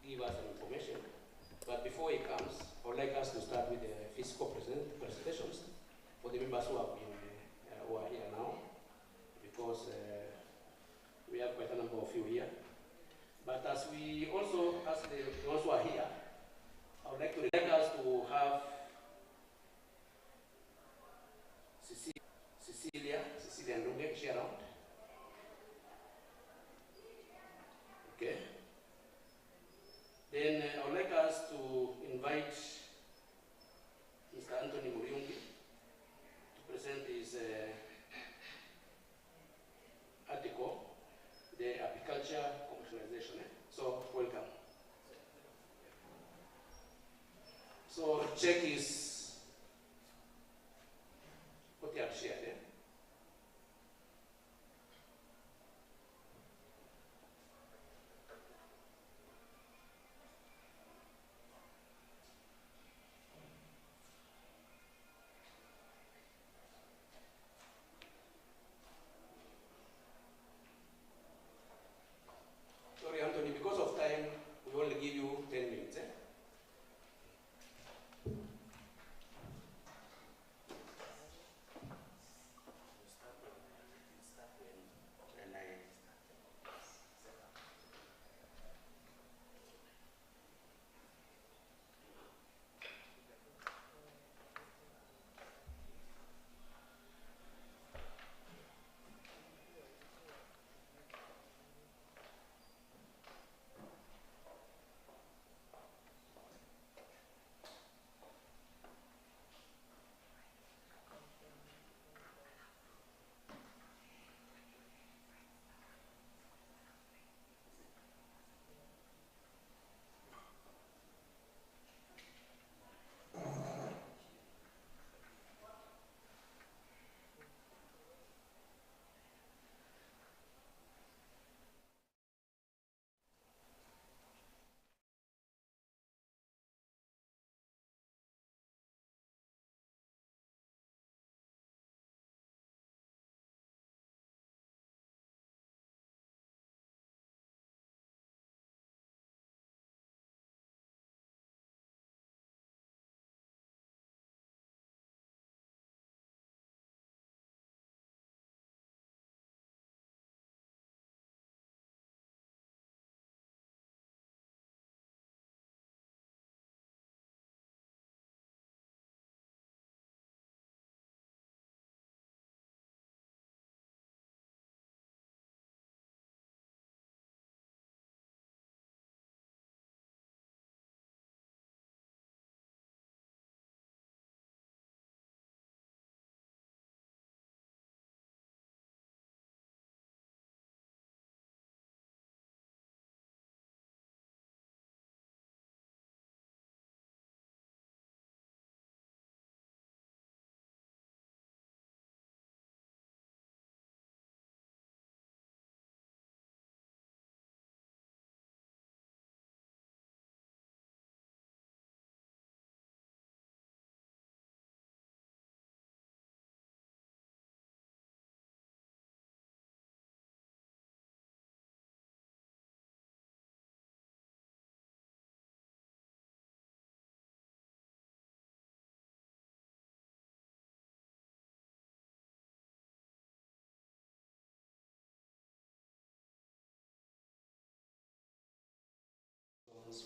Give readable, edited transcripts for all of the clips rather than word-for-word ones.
give us some information. But before he comes, I would like us to start with the physical presentations for the members who have been who are here now, because we have quite a number of you here. But as we also ask the ones who are here, I would like us to have Cecilia Ndunge share around. Okay. Then I would like us to invite Mr. Anthony Muriungi to present his article, the apiculture commercialization. So, welcome. So, check is what you have shared. Sorry, Anthony, because of time, we only give you 10 minutes.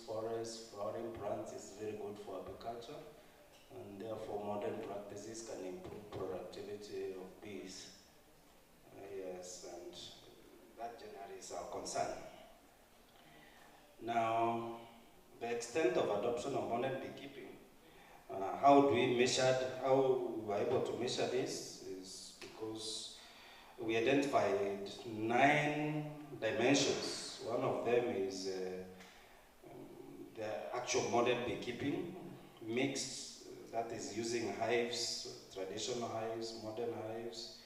Forests, flowering plants is very good for agriculture, and therefore modern practices can improve productivity of bees. Yes, and that generally is our concern. Now, the extent of adoption of modern beekeeping, how we were able to measure this is because we identified 9 dimensions. One of them is the actual modern beekeeping, mixed, that is using hives, traditional hives, modern hives,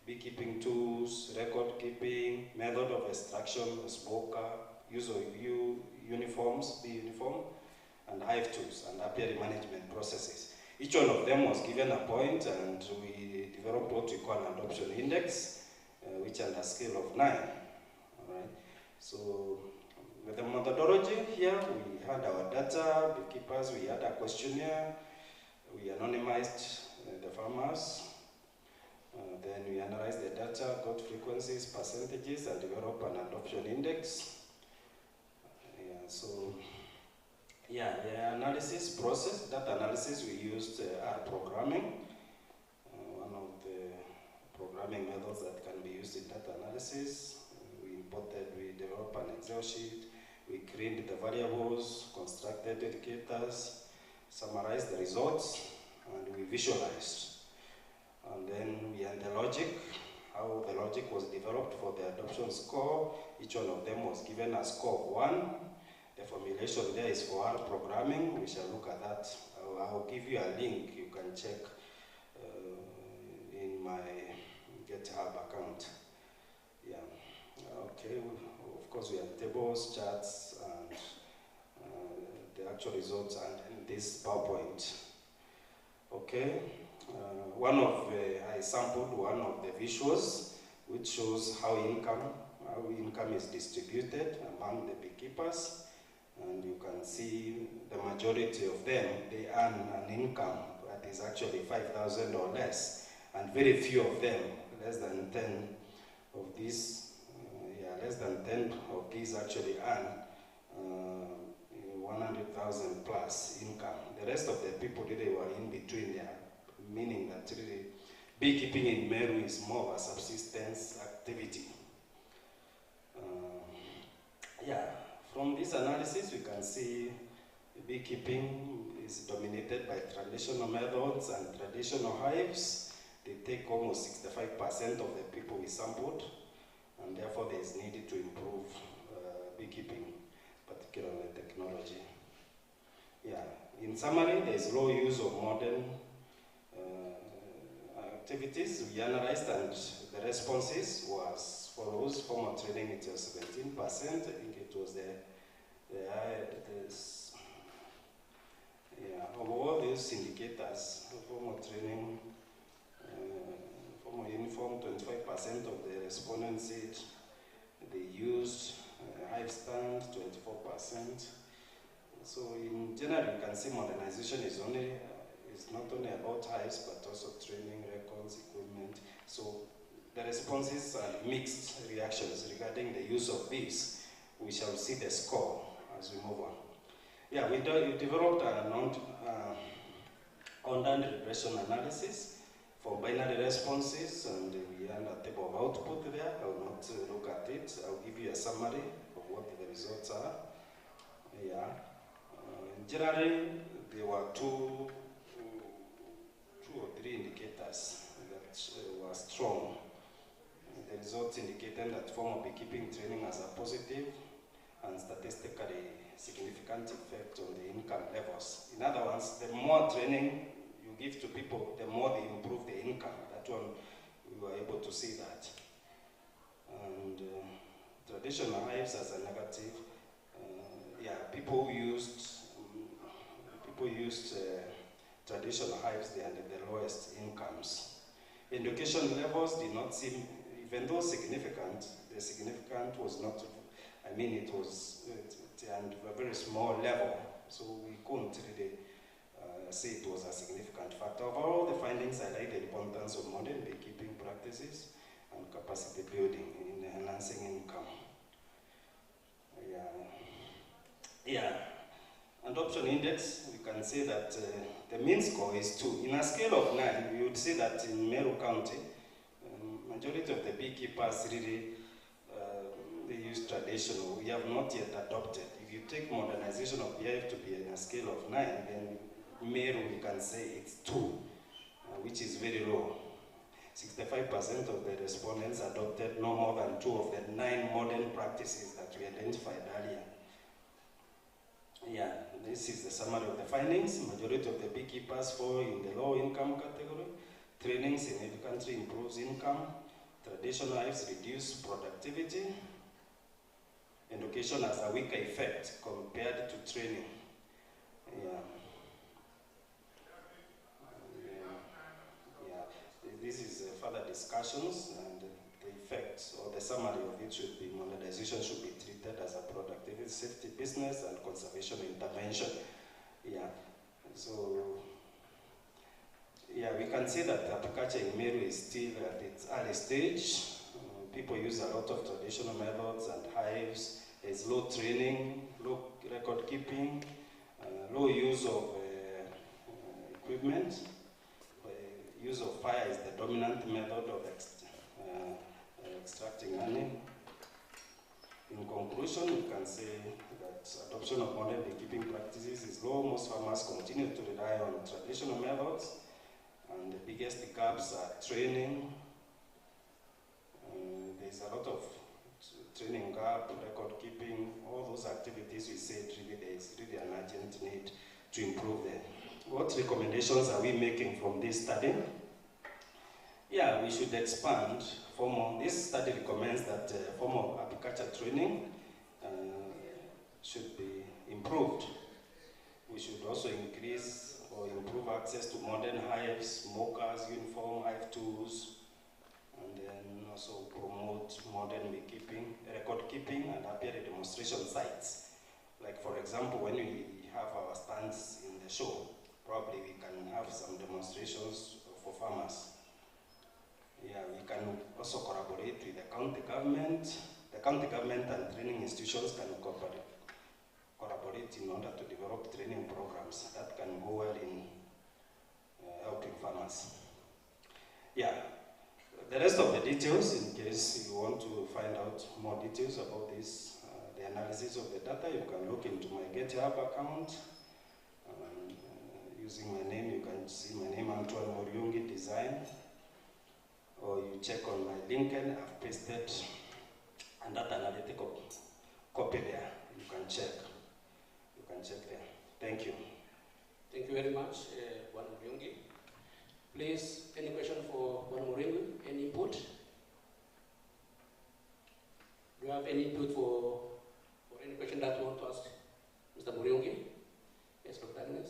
beekeeping tools, record keeping, method of extraction, smoker, use of uniforms, bee uniform, and hive tools, and apiary management processes. Each one of them was given a point, and we developed what we call an adoption index, which on a scale of 9. All right? So With the methodology here, we had our data, beekeepers, we had a questionnaire, we anonymized the farmers, then we analyzed the data, got frequencies, percentages, and developed an adoption index. The analysis process, that analysis we used R programming, one of the programming methods that can be used in data analysis. We developed an Excel sheet, we cleaned the variables, constructed indicators, summarized the results, and we visualized. And then we had the logic, how the logic was developed for the adoption score. Each one of them was given a score of 1. The formulation there is for R programming. We shall look at that. I'll give you a link you can check in my GitHub account. Yeah. Okay. Of course, we have tables, charts, and the actual results, and this PowerPoint. Okay. I sampled one of the visuals, which shows how income is distributed among the beekeepers. And you can see the majority of them, they earn an income that is actually 5,000 or less. And very few of them, less than 10 of these, actually earn 100,000 plus income. The rest of the people really were in between there, meaning that really beekeeping in Meru is more of a subsistence activity. From this analysis, we can see beekeeping is dominated by traditional methods and traditional hives. They take almost 65% of the people we sampled, and therefore there is need to improve beekeeping, particularly technology. In summary, there is low use of modern activities. We analyzed, and the responses was follows. Formal training, it was 17%. I think it was of all these indicators, formal training, formal uniform, 25% of the respondents said they used hive stand, 24%. So in general, you can see modernization is not only about hives, but also training, records, equipment. So the responses are mixed reactions regarding the use of bees. We shall see the score as we move on. We developed an on-demand regression analysis for binary responses, and we had a table of output there. I will not look at it. I'll give you a summary of what the results are. Generally, there were two or three indicators that were strong. The results indicated that formal beekeeping training has a positive and statistically significant effect on the income levels. In other words, the more training you give to people, the more they improve the income. That one, we were able to see that. And traditional hives as a negative, people used traditional hives, they had the lowest incomes. Education levels did not seem, even though significant, the significant was not, it was at a very small level, so we couldn't really say it was a significant factor. Overall, the findings highlight the importance of modern beekeeping practices and capacity building in enhancing income. Adoption index, we can say that the mean score is 2. In a scale of 9, we would say that in Meru County, majority of the beekeepers really they use traditional. We have not yet adopted. If you take modernization of beehive to be in a scale of 9, then Meru, we can say it's 2, which is very low. 65% of the respondents adopted no more than 2 of the 9 modern practices that we identified earlier. This is the summary of the findings. Majority of the beekeepers fall in the low income category. Training significantly improves income. Traditional hives reduce productivity. Education has a weaker effect compared to training. This is further discussions and the effects or the summary of it should be modernization should be treated as a productivity, safety, business, and conservation intervention. Yeah. So, yeah, we can see that apiculture in Meru is still at its early stage. People use a lot of traditional methods and hives. There's low training, low record keeping, low use of equipment. Use of fire is the dominant method of extracting honey. In conclusion, we can say that adoption of modern beekeeping practices is low. Most farmers continue to rely on traditional methods, and the biggest gaps are training. There's a lot of training gap, record keeping, all those activities we said really there is really an urgent need to improve them. What recommendations are we making from this study? Yeah, we should expand formal. This study recommends that formal apiculture training should be improved. We should also increase or improve access to modern hives, smokers, uniform hive tools, and then also promote modern beekeeping, record keeping, and apiary demonstration sites. Like for example, when we have our stands in the show, probably we can have some demonstrations for farmers. Yeah, we can also collaborate with the county government. The county government and training institutions can collaborate in order to develop training programs that can go well in helping farmers. Yeah, the rest of the details, in case you want to find out more details about this, the analysis of the data, you can look into my GitHub account. Using my name, you can see my name, Antoine Muriungi Design. Or you check on my LinkedIn, I've pasted and that analytical copy there. You can check. You can check there. Thank you. Thank you very much, Juan Muriungi. Please, any question for Juan Muriungi? Any input? Do you have any input for any question that you want to ask Mr. Muriungi? Yes, Dr. Agnes.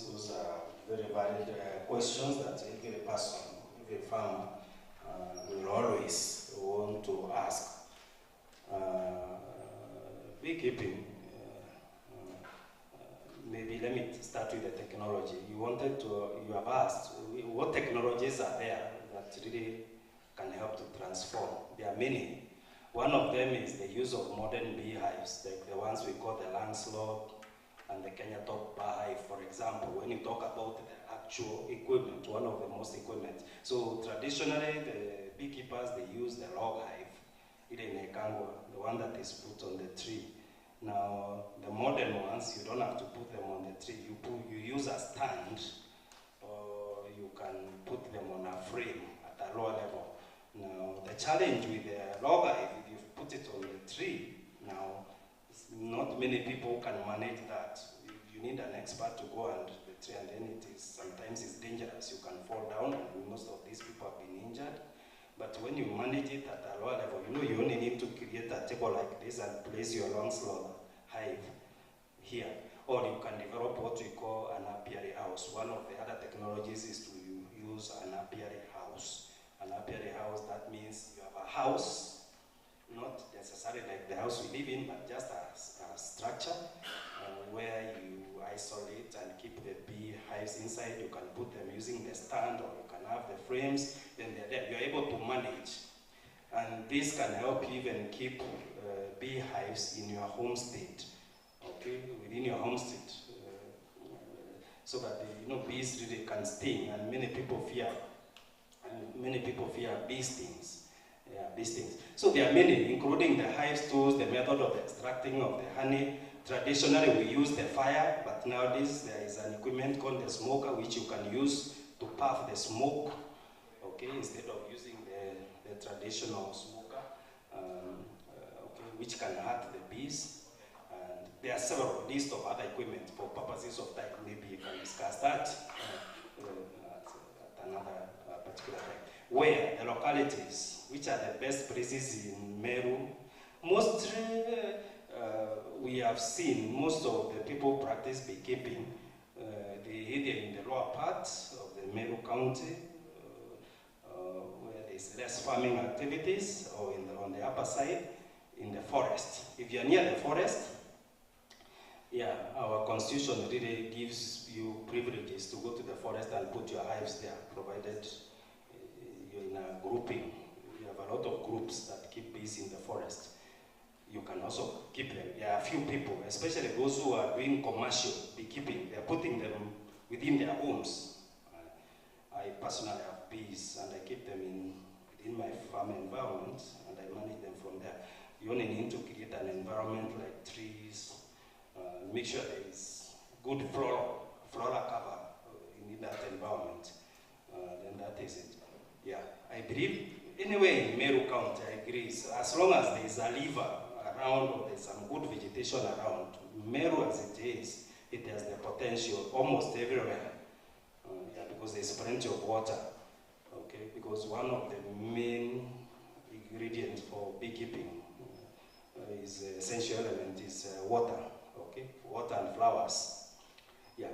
Those are very valid questions that every person, every farmer will always want to ask. Beekeeping, maybe let me start with the technology. You have asked, what technologies are there that really can help to transform? There are many. One of them is the use of modern beehives, like the ones we call the Lancelot and the Kenya Top Bar Hive, for example, when you talk about the actual equipment, one of the most equipment. So traditionally, the beekeepers, they use the log hive, Irenekangwa, the one that is put on the tree. Now, the modern ones, you don't have to put them on the tree. You use a stand, or you can put them on a frame at a lower level. Now, the challenge with the log hive, if you put it on the tree, now, not many people can manage that. You need an expert to go and the tree, and then sometimes it's dangerous. You can fall down, and most of these people have been injured. But when you manage it at a lower level, you only need to create a table like this and place your Lancelot hive here. or you can develop what we call an apiary house. One of the other technologies is to use an apiary house. An apiary house, that means you have a house, not necessarily like the house we live in, but just a structure where you isolate and keep the bee hives inside. You can put them using the stand, or you can have the frames, then they're there. You're able to manage. And this can help you even keep bee hives in your homestead, okay, within your homestead, so that the, bees really can sting, and many people fear bee stings. Yeah, bee stings. So there are many, including the hive tools, the method of extracting of the honey. Traditionally, we use the fire, but nowadays there is an equipment called the smoker, which you can use to puff the smoke, okay, instead of using the traditional smoker, okay, which can hurt the bees. And there are several lists of other equipment. For purposes of time, maybe you can discuss that at another particular time. Where the localities, which are the best places in Meru, mostly we have seen most of the people practice beekeeping. They either in the lower parts of the Meru County, where there's less farming activities, or on the upper side, in the forest. If you're near the forest, yeah, our constitution really gives you privileges to go to the forest and put your hives there, provided you're in a grouping. You have a lot of groups that keep bees in the forest. You can also keep them. There are a few people, especially those who are doing commercial beekeeping, they're putting them within their homes. I personally have bees, and I keep them within my farm environment, and I manage them from there. You only need to create an environment like trees, make sure there is good flora cover in that environment. Then that is it. Yeah, I believe anyway in Meru County, I agree. So as long as there is a river around, or there's some good vegetation around, Meru as it is, it has the potential almost everywhere. Yeah, because there's plenty of water. Okay, because one of the main ingredients for beekeeping is essential element is water. Okay, water and flowers. Yeah.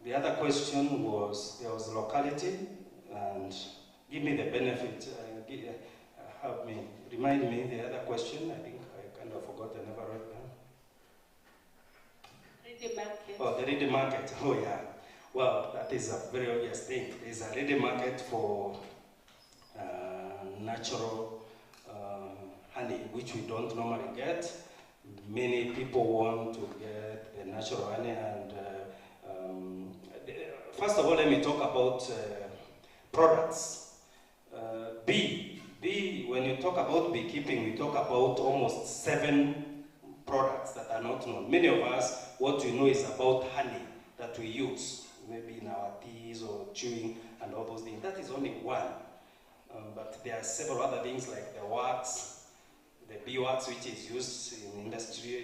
The other question was, there was locality, and give me the benefit. Help me, remind me the other question. I think I kind of forgot. I never wrote down. Ready market. Oh, the ready market. Oh yeah. Well, that is a very obvious thing. There is a ready market for natural honey, which we don't normally get. Many people want to get the natural honey, and first of all, let me talk about products. When you talk about beekeeping, we talk about almost 7 products that are not known. Many of us, what we know is about honey that we use, maybe in our teas or chewing and all those things. That is only one. But there are several other things like the wax, the beeswax, which is used in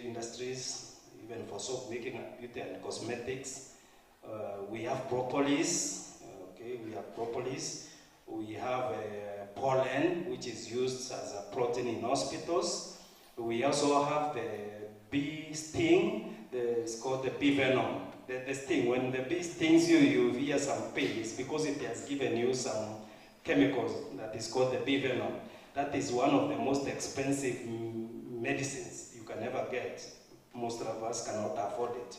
industries, even for soap making and beauty and cosmetics. We have propolis. Okay, we have propolis. We have pollen, which is used as a protein in hospitals. We also have the bee sting. It's called the bee venom. The sting. When the bee stings you, you hear some pain. It's because it has given you some chemicals that is called the bee venom. That is one of the most expensive medicines you can ever get. Most of us cannot afford it.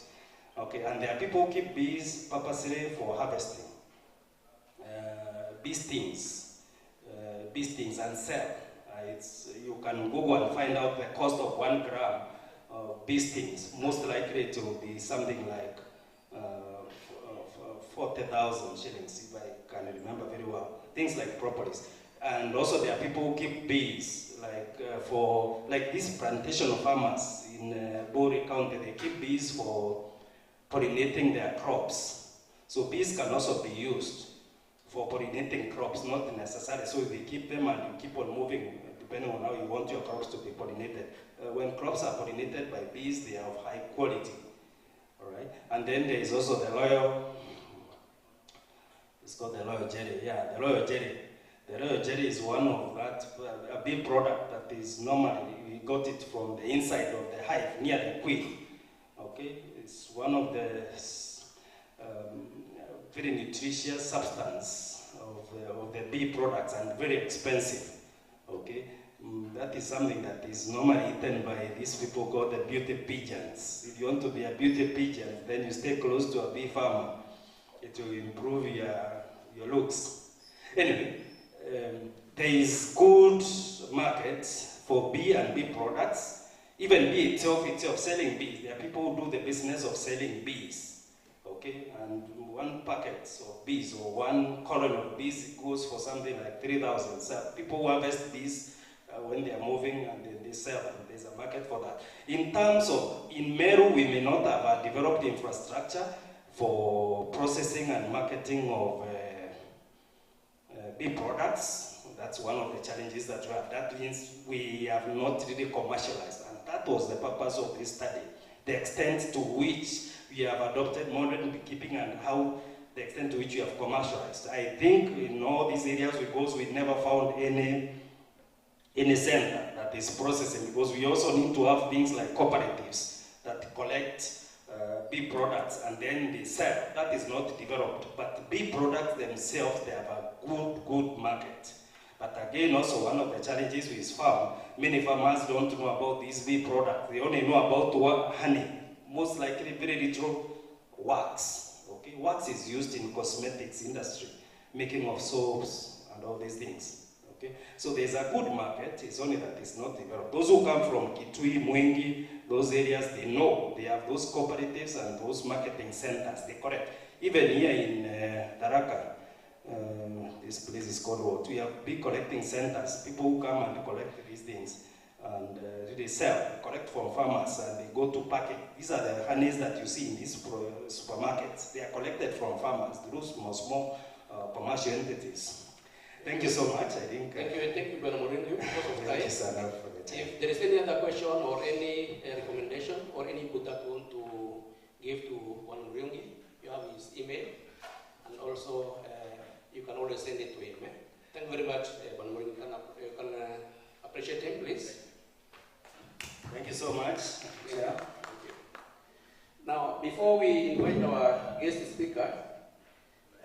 Okay, and there are people who keep bees purposely for harvesting. Bee stings and sell. You can Google and find out the cost of 1 gram of bee stings. Most likely it will be something like 40,000 shillings, if I can remember very well. Things like propolis. And also there are people who keep bees, like these plantation farmers in Bori County, they keep bees for pollinating their crops. So bees can also be used for pollinating crops, not necessarily. So they keep them and you keep on moving, depending on how you want your crops to be pollinated. When crops are pollinated by bees, they are of high quality. All right? And then there is also the loyal, it's called the loyal jelly. Yeah, the loyal jelly. The royal jelly is one of that, a bee product that is normally, we got it from the inside of the hive, near the queen. Okay? is one of the very nutritious substance of the bee products and very expensive. Okay, that is something that is normally eaten by these people called the beauty pigeons. If you want to be a beauty pigeon, then you stay close to a bee farmer. It will improve your looks. Anyway, there is good market for bee and bee products. Even bee itself selling bees. There are people who do the business of selling bees. Okay, and one packet of bees or one colony of bees goes for something like 3,000. So people who harvest bees when they are moving and then they sell them. There's a market for that. In terms of, in Meru, we may not have a developed infrastructure for processing and marketing of bee products. That's one of the challenges that we have. That means we have not really commercialized, and that was the purpose of this study. The extent to which we have adopted modern beekeeping and how the extent to which we have commercialized. I think in all these areas we never found any center that is processing, because we also need to have things like cooperatives that collect bee products and then they sell. That is not developed, but bee products themselves, they have a good market. But again, also one of the challenges we found, many farmers don't know about these bee products. They only know about honey, most likely very little wax. Okay, wax is used in cosmetics industry, making of soaps and all these things. Okay, so there's a good market. It's only that it's not developed. Those who come from Kitui, Mwengi, those areas, they know they have those cooperatives and those marketing centers. They collect. Even here in Tharaka, this place is called what? We have big collecting centers. People who come and collect these things and they sell, they collect from farmers and they go to package. These are the honeys that you see in these supermarkets. They are collected from farmers through small commercial entities. Thank you so much. I think. Thank you, Brother Mourinho, because of time. For the time. If there is any other question or any recommendation or any input that you want to give to Juan Mourinho, you have his email, and also you can always send it to him. Thank you very much, Juan Mourinho. You can appreciate him, please. Thank you so much. Yeah. Thank you. Now, before we invite our guest speaker,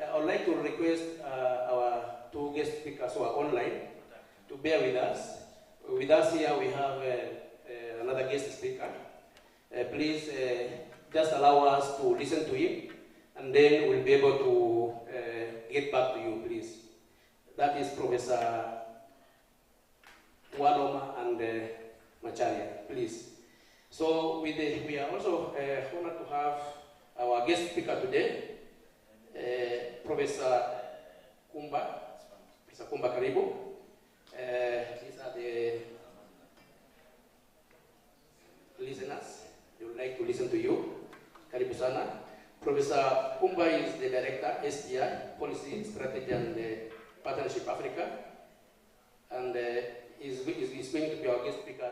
I would like to request our two guest speakers who are online to bear with us. With us here we have another guest speaker. Please just allow us to listen to him, and then we'll be able to get back to you, please. That is Professor Waloma and Macharia, please. So we are also honored to have our guest speaker today, Professor Kumba. Professor Kumba Karibu. These are the listeners. They would like to listen to you. Karibu sana. Professor Kumba is the director, STI, Policy, Strategy and Partnership Africa, and is going to be our guest speaker.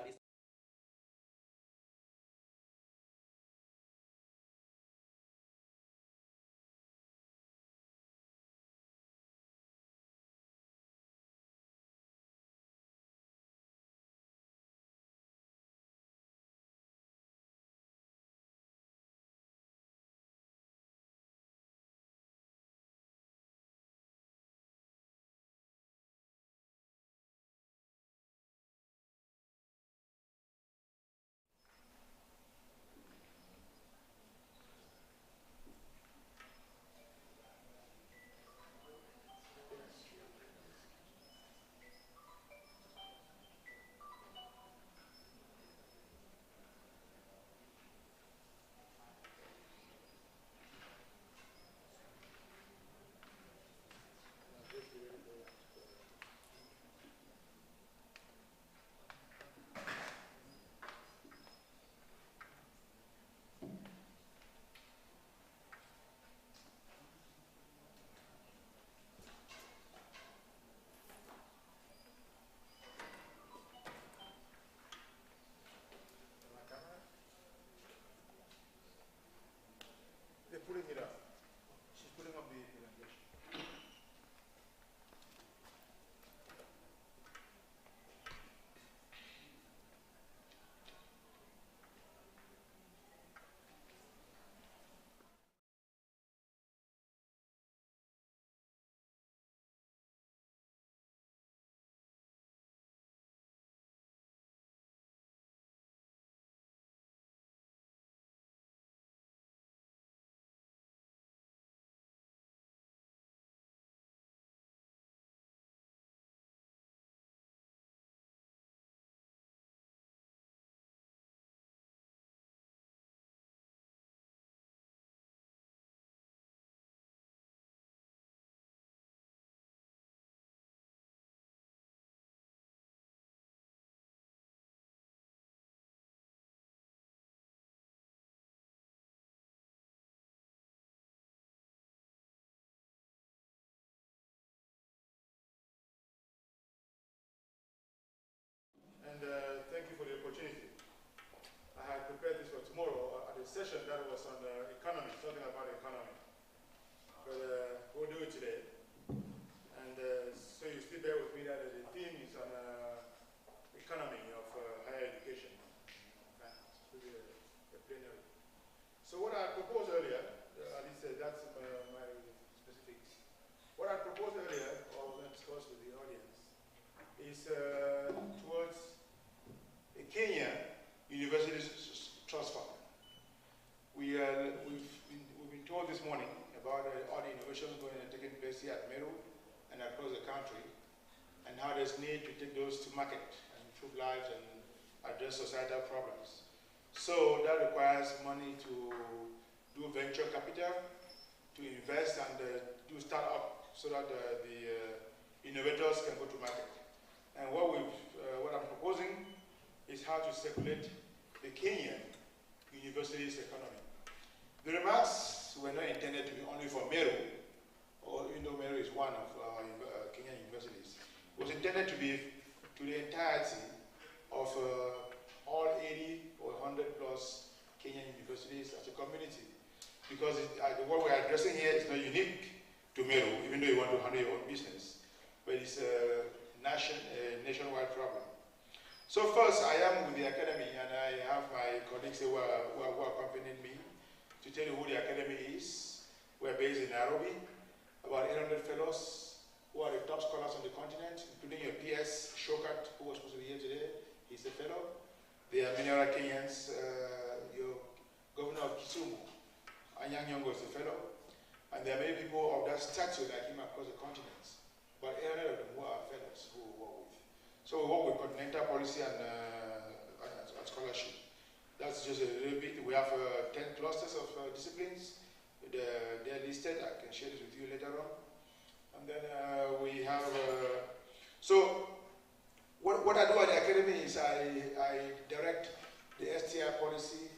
session that was on economy, talking about economy. But we'll do it today. And so you still bear with me that the theme is on economy of higher education. The plenary. So what I proposed earlier, at least that's my specifics. What I proposed earlier, or going to discuss with the audience, is towards a Kenya University Trust Fund. We've been told this morning about all the innovations going and taking place here at Meru and across the country, and how there's need to take those to market and improve lives and address societal problems. So that requires money to do venture capital, to invest and do startup so that the innovators can go to market. And what I'm proposing is how to circulate the Kenyan university's economy. The remarks were not intended to be only for Meru, or even though Meru is one of our Kenyan universities. It was intended to be to the entirety of all 80 or 100 plus Kenyan universities as a community. Because what we're addressing here is not unique to Meru, even though you want to handle your own business. But it's a nationwide problem. So first, I am with the academy, and I have my colleagues who are accompanying me to tell you who the academy is. We're based in Nairobi, about 800 fellows who are the top scholars on the continent, including your PS, Shokat, who was supposed to be here today. He's a fellow. There are many other Kenyans. Your governor of Kisumu, Anyang' Nyong'o, is a fellow. And there are many people of that stature like him across the continents. But 800 of them who are fellows who we work with. So we work with continental policy and scholarship. That's just a little bit. We have 10 clusters of disciplines. They're listed. I can share this with you later on. And then we have, so what I do at the academy is I direct the STI policy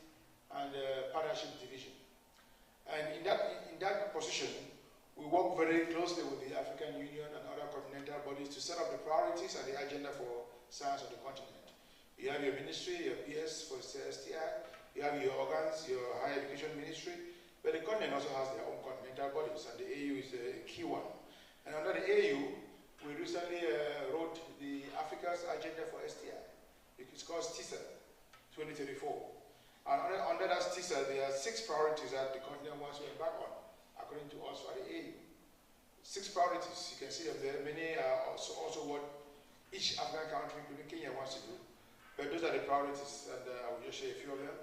and partnership division. And in that position, we work very closely with the African Union and other continental bodies to set up the priorities and the agenda for science on the continent. You have your ministry, your PS for STI, you have your organs, your higher education ministry, but the continent also has their own continental bodies, and the AU is a key one. And under the AU, we recently wrote the Africa's agenda for STI. It's called TISA 2034. And under that TISA, there are 6 priorities that the continent wants to embark on, according to us for the AU. 6 priorities, you can see them there. Many are also what each African country, including Kenya, wants to do. But those are the priorities, and I will just share a few of them.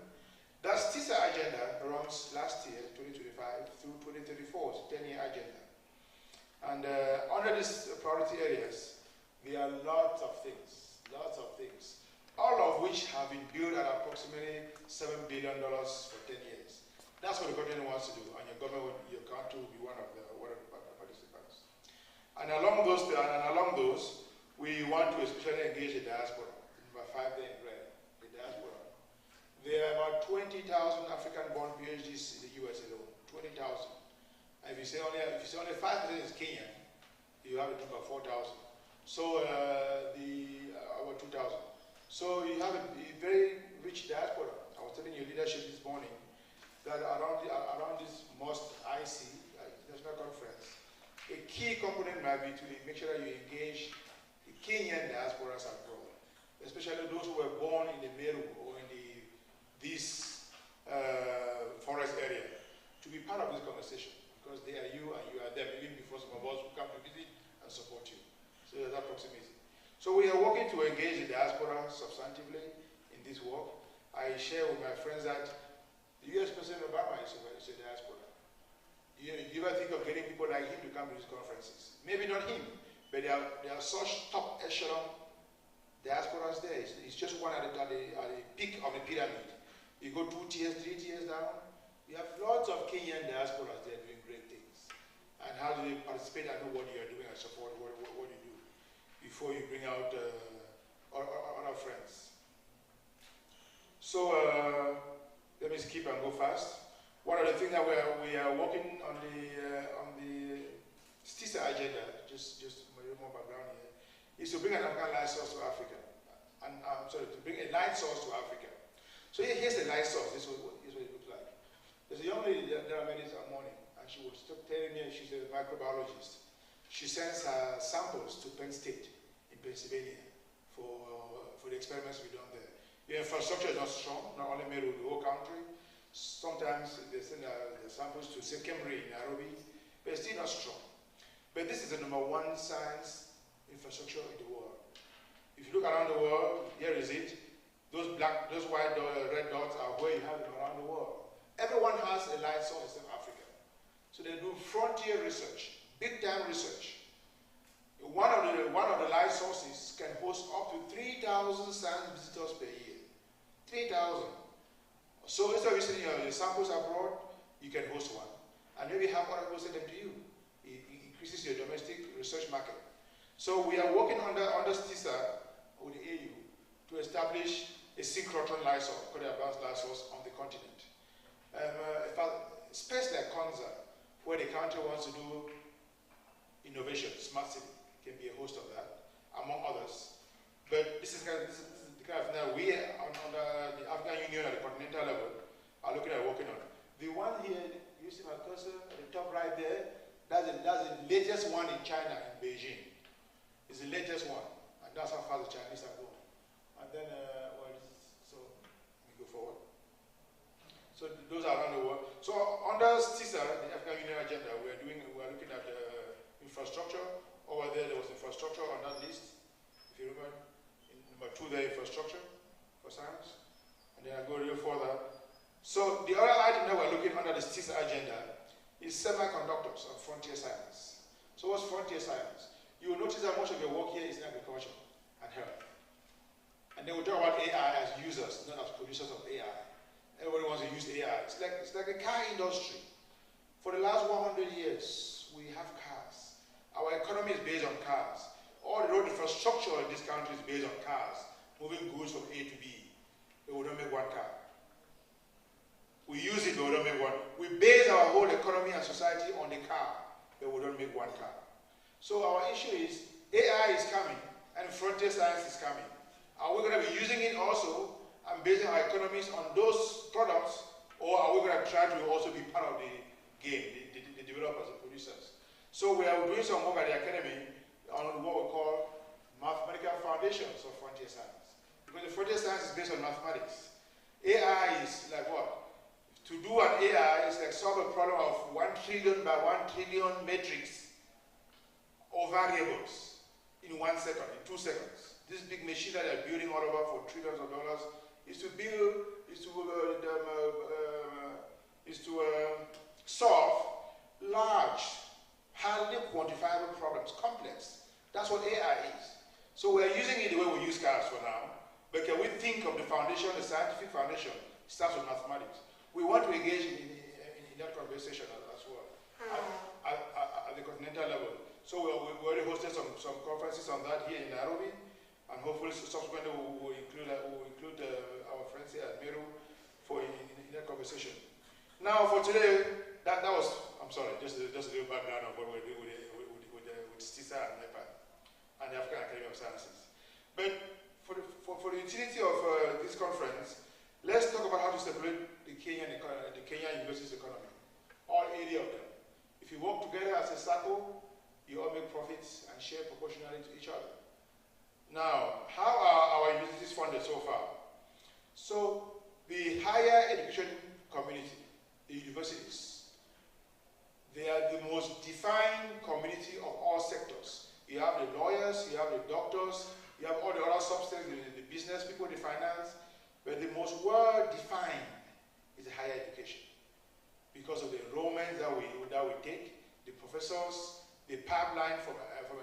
That TISA agenda runs last year, 2025, through 2034. It's a 10-year agenda. And under these priority areas, there are lots of things, all of which have been built at approximately $7 billion for 10 years. That's what the government wants to do, and your government, your country will be one of the participants. And along those, we want to especially engage the diaspora. Number 5 there in red, the diaspora. There are about 20,000 African-born PhDs in the US alone. 20,000. And if you say only 5% is Kenyan, you have a number of 4,000. So about 2,000. So you have a very rich diaspora. I was telling your leadership this morning that around this most IC, National Conference, a key component might be to make sure that you engage the Kenyan diasporas abroad, especially those who were born in the Meru or in this forest area, to be part of this conversation, because they are you and you are them, even before some of us will come to visit and support you. So there's that proximity. So we are working to engage the diaspora substantively in this work. I share with my friends that the US President Obama is a diaspora. You ever think of getting people like him to come to these conferences? Maybe not him, but there are such top echelon diasporas there. It's just one at the peak of the pyramid. You go 2 tiers, 3 tiers down, you have lots of Kenyan diasporas there doing great things. And how do they participate? I know what you are doing and support what you do before you bring out other friends. So let me skip and go fast. One of the things that we are working on the TISA agenda, just more background here, is to bring an African light source to Africa. And to bring a light source to Africa. So here's the light source. This is what it looks like. There's a young lady that I met this morning, and she was telling me she's a microbiologist. She sends her samples to Penn State in Pennsylvania for the experiments we done there. The infrastructure is not strong, not only Meru, the whole country. Sometimes they send the samples to say Cambridge in Nairobi, but it's still not strong. But this is the #1 science infrastructure in the world. If you look around the world, here is it. Those white red dots are where you have them around the world. Everyone has a light source in Africa. So they do frontier research, big time research. One of the light sources can host up to 3,000 science visitors per year. 3,000. So instead of using your samples abroad, you can host one. And maybe have other people send them to you. It increases your domestic research market. So we are working under STISA with the AU to establish a synchrotron light source, called the advanced light source on the continent. Space like Konza, where the country wants to do innovation, smart city, can be a host of that, among others. But this is the kind of now we under the African Union at the continental level are looking at working on. The one here, you see my cursor at the top right there, that's the latest one in China, in Beijing. It's the latest one, and that's how far the Chinese are going. And then, so we go forward. So those are around the world. So under STISA, the African Union agenda, we are looking at infrastructure. Over there was infrastructure on that list, if you remember. In number 2 there, infrastructure for science. And then I go a little further. So the other item that we're looking under the STISA agenda is semiconductors and frontier science. So what's frontier science? You will notice that much of your work here is in agriculture and health. And then we talk about AI as users, not as producers of AI. Everybody wants to use AI. It's like a car industry. For the last 100 years, we have cars. Our economy is based on cars. All the road infrastructure in this country is based on cars, moving goods from A to B. But we don't make one car. We use it, but we don't make one. We base our whole economy and society on the car, but we don't make one car. So our issue is AI is coming, and frontier science is coming. Are we going to be using it also and basing our economies on those products, or are we going to try to also be part of the game, the developers, the producers? So we are doing some work at the academy on what we call mathematical foundations of frontier science. Because the frontier science is based on mathematics. AI is like what? To do an AI is like solve a problem of 1 trillion by 1 trillion matrix or variables in 1 second, in 2 seconds. This big machine that they're building all over for trillions of dollars is to solve large, highly quantifiable problems, complex. That's what AI is. So we're using it the way we use cars for now, but can we think of the foundation, the scientific foundation, starts with mathematics. We want to engage in that conversation as well, at the continental level. So we already hosted some conferences on that here in Nairobi, and hopefully subsequently we'll include our friends here at Meru in that conversation. Now for today, that was, I'm sorry, just a little background of what we're doing with STISA and NEPA and the African Academy of Sciences. But for the utility of this conference, let's talk about how to separate the Kenyan university's economy, all 80 of them. If you work together as a circle, you all make profits and share proportionally to each other. Now, how are our universities funded so far? So, the higher education community, the universities, they are the most defined community of all sectors. You have the lawyers, you have the doctors, you have all the other subsectors, the business people, the finance, but the most well-defined is the higher education. Because of the enrollment that we take, the professors, the pipeline from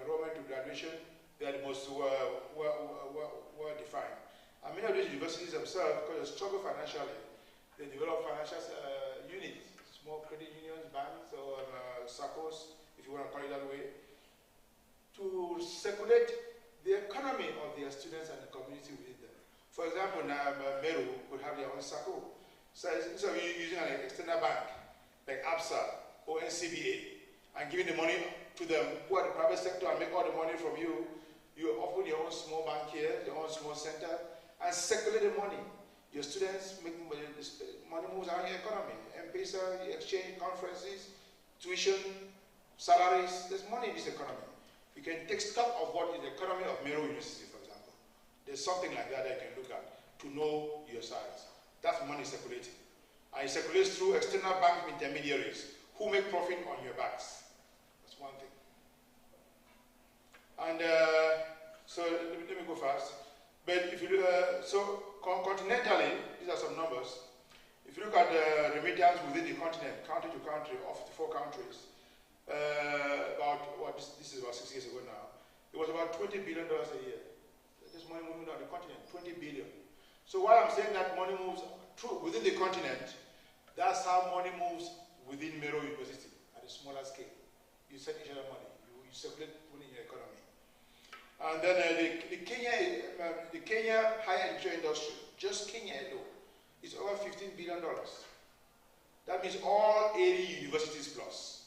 enrollment to graduation, they are the most well-defined. And many of these universities themselves, because they struggle financially, they develop financial units, small credit unions, banks, or SACCOs, if you want to call it that way, to circulate the economy of their students and the community within them. For example, now Meru could have their own SACCO. So instead of using an external bank, like ABSA or NCBA, and giving the money to them who are the private sector and make all the money from you, you open your own small bank here, your own small center, and circulate the money. Your students making money moves around your economy. M-Pesa, exchange, conferences, tuition, salaries. There's money in this economy. You can take stock of what is the economy of Meru University, for example. There's something like that you can look at to know your size. That's money circulating. And it circulates through external bank intermediaries who make profit on your backs. That's one thing. And so let me go fast. But if you so continentally, these are some numbers. If you look at the remittance within the continent, country to country, of 54 countries, this is about 6 years ago now, it was about $20 billion a year. There's money moving on the continent, 20 billion. So while I'm saying that money moves within the continent, that's how money moves within Meru University at a smaller scale. You send each other money, you circulate money in your economy. And then the Kenya higher education industry, just Kenya alone, is over $15 billion. That means all 80 universities plus.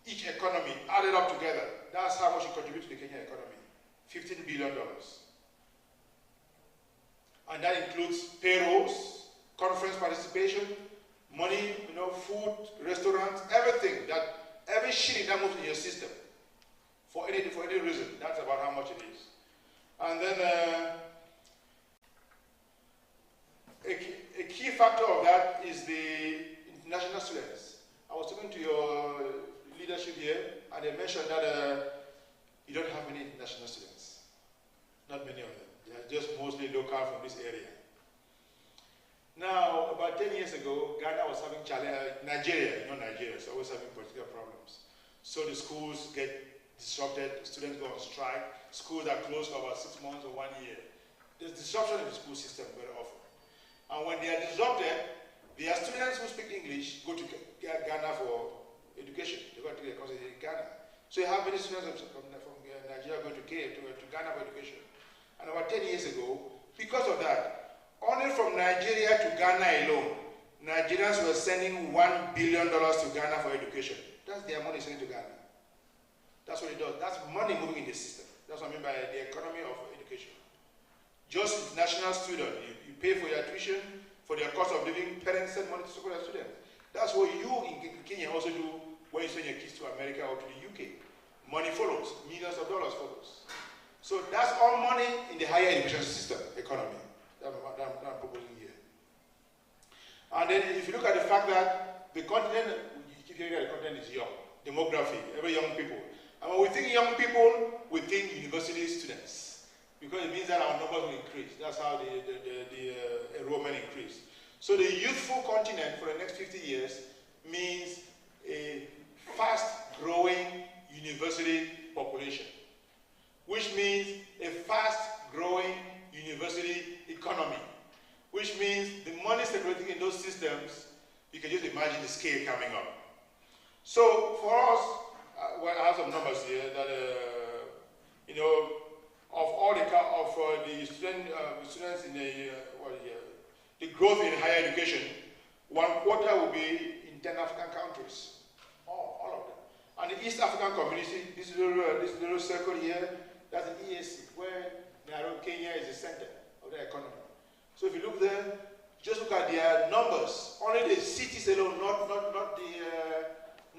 Each economy added up together, that's how much it contributes to the Kenya economy, $15 billion. And that includes payrolls, conference participation, money, food, restaurants, everything, every shilling that moves in your system, for any reason, that's about how much it is. And then a key factor of that is the international students. I was talking to your leadership here, and they mentioned that you don't have many international students. Not many of them. They are just mostly local from this area. Now, about 10 years ago, Ghana was having Nigeria, Nigeria is always having political problems. So the schools get disrupted, students go on strike, schools are closed for about 6 months or 1 year. There's disruption in the school system very often. And when they are disrupted, their students who speak English go to Ghana for education. They go to the courses in Ghana. So you have many students from Nigeria going to Ghana for education. And about 10 years ago, because of that, only from Nigeria to Ghana alone, Nigerians were sending $1 billion to Ghana for education. That's their money sent to Ghana. That's what it does. That's money moving in the system. That's what I mean by the economy of education. Just international student, you pay for your tuition, for their cost of living, parents send money to support their students. That's what you in Kenya also do when you send your kids to America or to the UK. Money follows, millions of dollars follows. So that's all money in the higher education system, economy, that I'm proposing here. And then if you look at the fact that the continent, you keep hearing that the continent is young, demography, every young people. And when we think young people, we think university students, because it means that our numbers will increase. That's how the enrollment increase. So the youthful continent for the next 50 years means a fast-growing university population, which means a fast-growing university economy, which means the money circulating in those systems, you can just imagine the scale coming up. So for us, well, I have some numbers here that, of all the students in the growth in higher education, 1/4 will be in 10 African countries, all of them. And the East African community, this little circle here, that's the EAC, where Nairobi, Kenya is the center of the economy. So if you look there, just look at their numbers. Only the cities alone, not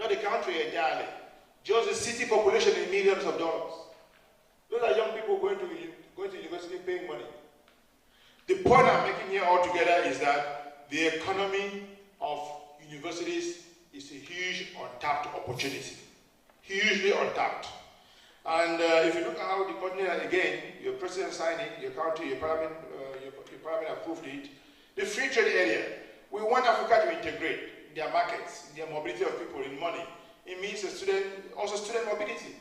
the country entirely. Just the city population in millions of dollars. Those are young people going to university paying money. The point I'm making here altogether is that the economy of universities is a huge untapped opportunity. Hugely untapped. And if you look at how the continent, again, your president signed it, your country, your parliament approved it, the free trade area, we want Africa to integrate their markets, their mobility of people in money. It means also student mobility.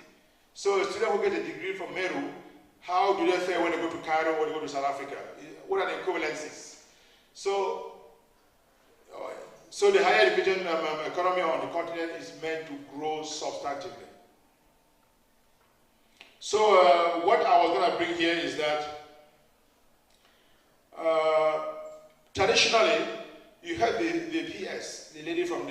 So a student who gets a degree from Meru, how do they fare when they go to Cairo or they go to South Africa? What are the equivalencies? So the higher education economy on the continent is meant to grow substantively. So what I was going to bring here is that traditionally, you heard the PS, the lady from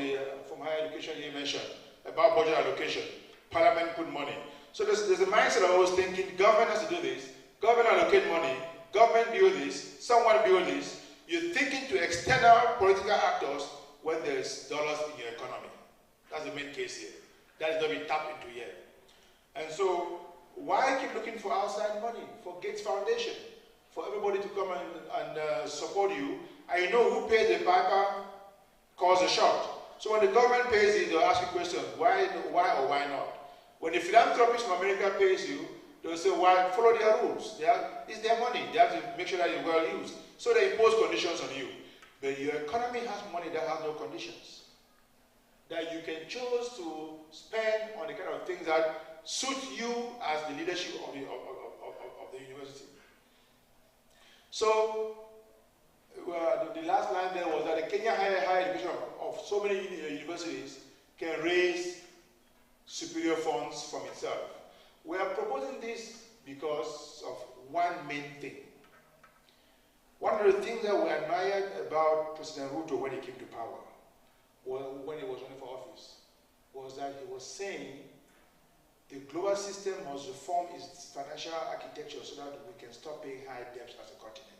higher education you mentioned, about budget allocation. Parliament put money. So there's a mindset of always thinking, government has to do this, government allocate money, government build this, someone build this. You're thinking to external political actors when there's dollars in your economy. That's the main case here. That is not being tapped into yet. And so, why keep looking for outside money, for Gates Foundation, for everybody to come and support you? And you know who pays the piper calls the shot. So when the government pays you, they'll ask you questions, why or why not? When the philanthropist from America pays you, they'll say, why? Follow their rules. It's their money. They have to make sure that it's well used. So they impose conditions on you. But your economy has money that has no conditions. That you can choose to spend on the kind of things that suit you as the leadership of the university. So, the last line there was that the Kenya higher education of so many universities can raise superior funds from itself. We are proposing this because of one main thing. One of the things that we admired about President Ruto when he came to power, when he was running for office, was that he was saying the global system must reform its financial architecture so that we can stop paying high debts as a continent.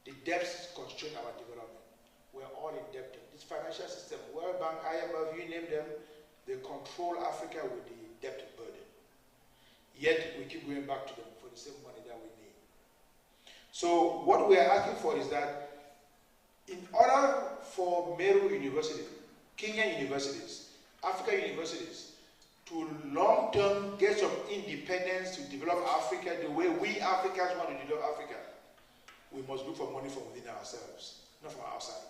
The debts constrain our development. We're all indebted. This financial system, World Bank, IMF, you name them, they control Africa with the debt burden. Yet we keep going back to them for the same money that we need. So what we are asking for is that in order for Meru University, Kenyan universities, African universities, to long-term get some independence to develop Africa the way we Africans want to develop Africa, we must look for money from within ourselves, not from outside.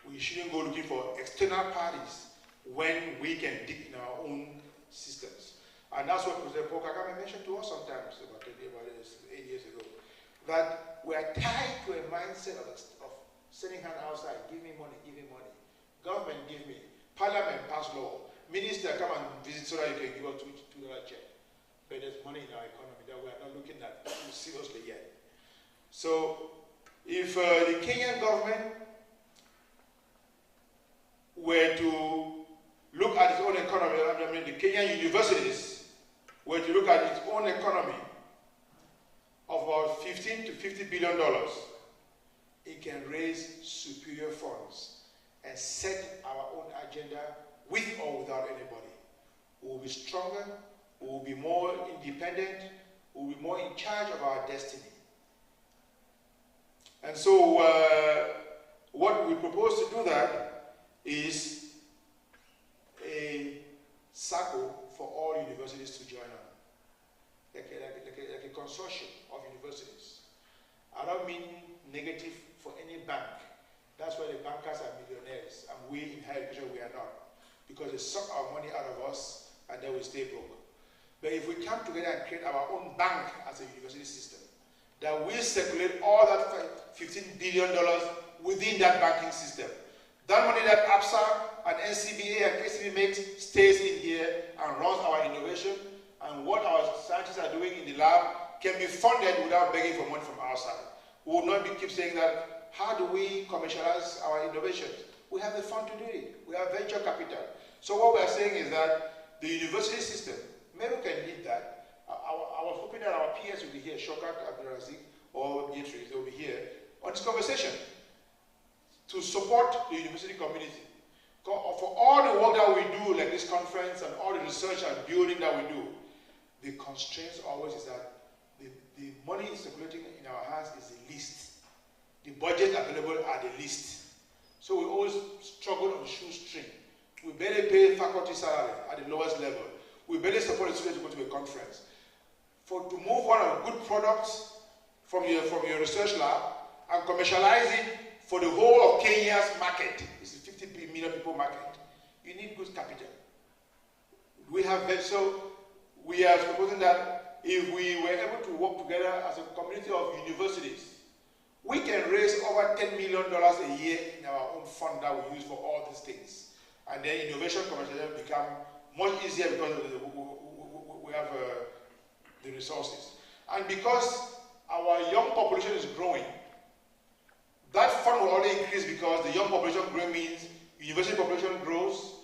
We shouldn't go looking for external parties when we can dig in our own systems. And that's what President Paul Kagame mentioned to us sometimes, about 8 years ago, that we are tied to a mindset of sending hand outside, give me money, give me money. Government, give me. Parliament, pass law. Minister, come and visit so that you can give us $2 check. But there's money in our economy that we are not looking at seriously yet. So, if the Kenyan government were to look at its own economy, I mean the Kenyan universities were to look at its own economy of about $15 to $50 billion, it can raise superior funds and set our own agenda with or without anybody. We will be stronger, we will be more independent, we will be more in charge of our destiny. And so what we propose to do that is a circle for all universities to join on, like a consortium of universities. I don't mean negative for any bank. That's why the bankers are millionaires, and we in higher education, we are not. Because they suck our money out of us, and then we stay broke. But if we come together and create our own bank as a university system, that will circulate all that $15 billion within that banking system. That money that APSA and NCBA and KCB makes stays in here and runs our innovation, and what our scientists are doing in the lab can be funded without begging for money from outside. We will not keep saying that, how do we commercialize our innovations? We have the fund to do it. We have venture capital. So what we are saying is that the university system, Meru can lead that. I was hoping that our peers will be here, Shokat, Abdurazik, or Beatrice, they will be here on this conversation to support the university community. For all the work that we do, like this conference and all the research and building that we do, the constraints always is that the money circulating in our hands is the least. The budget available are the least. So we always struggle on shoestring. We barely pay faculty salary at the lowest level. We barely support the students to go to a conference. To move one of good products from your research lab and commercialize it for the whole of Kenya's market, it's a 50 million people market, you need good capital. So we are proposing that if we were able to work together as a community of universities, we can raise over $10 million a year in our own fund that we use for all these things. And then innovation commercialization become much easier because we have the resources. And because our young population is growing, that fund will only increase because the young population growing means university population grows,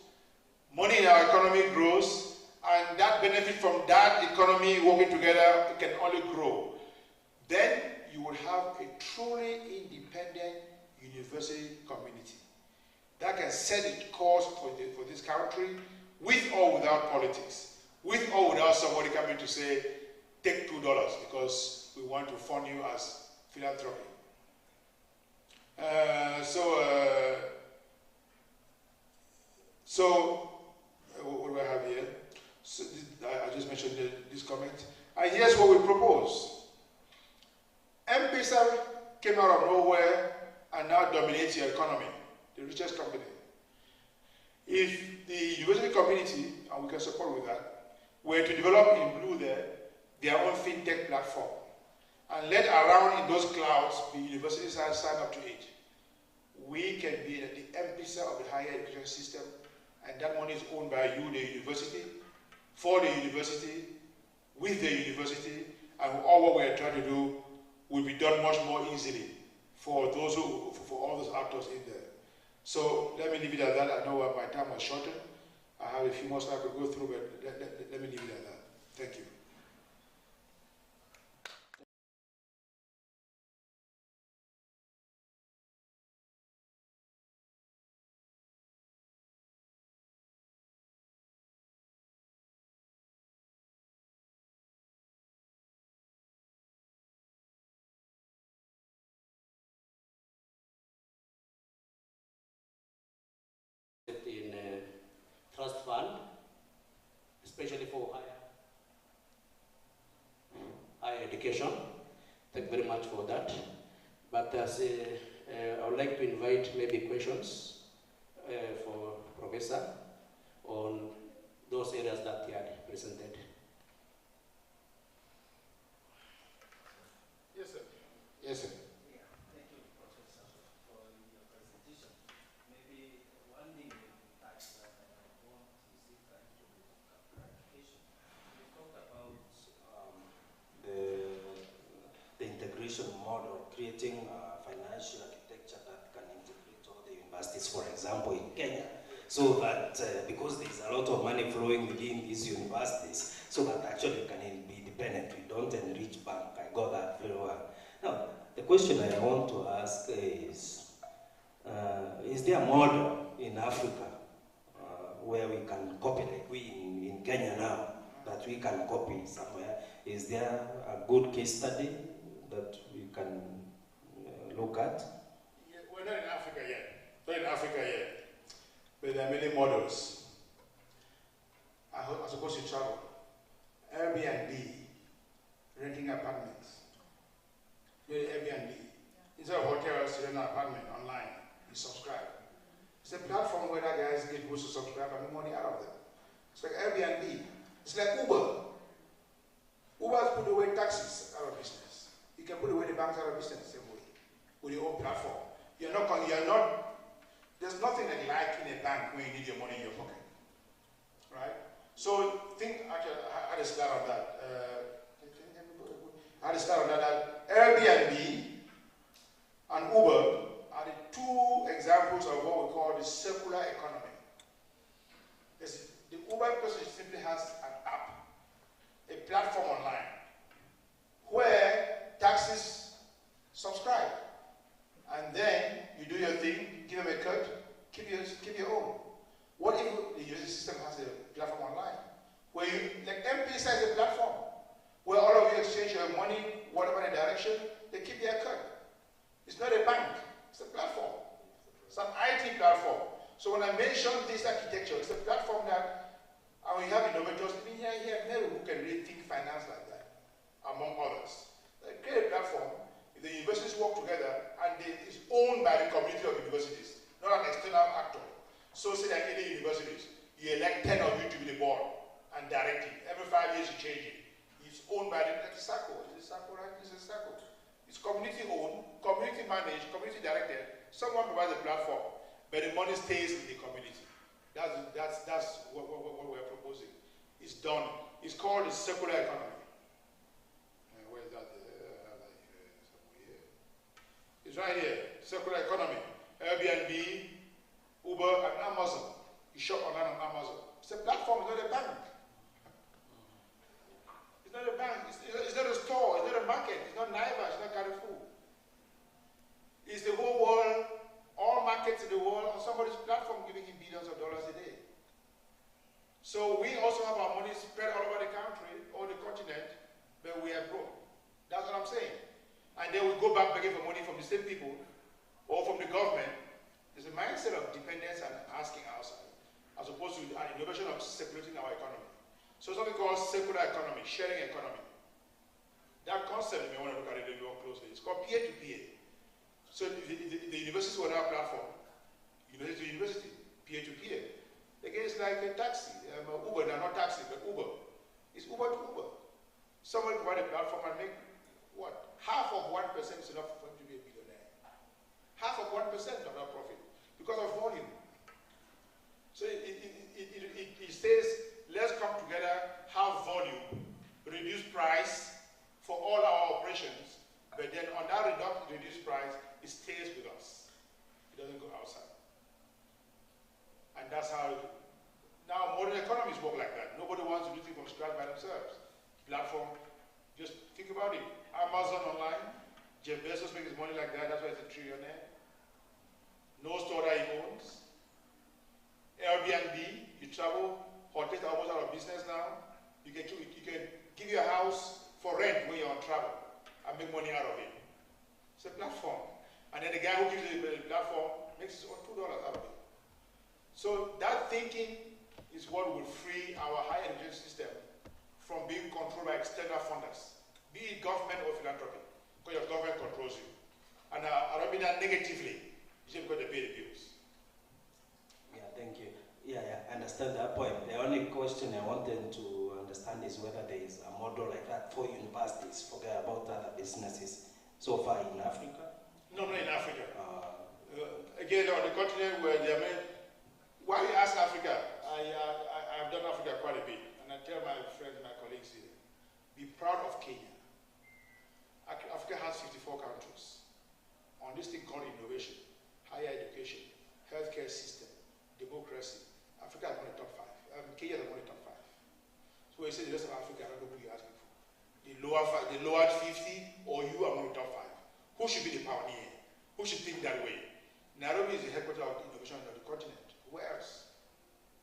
money in our economy grows, and that benefit from that economy working together can only grow. Then you would have a truly independent university community that can set its course for this country, with or without politics, with or without somebody coming to say, take $2 because we want to fund you as philanthropy. What do I have here? So I just mentioned this comment. And here's what we propose. M-Pesa came out of nowhere and now dominates your economy, the richest company. If the university community, and we can support with that, were to develop in Blue their own fintech platform, and let around in those clouds the universities that sign up to it, we can be at the M-Pesa of the higher education system, and that money is owned by you, the university, for the university, with the university, and all what we are trying to do will be done much more easily for those for all those actors in there. So let me leave it at that. I know my time was shortened. I have a few more slides I could go through, but let me leave it at that. Thank you. In trust fund, especially for higher education. Thank you very much for that. But as I would like to invite maybe questions for Professor on those areas that he had presented. Yes, sir. Yes, sir. Model, creating a financial architecture that can integrate all the universities, for example, in Kenya, so that because there's a lot of money flowing within these universities, so that actually can be independent. We don't enrich bank. I got that very well. Now, the question I want to ask is there a model in Africa where we can copy, like we in Kenya now, that we can copy somewhere? Is there a good case study that we can look at? Yeah, we're not in Africa yet. Not in Africa yet. But there are many models. I suppose you travel. Airbnb, renting apartments. Airbnb. Instead of hotels, you rent an apartment online. You subscribe. It's a platform where that guys get used to subscribe and make money out of them. It's like Airbnb. It's like Uber. Uber has put away taxis out of business. You can put away the banks out of business the same way with your own platform. There's nothing like in a bank when you need your money in your pocket, right? So think, actually, I had a slide on that. That Airbnb and Uber are the two examples of what we call the circular economy. The Uber person simply has an app, a platform online, where taxis subscribe. And then you do your thing, give them a cut, keep your own. What if the user system has a platform online? Where you, like M-Pesa is a platform, where all of you exchange your money, whatever the direction, they keep their cut. It's not a bank, it's a platform. It's an IT platform. So when I mention this architecture, it's a platform that, and we have innovators, even here, Nehru, who can really think finance like that, among others. They create a platform. If the universities work together, and it's owned by the community of universities, not an external actor. So say that any universities, you elect 10 of you to be the board and direct it. Every 5 years you change it. It's owned by the SACCO. Is it SACCO, right? It's a SACCO. It's community owned, community managed, community directed. Someone provides a platform, but the money stays in the community. That's what we're proposing. It's done. It's called the circular economy. Where is that? It's right here. Circular economy. Airbnb, Uber, and Amazon. You shop online on Amazon. It's a platform, it's not a bank. It's not a bank. It's not a store. It's not a market. It's not Naivas. It's not Carrefour. platform giving him billions of dollars a day. So we also have our money spread all over the country or the continent, but we are broke. That's what I'm saying. And then we go back begging for money from the same people or from the government. There's a mindset of dependence and asking outside, as opposed to an innovation of circulating our economy. So something called circular economy, sharing economy. That concept, you may want to look at it a little more closely. It's called peer-to-peer. So the universities will have a platform, university to university, peer-to-peer. Again, it's like a taxi. Uber, they're not taxi, but Uber. It's Uber to Uber. Somebody provide a platform and make, what? Half of 1% is enough for him to be a billionaire. Half of 1% of that profit, because of volume. So it says, let's come together, have volume, reduce price for all our operations, but then on that reduced price, it stays with us. It doesn't go outside. And that's how, now modern economies work like that. Nobody wants to do things from scratch by themselves. Platform, just think about it. Amazon online, Jeff Bezos makes his money like that, that's why he's a trillionaire. No store that he owns. Airbnb, you travel, hotels are almost out of business now. You can give your house for rent when you're on travel and make money out of it. It's a platform. And then the guy who gives you the platform makes his own $2 out of it. So that thinking is what will free our higher education system from being controlled by external funders, be it government or philanthropy, because your government controls you. And I don't mean that negatively, it's just because they pay the bills. Yeah, thank you. Yeah, I understand that point. The only question I wanted to understand is whether there is a model like that for universities, forget about other businesses, so far in Africa? No, not in Africa. Again, on the continent where they are made, why you ask Africa? I've done Africa quite a bit, and I tell my friends, my colleagues here, be proud of Kenya. Africa has 54 countries. On this thing called innovation, higher education, healthcare system, democracy, Africa is one of the top 5. Kenya is one of the top 5. So when you say the rest of Africa, I don't know who you're asking for. The lower 50, or you are one of the top 5. Who should be the pioneer? Who should think that way? Nairobi is the headquarters of innovation of the continent. Where else?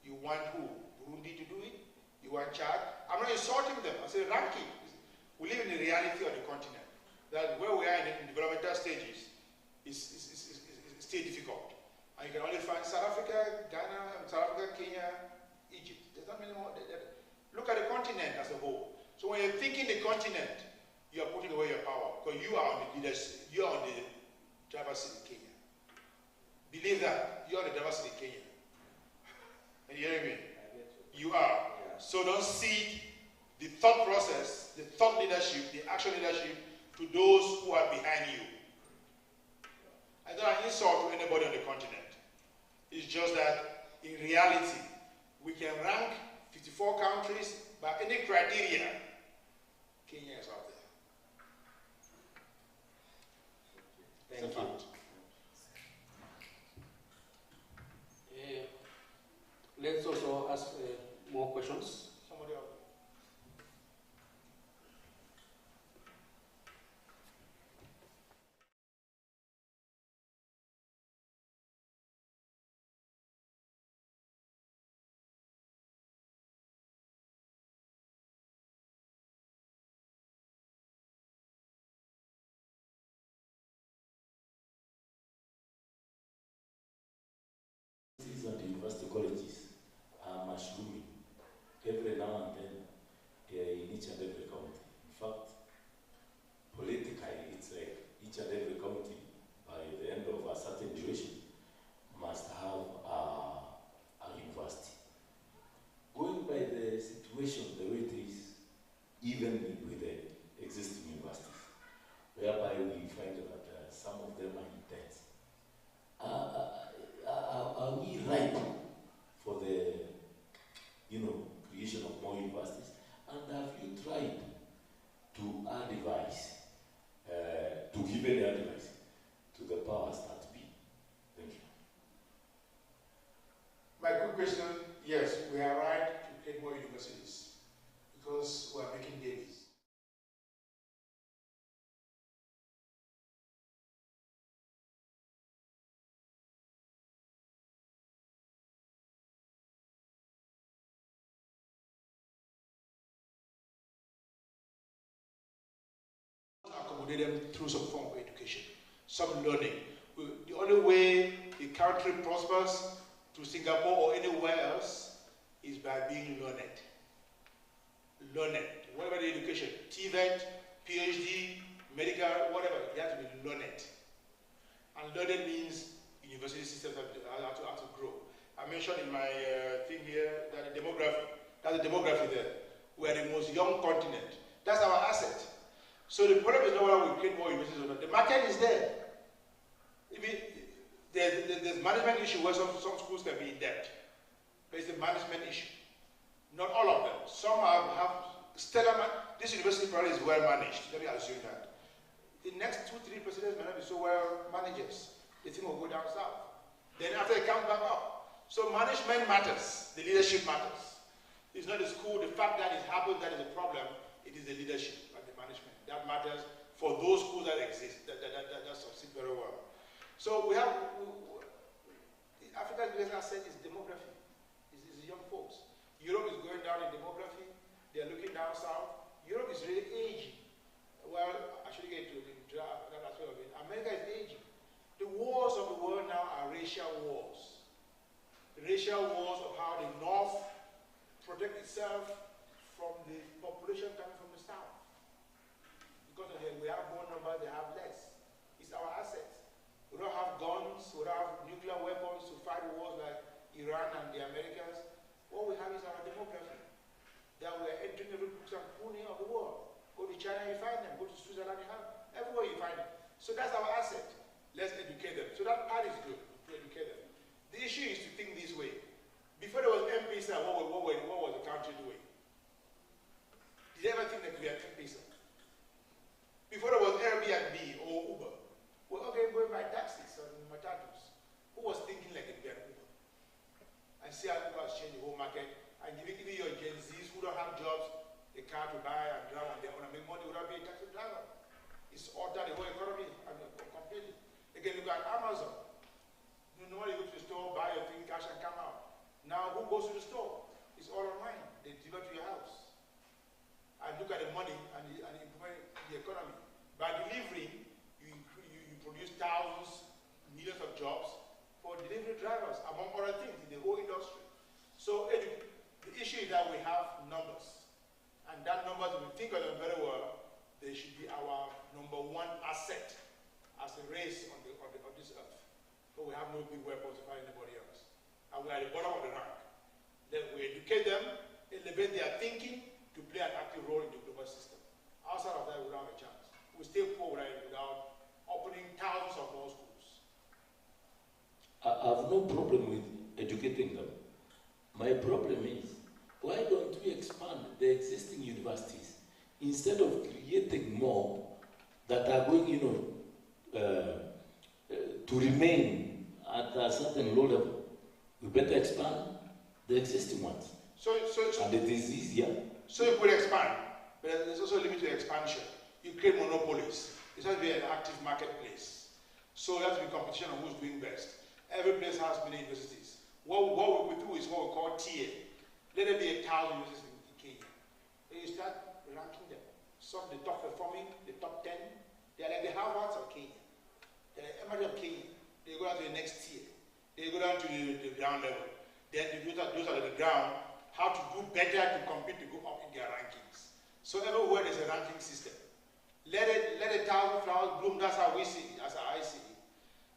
You want who? Burundi to do it? You want Chad? I'm not insulting them. I say ranking. We live in the reality of the continent. That where we are in developmental stages is still difficult. And you can only find South Africa, Ghana, South Africa, Kenya, Egypt. There's not many more. Look at the continent as a whole. So when you're thinking the continent, you are putting away your power because you are on the leadership. You are on the driver's seat in Kenya. Believe that you are the driver's seat in Kenya. Are you hearing me? You are. Yeah. So don't cede the thought process, the thought leadership, the action leadership to those who are behind you. I don't an insult to anybody on the continent. It's just that in reality, we can rank 54 countries by any criteria. Kenya is out there. Thank you. Let's also ask more questions. Somebody else. And university colleges are mushrooming every now and then in each and every county. In fact, politically, it's like each and every county, by the end of a certain duration, must have a university. Going by the situation the way it is, even with the existing universities, whereby we find that some of them are in debt. Are we ripe for the, creation of more universities? And have you tried to advise, to give any advice to the powers that be? Thank you. My good question, yes, we are right to create more universities because we are making babies. accommodate them through some form of education, some learning. The only way the country prospers to Singapore or anywhere else is by being learned. Learned, whatever the education, TVET, PhD, medical, whatever, you have to be learned. And learning means university systems have to grow. I mentioned in my thing here that the demography, that's the demography there. We are the most young continent. That's our asset. So the problem is not whether we create more universities or not. The market is there. There's management issue where some schools can be in debt. But it's a management issue. Not all of them. Some have stellar, this university probably is well managed. Let me assume that. The next 2-3 presidents may not be so well managers. The thing will go down south. Then after it comes back up. So management matters. The leadership matters. It's not the school, the fact that it happens that is a problem. It is the leadership and the management. That matters for those schools that exist, that succeed very well. So we have, Africa's biggest asset is demography. It's young folks. Europe is going down in demography. They are looking down south. Europe is really aging. Well, I should get to that aspect of it. America is aging. The wars of the world now are racial wars. Racial wars of how the North protect itself from the population coming from the South. Because we have more numbers, they have less. It's our asset. We don't have guns, we don't have nuclear weapons to fight wars like Iran and the Americans. What we have is our demography. That we are entering every books and pruning of the world. Go to China, you find them. Go to Switzerland, you have them. Everywhere you find them. So that's our asset. Let's educate them. So that part is good, to educate them. The issue is to think this way. Before there was M-Pesa, what was the country doing? Did you ever think that we had M-Pesa? Before there was Airbnb or Uber, well, okay, going by taxis and matatus. Who was thinking like it would be an Uber? And see how Uber has changed the whole market and giving your Gen Zs who don't have jobs a car to buy and drive and they want to make money without being a taxi driver. It's altered the whole economy completely. Again, look at Amazon. You normally go to the store, buy your thing, cash and come out. Now, who goes to the store? It's all online. They deliver to your house. And look at the money and improvement the economy. By delivering, you produce thousands, millions of jobs for delivery drivers, among other things, in the whole industry. So the issue is that we have numbers. And that numbers, if we think of them very well, they should be our #1 asset as a race on this earth. But we have no big weapons to fight anybody else. And we are at the bottom of the rank. Then we educate them, elevate their thinking to play an active role in the global system. Outside of that, we don't have a chance. We stay poor without opening thousands of more schools. I have no problem with educating them. My problem is, why don't we expand the existing universities instead of creating more that are going, to remain at a certain low level? We better expand the existing ones. And it is easier. So you could expand, but there's also a limit to expansion. You create monopolies. It has to be an active marketplace. So there has to be competition on who's doing best. Every place has many universities. What we do is what we call tier. Let there be 1,000 universities in Kenya. Then you start ranking them. Some the top performing, the top 10. They are like the Harvards of Kenya. They are like MIT of Kenya. They go down to the next tier. They go down to the ground level. Then those are the ground, how to do better to compete to go up in their rankings. So everywhere there's a ranking system. Let 1,000 flowers bloom, that's how we see it, that's how I see it.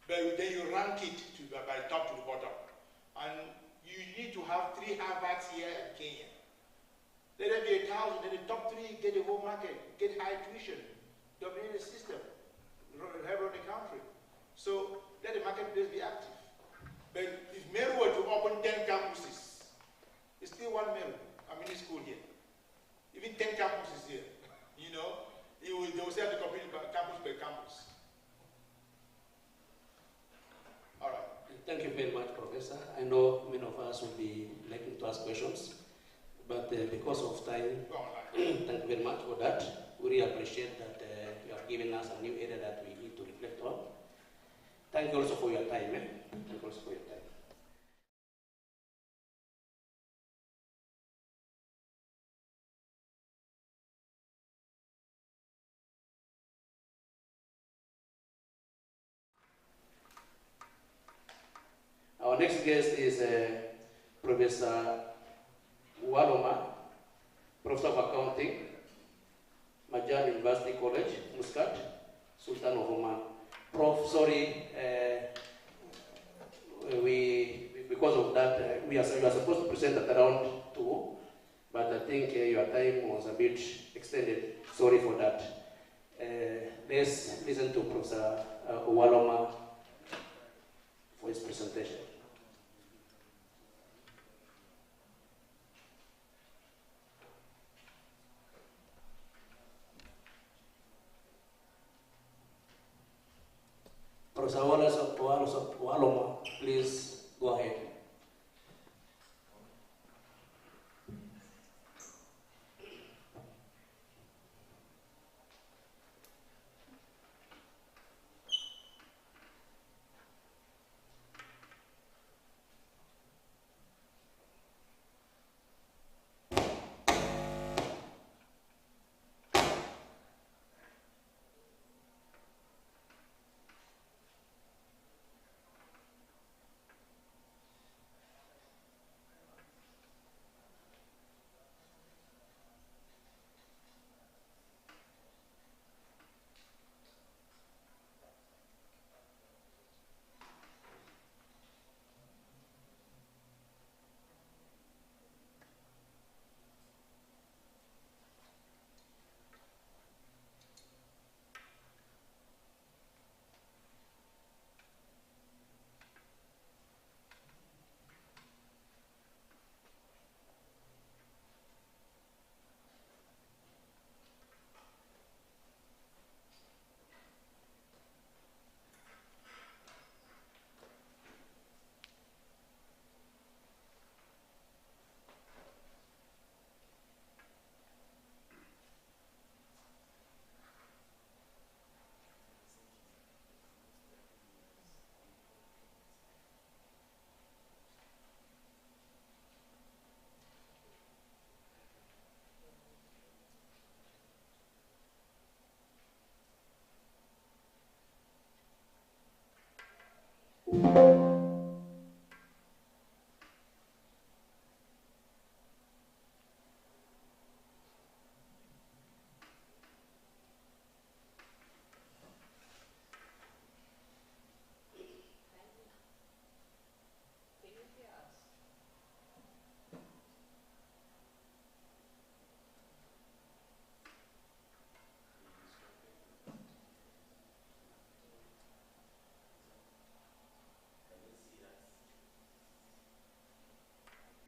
But then you rank it by top to the bottom. And you need to have 3 Harvards here in Kenya. Let there be 1,000, then the top 3 get the whole market, get high tuition, dominate the system, have run the country. So let the marketplace be active. But if Meru were to open 10 campuses, it's still one Meru, a mini school here. Even 10 campuses here, they will say have to compete campus by campus. All right. Thank you very much, Professor. I know many of us will be liking to ask questions, but because of time, thank you very much for that. We really appreciate that you have given us a new area that we need to reflect on. Thank you also for your time. Thank you also for your time. Our next guest is Professor Waloma, Professor of Accounting, Majan University College, Muscat, Sultan of Oman. Prof, sorry, because of that, you are supposed to present at around 2, but I think your time was a bit extended. Sorry for that. Let's listen to Professor Waloma for his presentation. Professor Waloma, please go ahead.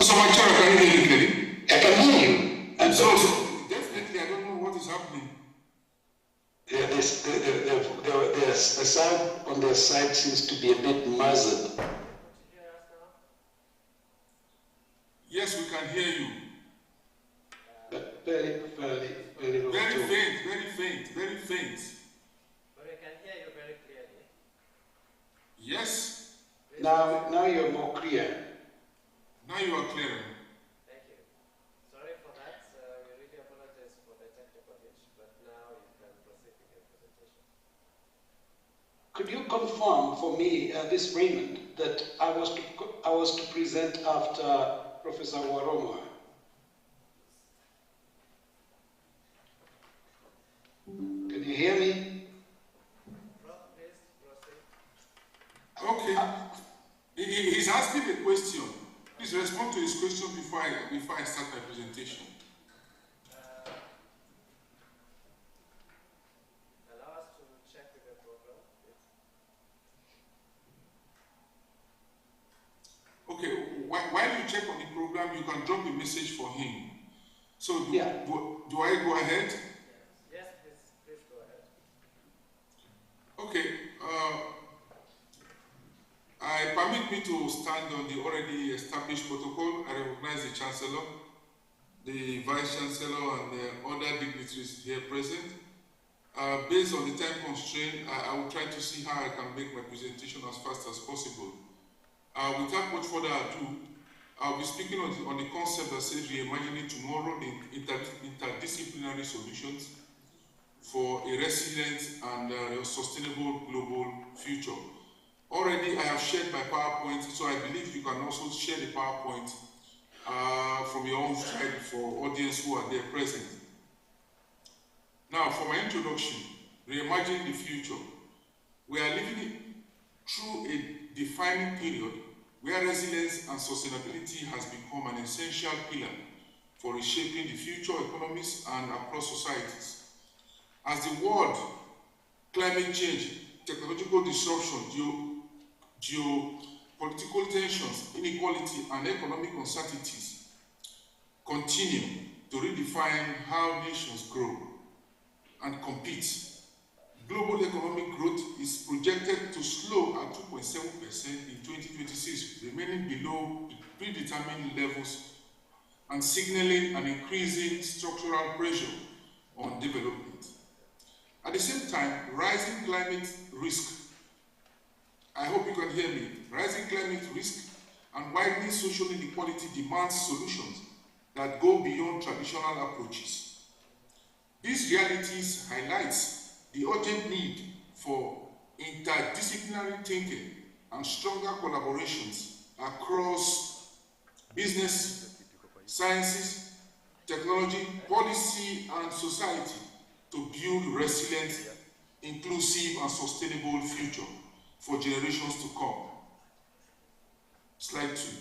So my child, can you hear me clearly? I can hear you. And so definitely, I don't know what is happening. The sound on their side seems to be a bit muzzled. Yes, we can hear you. But very low. Very faint, very faint, very faint. But we can hear you very clearly. Yes, Now you're more clear. now you are clearer. Thank you. Sorry for that. We really apologize for the technical glitch, but now you can proceed with your presentation. Could you confirm for me, this Raymond, that I was to present after Professor Waloma? Can you hear me? Prof, please proceed. Okay. He's asking a question. Please respond to his question before I start my presentation. Allow us to check with the program, please. Okay, while you check on the program, you can drop a message for him. So do I go ahead? Yes, please go ahead. Okay. I permit me to stand on the already established protocol. I recognize the Chancellor, the Vice Chancellor, and the other dignitaries here present. Based on the time constraint, I will try to see how I can make my presentation as fast as possible. Without much further ado, I'll be speaking on the concept that says reimagining tomorrow, the interdisciplinary solutions for a resilient and sustainable global future. Already I have shared my PowerPoint, so I believe you can also share the PowerPoint from your own side for audience who are there present. Now, for my introduction, reimagining the future. We are living through a defining period where resilience and sustainability has become an essential pillar for reshaping the future economies and across societies. As the world, climate change, technological disruption, geopolitical tensions, inequality, and economic uncertainties continue to redefine how nations grow and compete. Global economic growth is projected to slow at 2.7% in 2026, remaining below predetermined levels and signaling an increasing structural pressure on development. At the same time, rising climate risk, I hope you can hear me, rising climate risk and widening social inequality demands solutions that go beyond traditional approaches. These realities highlight the urgent need for interdisciplinary thinking and stronger collaborations across business, sciences, technology, policy, and society to build resilient, inclusive, and sustainable future for generations to come. Slide 2.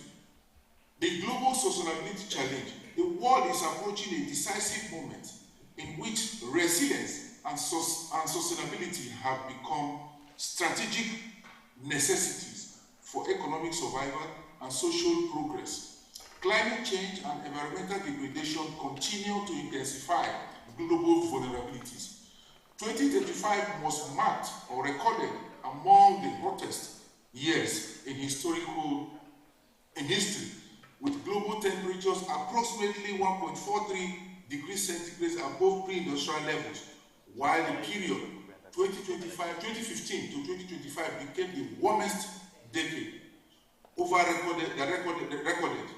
The global sustainability challenge. The world is approaching a decisive moment in which resilience and sustainability have become strategic necessities for economic survival and social progress. Climate change and environmental degradation continue to intensify global vulnerabilities. 2025 was marked or recorded among the hottest years in history, with global temperatures approximately 1.43 degrees centigrade above pre-industrial levels, while the period 2015 to 2025 became the warmest decade recorded.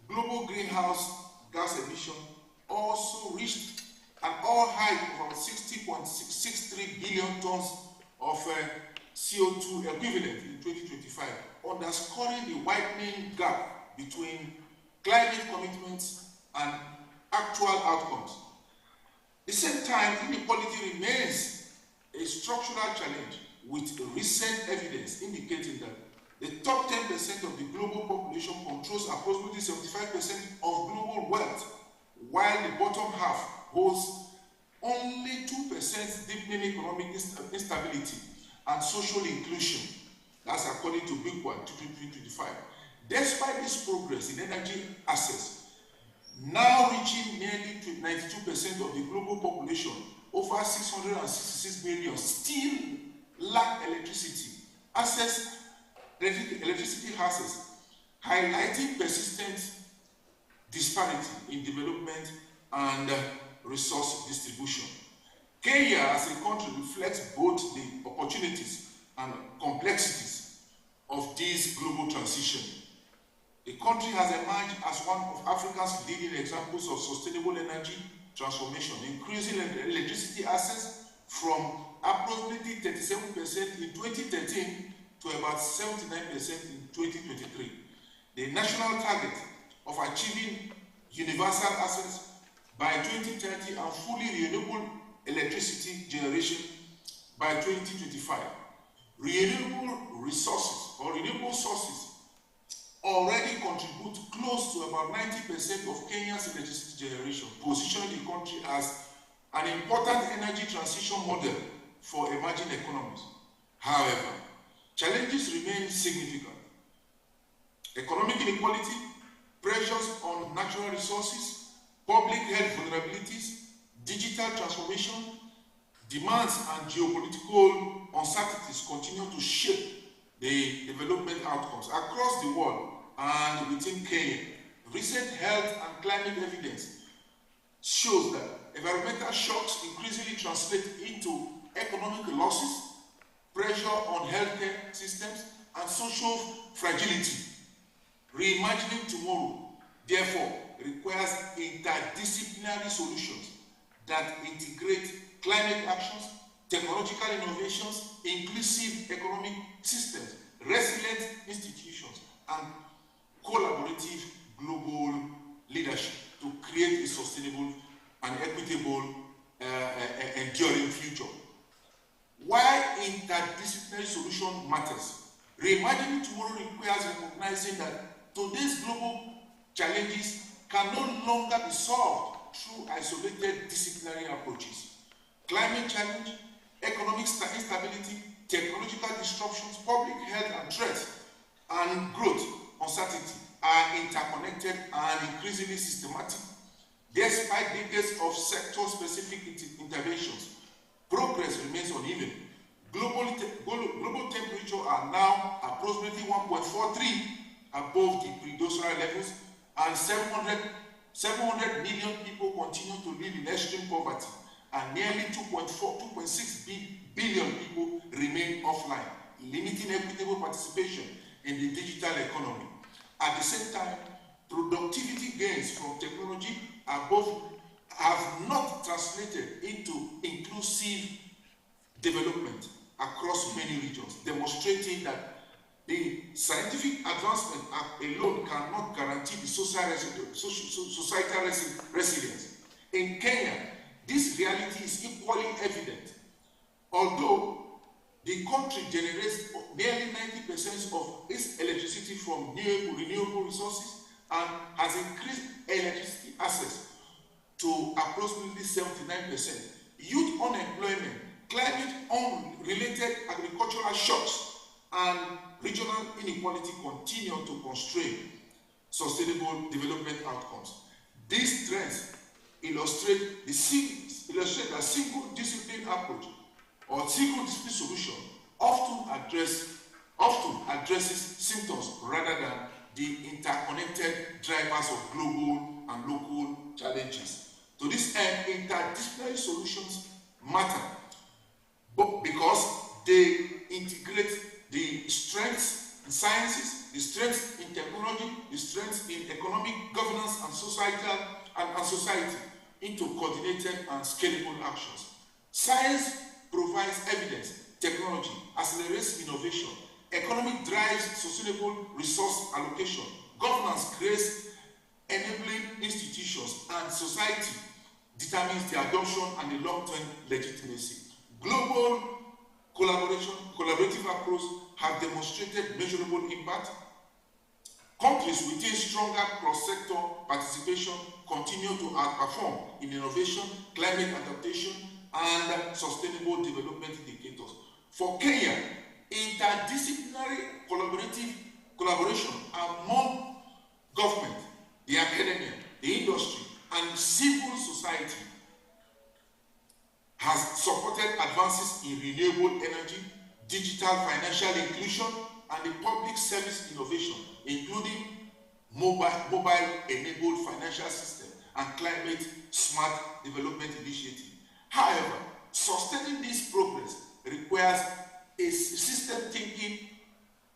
Global greenhouse gas emission also reached an all-high of 60.63 billion tons of CO2 equivalent in 2025, underscoring the widening gap between climate commitments and actual outcomes. At the same time, inequality remains a structural challenge, with recent evidence indicating that the top 10% of the global population controls approximately 75% of global wealth, while the bottom half holds only 2%, deepening economic instability and social inclusion. That's according to Big One 2025. Despite this progress in energy access, now reaching nearly 92% of the global population, over 666 million still lack electricity access, highlighting persistent disparity in development and resource distribution. Kenya as a country reflects both the opportunities and complexities of this global transition. The country has emerged as one of Africa's leading examples of sustainable energy transformation, increasing electricity access from approximately 37% in 2013 to about 79% in 2023. The national target of achieving universal access by 2030 and fully renewable electricity generation by 2025. Renewable resources or renewable sources already contribute close to about 90% of Kenya's electricity generation, positioning the country as an important energy transition model for emerging economies. However, challenges remain significant. Economic inequality, pressures on natural resources, public health vulnerabilities, digital transformation, demands and geopolitical uncertainties continue to shape the development outcomes across the world and within Kenya. Recent health and climate evidence shows that environmental shocks increasingly translate into economic losses, pressure on healthcare systems, and social fragility. Reimagining tomorrow, therefore, requires interdisciplinary solutions that integrate climate actions, technological innovations, inclusive economic systems, resilient institutions, and collaborative global leadership to create a sustainable and equitable enduring future. While interdisciplinary solution matters, reimagining tomorrow requires recognizing that today's global challenges can no longer be solved through isolated disciplinary approaches. Climate challenge, economic instability, technological disruptions, public health and threats, and growth uncertainty are interconnected and increasingly systematic. Despite decades of sector-specific interventions, progress remains uneven. Global temperatures are now approximately 1.43 above the pre-industrial levels, and 700 million people continue to live in extreme poverty, and nearly 2.6 billion people remain offline, limiting equitable participation in the digital economy. At the same time, productivity gains from technology have not translated into inclusive development across many regions, demonstrating that the scientific advancement alone cannot guarantee the societal resilience. In Kenya, this reality is equally evident. Although the country generates nearly 90% of its electricity from renewable resources and has increased electricity access to approximately 79%. Youth unemployment, climate-related agricultural shocks, and regional inequality continue to constrain sustainable development outcomes. These trends illustrate a single discipline approach or single discipline solution often addresses symptoms rather than the interconnected drivers of global and local challenges. To this end, interdisciplinary solutions matter, but because they integrate the strengths in sciences, the strengths in technology, the strengths in economic governance and society into coordinated and scalable actions. Science provides evidence, technology accelerates innovation, economy drives sustainable resource allocation, governance creates enabling institutions, and society determines the adoption and the long-term legitimacy. Global collaborative approach have demonstrated measurable impact. Countries within stronger cross-sector participation continue to outperform in innovation, climate adaptation, and sustainable development indicators. For Kenya, interdisciplinary collaboration among government, the academia, the industry, and civil society has supported advances in renewable energy, digital financial inclusion, and the public service innovation, including mobile-enabled financial system and climate-smart development initiative. However, sustaining this progress requires a system thinking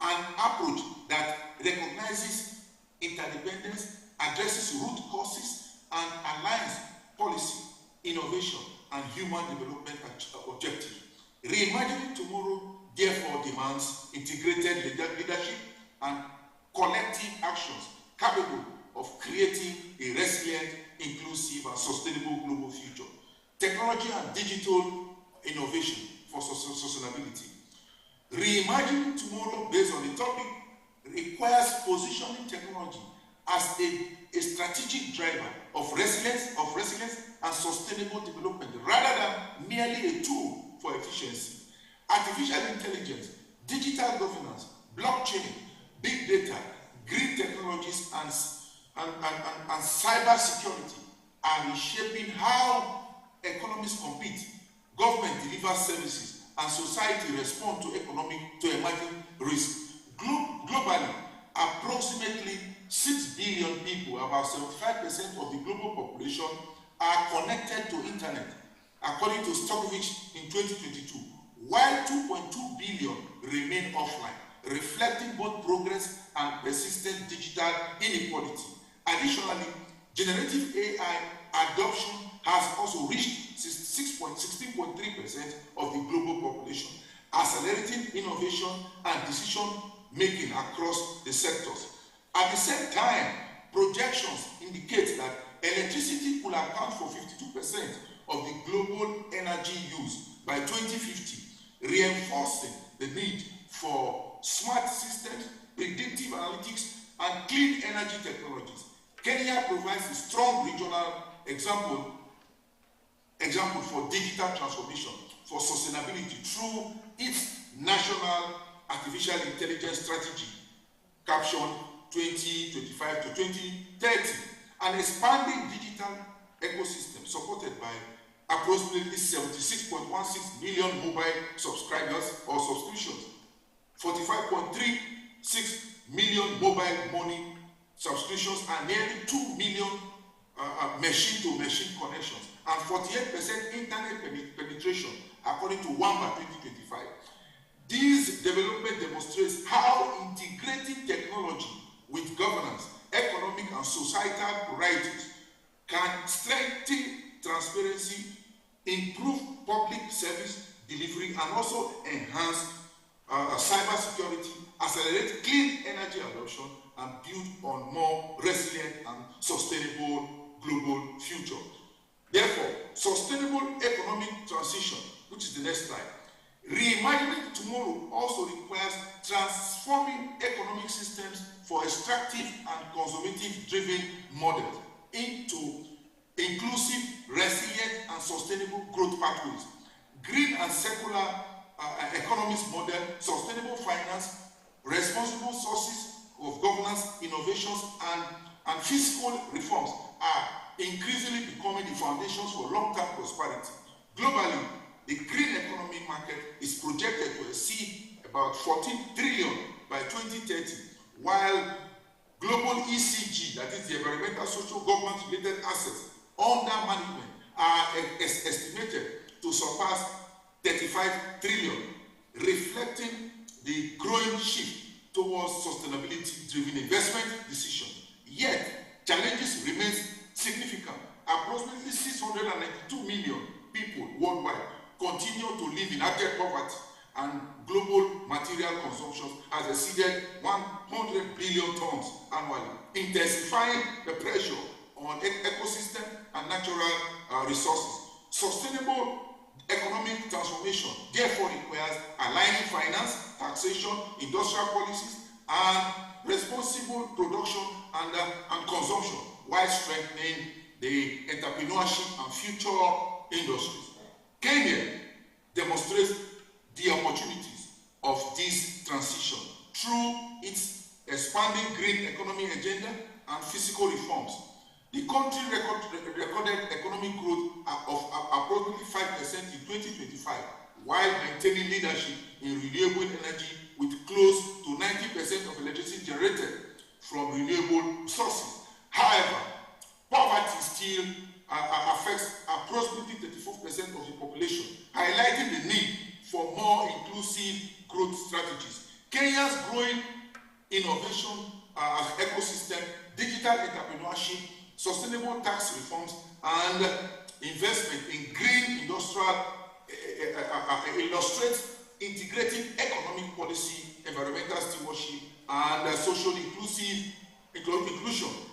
and approach that recognizes interdependence, addresses root causes, and aligns policy, innovation, and human development objectives. Reimagining tomorrow therefore demands integrated leadership and collective actions capable of creating a resilient, inclusive, and sustainable global future. Technology and digital innovation for sustainability. Reimagining tomorrow based on the topic requires positioning technology as a strategic driver of resilience and sustainable development rather than merely a tool for efficiency. Artificial intelligence, digital governance, blockchain, big data, green technologies, and cyber security are reshaping how economies compete, government delivers services, and society respond to emerging risks. Globally, approximately 6 billion people, about 75% of the global population, are connected to internet, according to Stokovich in 2022, while 2.2 billion remain offline, reflecting both progress and persistent digital inequality. Additionally, generative AI adoption has also reached 16.3% of the global population, accelerating innovation and decision making across the sectors. At the same time, projections indicate that electricity will account for 52% of the global energy use by 2050, reinforcing the need for smart systems, predictive analytics, and clean energy technologies. Kenya provides a strong regional example for digital transformation, for sustainability through its national artificial intelligence strategy, captioned 2025 to 2030, an expanding digital ecosystem supported by approximately 76.16 million mobile subscribers or subscriptions, 45.36 million mobile money subscriptions, and nearly 2 million machine-to-machine connections, and 48% internet penetration according to WAMBA 2025. This development demonstrates how integrating technology with governance, economic, and societal priorities can strengthen transparency, improve public service delivery, and also enhance cybersecurity, accelerate clean energy adoption, and build on more resilient and sustainable global future. Therefore, sustainable economic transition, which is the next slide, reimagining tomorrow also requires transforming economic systems for extractive and conservative-driven models into inclusive, resilient, and sustainable growth pathways. Green and circular economics model, sustainable finance, responsible sources of governance, innovations, and fiscal reforms are increasingly becoming the foundations for long-term prosperity. Globally, the green economy market is projected to exceed about 14 trillion by 2030, while global ECG, that is the environmental, social, government-related assets under management, are estimated to surpass 35 trillion, reflecting the growing shift towards sustainability-driven investment decisions. Yet, challenges remain significant. Approximately 692 million people worldwide continue to live in abject poverty, and global material consumption has exceeded 100 billion tons annually, intensifying the pressure on ecosystem and natural resources. Sustainable economic transformation therefore requires aligning finance, taxation, industrial policies, and responsible production and consumption, while strengthening the entrepreneurship and future industries. Kenya demonstrates the opportunities of this transition through its expanding green economy agenda and fiscal reforms. The country recorded economic growth of approximately 5% in 2025, while maintaining leadership in renewable energy with close to 90% of electricity generated from renewable sources. However, poverty still affects approximately 34% of the population, highlighting the need for more inclusive growth strategies. Kenya's growing innovation ecosystem, digital entrepreneurship, sustainable tax reforms, and investment in green industrial illustrates integrating economic policy, environmental stewardship, and social inclusion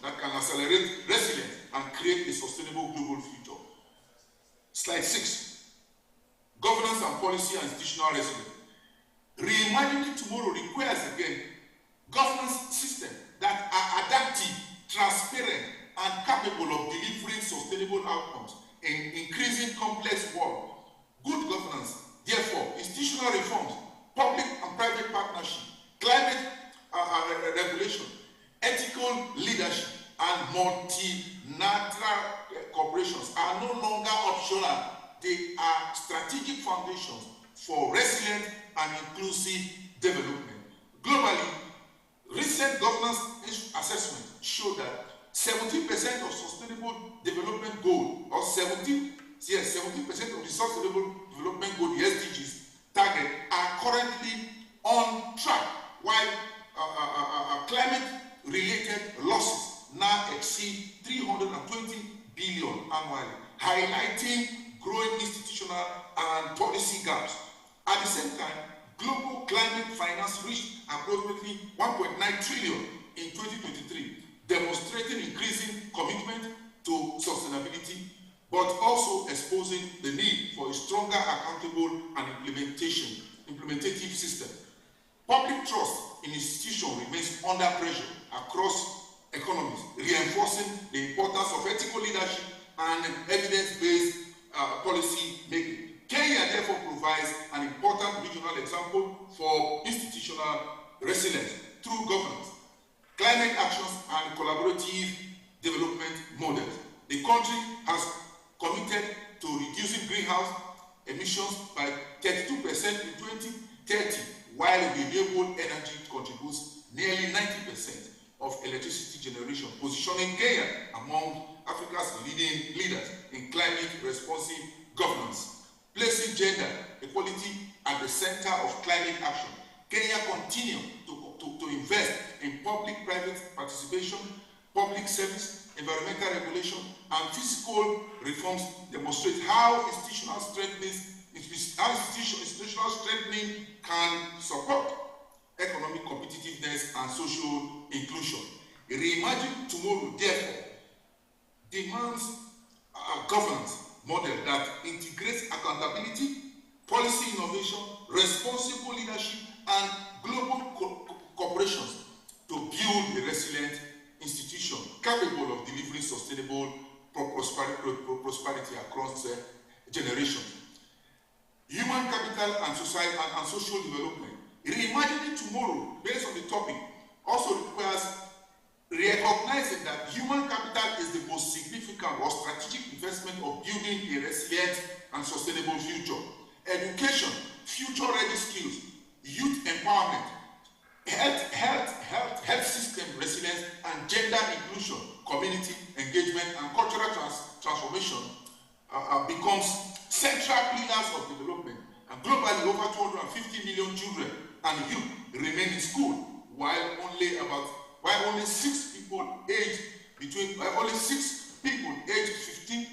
that can accelerate resilience and create a sustainable global future. Slide 6. Governance and policy and institutional resilience. Reimagining tomorrow requires, again, governance systems that are adaptive, transparent, and capable of delivering sustainable outcomes in increasing complex world. Good governance, therefore, institutional reforms, public and private partnership, climate regulation, ethical leadership, and multilateral corporations are no longer optional. They are strategic foundations for resilient and inclusive development. Globally, recent governance assessments show that 70% of sustainable development goal, or 70% of the sustainable development goal, the SDGs target, are currently on track, while climate-related losses now exceed 320 billion annually, highlighting growing institutional and policy gaps. At the same time, global climate finance reached approximately 1.9 trillion in 2023, demonstrating increasing commitment to sustainability, but also exposing the need for a stronger, accountable, and implementative system. Public trust in institutions remains under pressure across economies, reinforcing the importance of ethical leadership and evidence-based policy making. Kenya therefore provides an important regional example for institutional resilience through governance, climate actions, and collaborative development models. The country has committed to reducing greenhouse emissions by 32% in 2030, while renewable energy contributes nearly 90% of electricity generation, positioning Kenya among Africa's leading leaders in climate responsive governance. Placing gender equality at the center of climate action, Kenya continues to invest in public-private participation, public service, environmental regulation, and fiscal reforms. Demonstrate how institutional strengthening can support economic competitiveness and social inclusion. Reimagine tomorrow, therefore, demands a governance model that integrates accountability, policy innovation, responsible leadership, and global cooperations to build a resilient institution capable of delivering sustainable prosperity across generations. Human capital and society and social development. Reimagining tomorrow, based on the topic, also requires recognizing that human capital is the most significant or strategic investment of building a resilient and sustainable future. Education, future-ready skills, youth empowerment, health system resilience, and gender inclusion, community engagement, and cultural transformation becomes central pillars of development. And globally, over 250 million children and youth remain in school, while only 6 people aged 15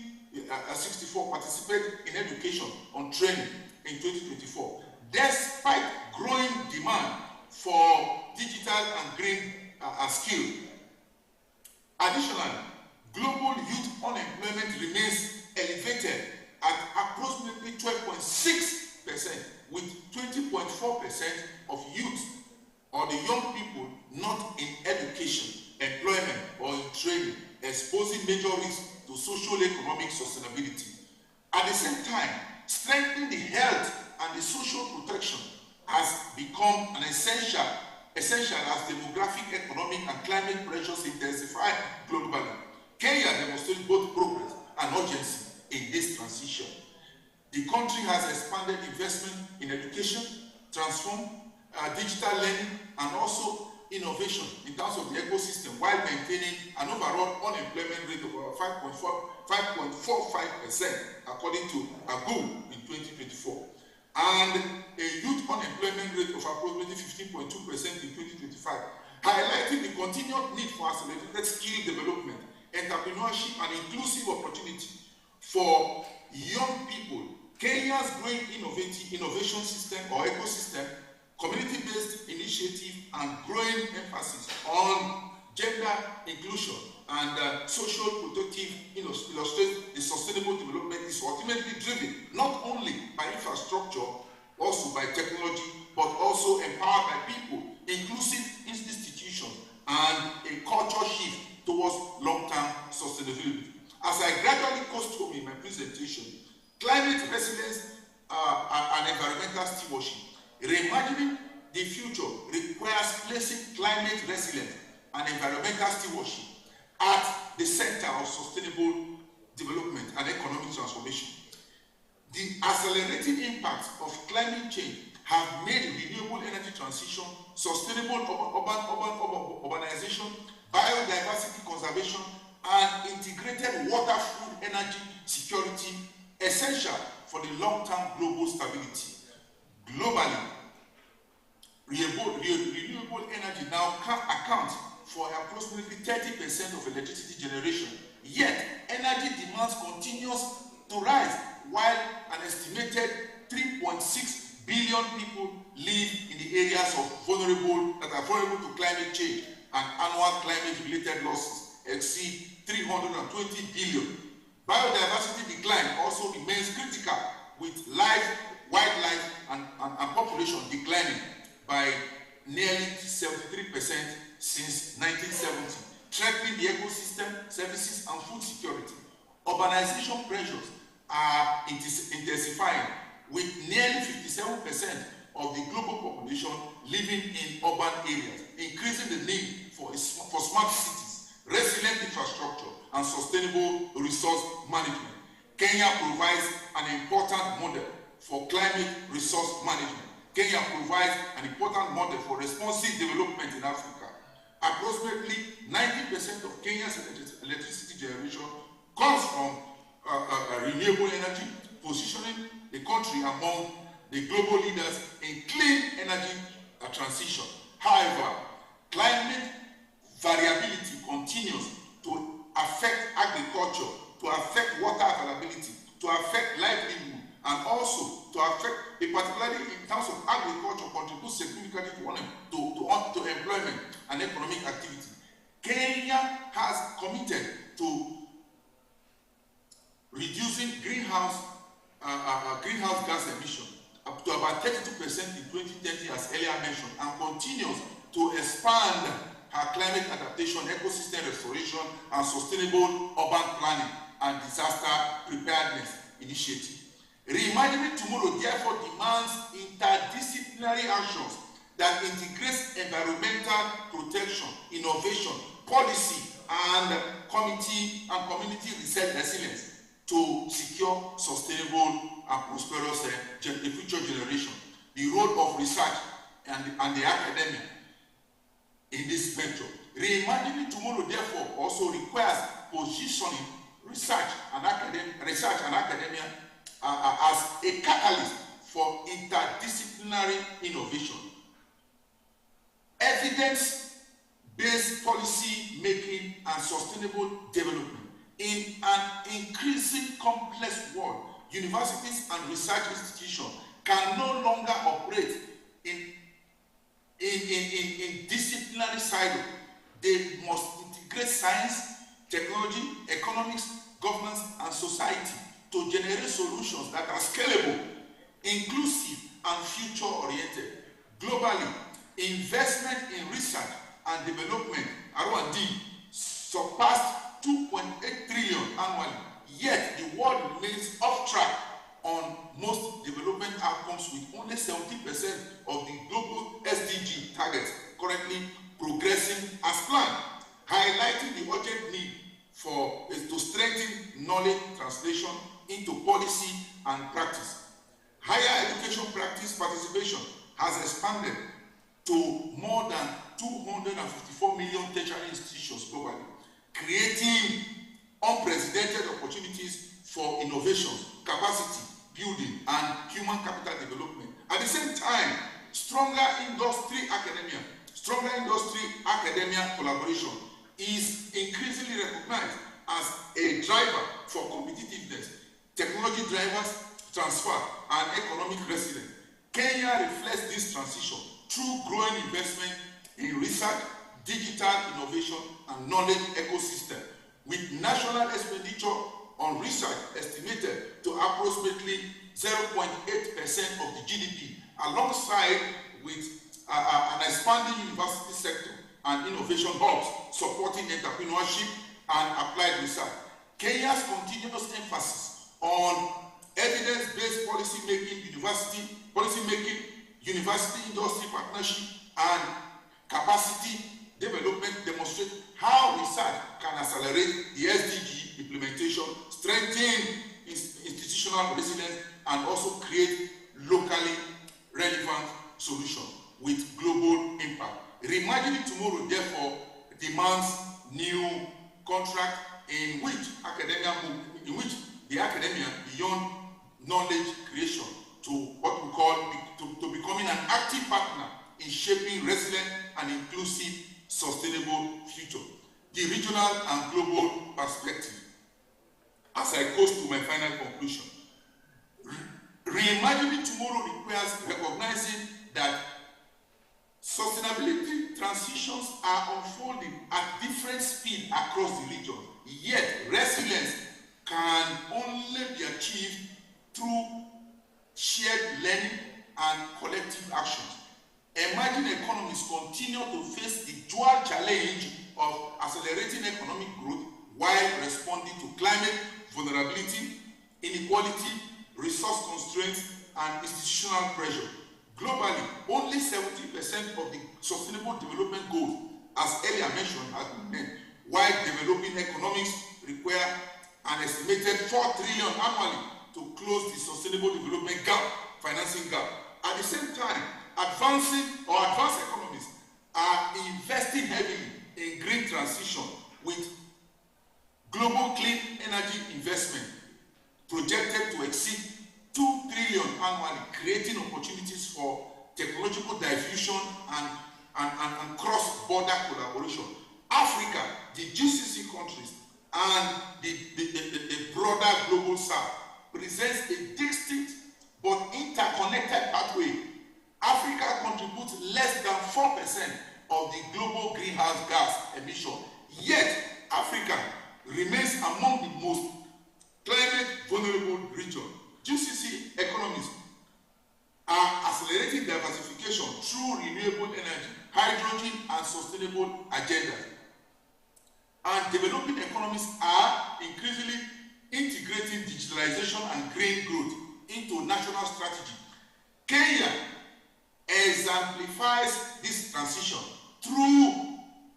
64 participate in education on training in 2024, despite growing demand for digital and green skills. Additionally, global youth unemployment remains elevated at approximately 12.6%, with 20.4% of youth or the young people not in education, employment, or in training, exposing major risks to social-economic sustainability. At the same time, strengthening the health and the social protection has become an essential as demographic, economic, and climate pressures intensify globally. Kenya demonstrates both progress and urgency in this transition. The country has expanded investment in education, transformed digital learning, and also innovation in terms of the ecosystem, while maintaining an overall unemployment rate of 5.45%, according to AGU in 2024, and a youth unemployment rate of approximately 15.2% in 2025, highlighting the continued need for accelerated skill development, entrepreneurship, and inclusive opportunity for young people. Kenya's growing innovation system or ecosystem, community-based initiative, and growing emphasis on gender inclusion and social protective illustrate the sustainable development is ultimately driven not only by infrastructure, also by technology, but also empowered by people, inclusive institutions, and a culture shift towards long-term sustainability. As I gradually coast home in my presentation, climate resilience and environmental stewardship. Reimagining the future requires placing climate resilience and environmental stewardship at the center of sustainable development and economic transformation. The accelerating impacts of climate change have made renewable energy transition, sustainable urbanization, biodiversity conservation, and integrated water, food, energy security essential for the long-term global stability. Globally, renewable energy now accounts for approximately 30% of electricity generation. Yet, energy demands continues to rise, while an estimated 3.6 billion people live in the areas that are vulnerable to climate change and annual climate-related losses exceed 320 billion. Biodiversity decline also remains critical, with wildlife and population declining by nearly 73% since 1970, threatening the ecosystem, services, and food security. Urbanization pressures are intensifying, with nearly 57% of the global population living in urban areas, increasing the need for smart cities, resilient infrastructure, and sustainable resource management. Kenya provides an important model for climate resource management. Kenya provides an important model for responsive development in Africa. Approximately 90% of Kenya's electricity generation comes from renewable energy, positioning the country among the global leaders in clean energy transition. However, climate variability continues to affect agriculture, to affect water availability, to affect livelihood, and also to affect, particularly in terms of agriculture, contributes significantly to employment and economic activity. Kenya has committed to reducing greenhouse gas emission up to about 32% in 2030, as earlier mentioned, and continues to expand her climate adaptation, ecosystem restoration, and sustainable urban planning and disaster preparedness initiative. Reimagining Tomorrow therefore demands interdisciplinary actions that integrates environmental protection, innovation, policy, and community resilience to secure sustainable and prosperous future generation. The role of research and the academia in this venture. Reimagining Tomorrow therefore also requires positioning research and academia as a catalyst for interdisciplinary innovation. Evidence-based policy making and sustainable development. In an increasingly complex world, universities and research institutions can no longer operate in disciplinary silos. They must integrate science, technology, economics, governance, and society to generate solutions that are scalable, inclusive, and future-oriented. Globally, investment in research and development, R&D, surpassed 2.8 trillion annually, yet the world remains off track on most development outcomes, with only 70% of the global SDG targets currently progressing as planned, highlighting the urgent need to strengthen knowledge translation into policy and practice. Higher education practice participation has expanded to more than 254 million tertiary institutions globally, creating unprecedented opportunities for innovations, capacity building, and human capital development. At the same time, stronger industry-academia collaboration is increasingly recognized as a driver for competitiveness, technology drivers, transfer, and economic resilience. Kenya reflects this transition through growing investment in research, digital innovation, and knowledge ecosystem, with national expenditure on research estimated to approximately 0.8% of the GDP, alongside with an expanding university sector and innovation hubs supporting entrepreneurship and applied research. Kenya's continuous emphasis on evidence-based university-industry partnership, and capacity development demonstrate how research can accelerate the SDG implementation, strengthen institutional resilience, and also create locally relevant solutions with global impact. Reimagining Tomorrow therefore demands new contract in which the academia beyond knowledge creation to what we call to becoming an active partner in shaping resilient and inclusive sustainable future. The regional and global perspective. As I close to my final conclusion, Reimagining Tomorrow requires recognizing that transitions are unfolding at different speed across the region, yet resilience can only be achieved through shared learning and collective actions. Emerging economies continue to face the dual challenge of accelerating economic growth while responding to climate vulnerability, inequality, resource constraints, and institutional pressure. Globally, only 70% of the Sustainable Development Goals, as earlier mentioned, have been met, while developing economies require an estimated 4 trillion annually to close the Sustainable Development gap, financing gap. At the same time, advanced economies are investing heavily in green transition, with global clean energy investment projected to exceed 2 trillion annually, creating opportunities for technological diffusion and cross-border collaboration. Africa, the GCC countries, and the broader global south presents a distinct but interconnected pathway. Africa contributes less than 4% of the global greenhouse gas emission, yet Africa remains among the most climate vulnerable regions. GCC economies are accelerating diversification through renewable energy, hydrogen, and sustainable agendas. And developing economies are increasingly integrating digitalization and green growth into national strategy. Kenya exemplifies this transition through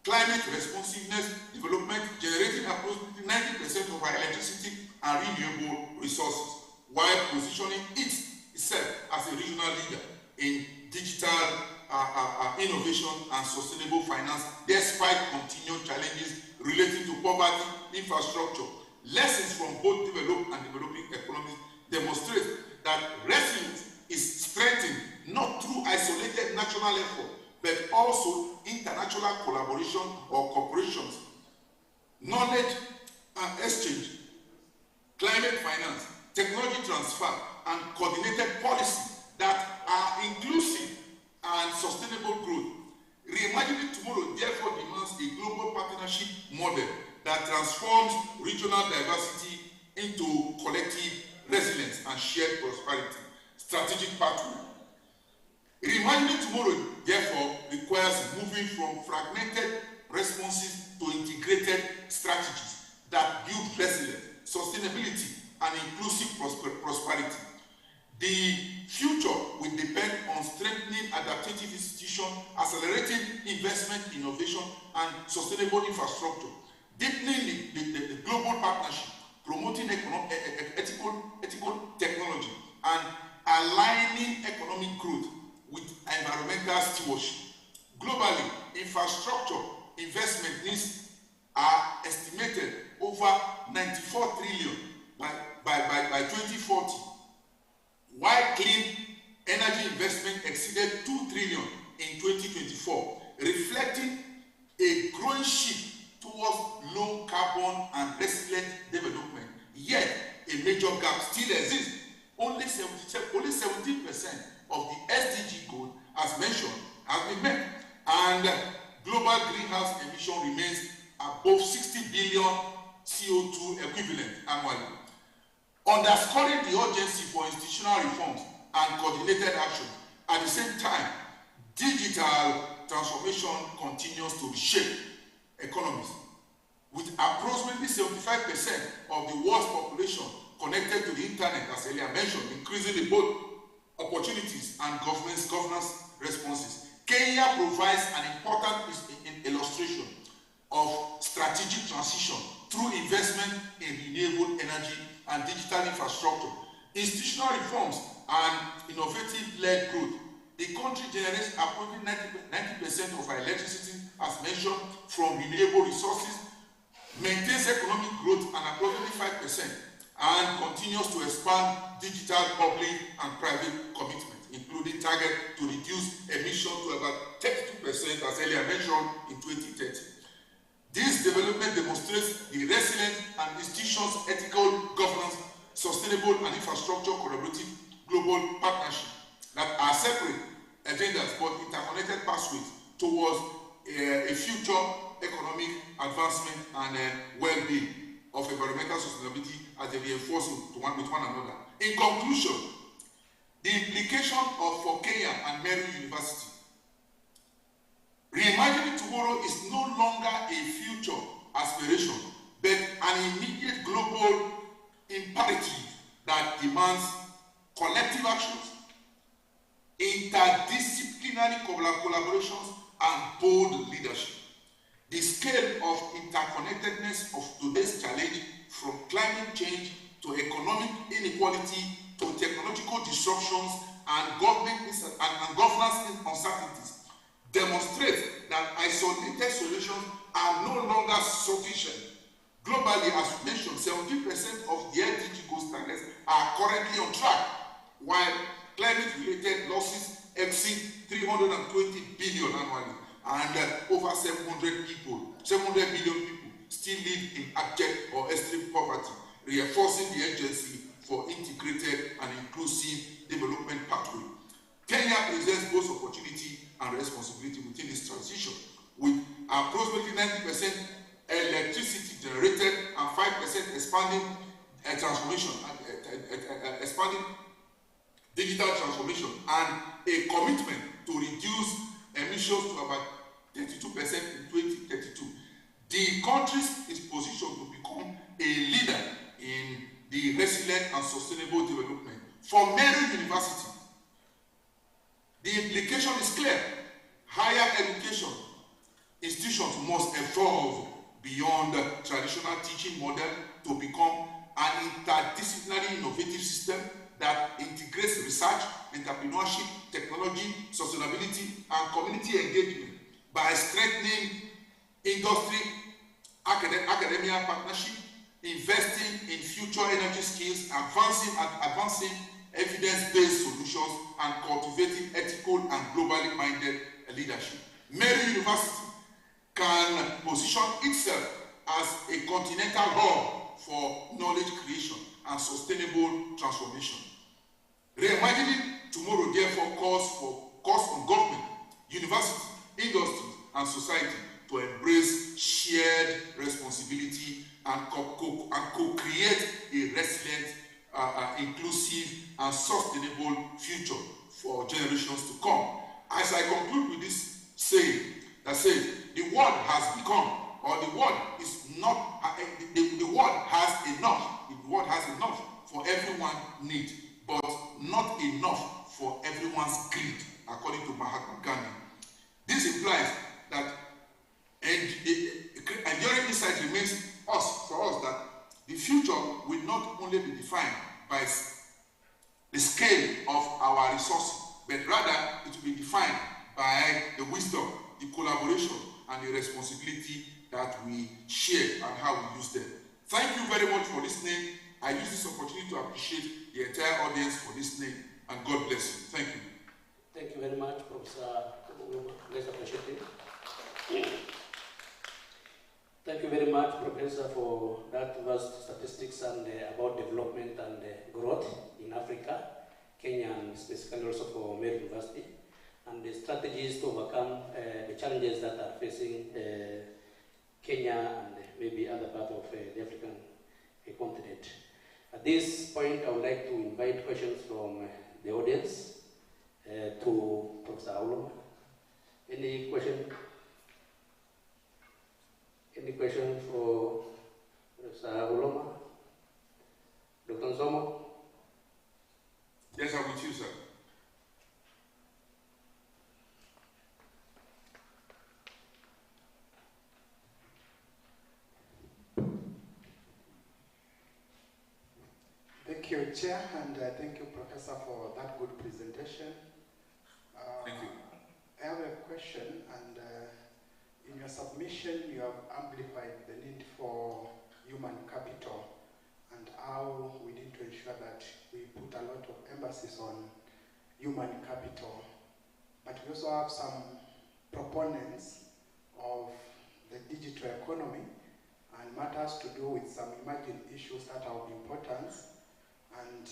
climate responsiveness development, generating approximately 90% of our electricity and renewable resources, while positioning itself as a regional leader in digital innovation and sustainable finance, despite continued challenges relating to poverty, infrastructure. Lessons from both developed and developing economies demonstrate that resilience is strengthened not through isolated national effort, but also international collaboration or cooperations, knowledge exchange, climate finance, technology transfer, and coordinated policies that are inclusive and sustainable growth. Reimagining tomorrow therefore demands a global partnership model that transforms regional diversity into collective resilience and shared prosperity. Strategic pathway. Reimagining tomorrow therefore requires moving from fragmented responses to integrated strategies that build resilience, sustainability, and inclusive prosperity. The future will depend on strengthening adaptive institutions, accelerating investment, innovation, and sustainable infrastructure, deepening the global partnership, promoting ethical technology, and aligning economic growth with environmental stewardship. Globally, infrastructure investment needs are estimated over 94 trillion by 2040, while clean energy investment exceeded 2 trillion in 2024, reflecting a growing shift towards low carbon and resilient development. Yet, a major gap still exists. Only 17% of the SDG goal, as mentioned, has been met, and global greenhouse emission remains above 60 billion CO2 equivalent annually. Underscoring the urgency for institutional reforms and coordinated action, at the same time, digital transformation continues to reshape economies. With approximately 75% of the world's population connected to the internet, as earlier mentioned, increasing both opportunities and governance responses. Kenya provides an important illustration of strategic transition through investment in renewable energy and digital infrastructure, institutional reforms, and innovative-led growth. The country generates approximately 90% of our electricity, as mentioned, from renewable resources, maintains economic growth and approximately 5%, and continues to expand digital public and private commitments, including target to reduce emissions to about 32%, as earlier mentioned, in 2030. This development demonstrates the resilient and institutions' ethical governance, sustainable and infrastructure collaborative global partnership that are separate agendas but interconnected pathways towards a future economic advancement and well-being of environmental sustainability as they reinforce with one another. In conclusion, the implication for Kenya and Meru University, reimagining tomorrow is no longer a future aspiration, but an immediate global imperative that demands collective actions, interdisciplinary collaborations, and bold leadership. The scale of interconnectedness of today's challenge, from climate change to economic inequality to technological disruptions and governance uncertainties, demonstrates that isolated solutions are no longer sufficient. Globally, as we mentioned, 70% of the LDG goal targets are currently on track, while climate-related losses exceed 320 billion annually, and over 700 billion people still live in abject or extreme poverty, reinforcing the urgency for integrated and inclusive development pathway. Kenya presents both opportunity and responsibility within this transition, with approximately 90% electricity generated and 5% expanding transformation, expanding digital transformation, and a commitment to reduce emissions to about 32% in 2032. The country is positioned to become a leader in the resilient and sustainable development. For Meru University, the implication is clear. Higher education institutions must evolve beyond the traditional teaching model to become an interdisciplinary innovative system that integrates research, entrepreneurship, technology, sustainability, and community engagement by strengthening industry, academia partnership, investing in future energy skills, advancing evidence-based solutions, and cultivating ethical and globally minded leadership. Meru University can position itself as a continental hub for knowledge creation and sustainable transformation. Reimagining tomorrow therefore calls on government, university, industry, and society to embrace shared responsibility and co-create a resilient, inclusive, and sustainable future for generations to come. As I conclude with this saying that says, the world has become, or the world is not, the world has enough. The world has enough for everyone's need, but not enough for everyone's greed, according to Mahatma Gandhi. This implies that enduring insight remains for us that the future will not only be defined by the scale of our resources, but rather it will be defined by the wisdom, the collaboration, and the responsibility that we share and how we use them. Thank you very much for listening. I use this opportunity to appreciate the entire audience for listening, and God bless you. Thank you. Thank you very much, Professor. Let's appreciate it. Thank you very much, Professor, for that vast statistics and about development and growth in Africa, Kenya, and specifically also for Meru University, and the strategies to overcome the challenges that are facing Kenya and maybe other parts of the African continent. At this point, I would like to invite questions from the audience to Professor Auloma. Any question? Any question for Professor Auloma? Dr. Nzomo? Yes, I'm with you, sir. Thank you, Chair, and thank you, Professor, for that good presentation. Thank you. I have a question, and in your submission, you have amplified the need for human capital and how we need to ensure that we put a lot of emphasis on human capital. But we also have some proponents of the digital economy and matters to do with some emerging issues that are of importance. And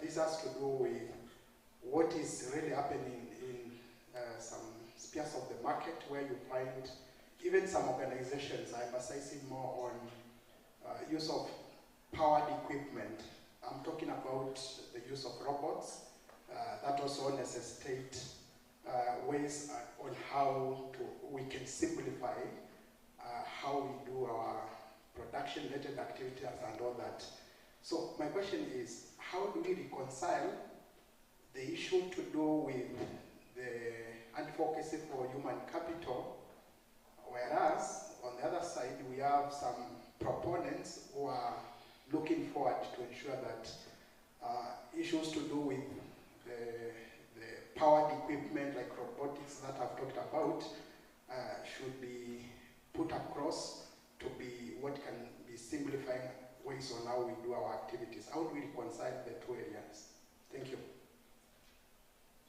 this has to do with what is really happening in some spheres of the market market where you find even some organizations are emphasizing more on use of powered equipment. I'm talking about the use of robots. That also necessitates ways on how we can simplify how we do our production-related activities and all that. So my question is, how do we reconcile the issue to do with the advocacy for human capital, whereas on the other side we have some proponents who are looking forward to ensure that issues to do with the powered equipment like robotics that I've talked about should be put across to be what can be simplifying ways on how we do our activities. How do we reconcile the two areas? Thank you.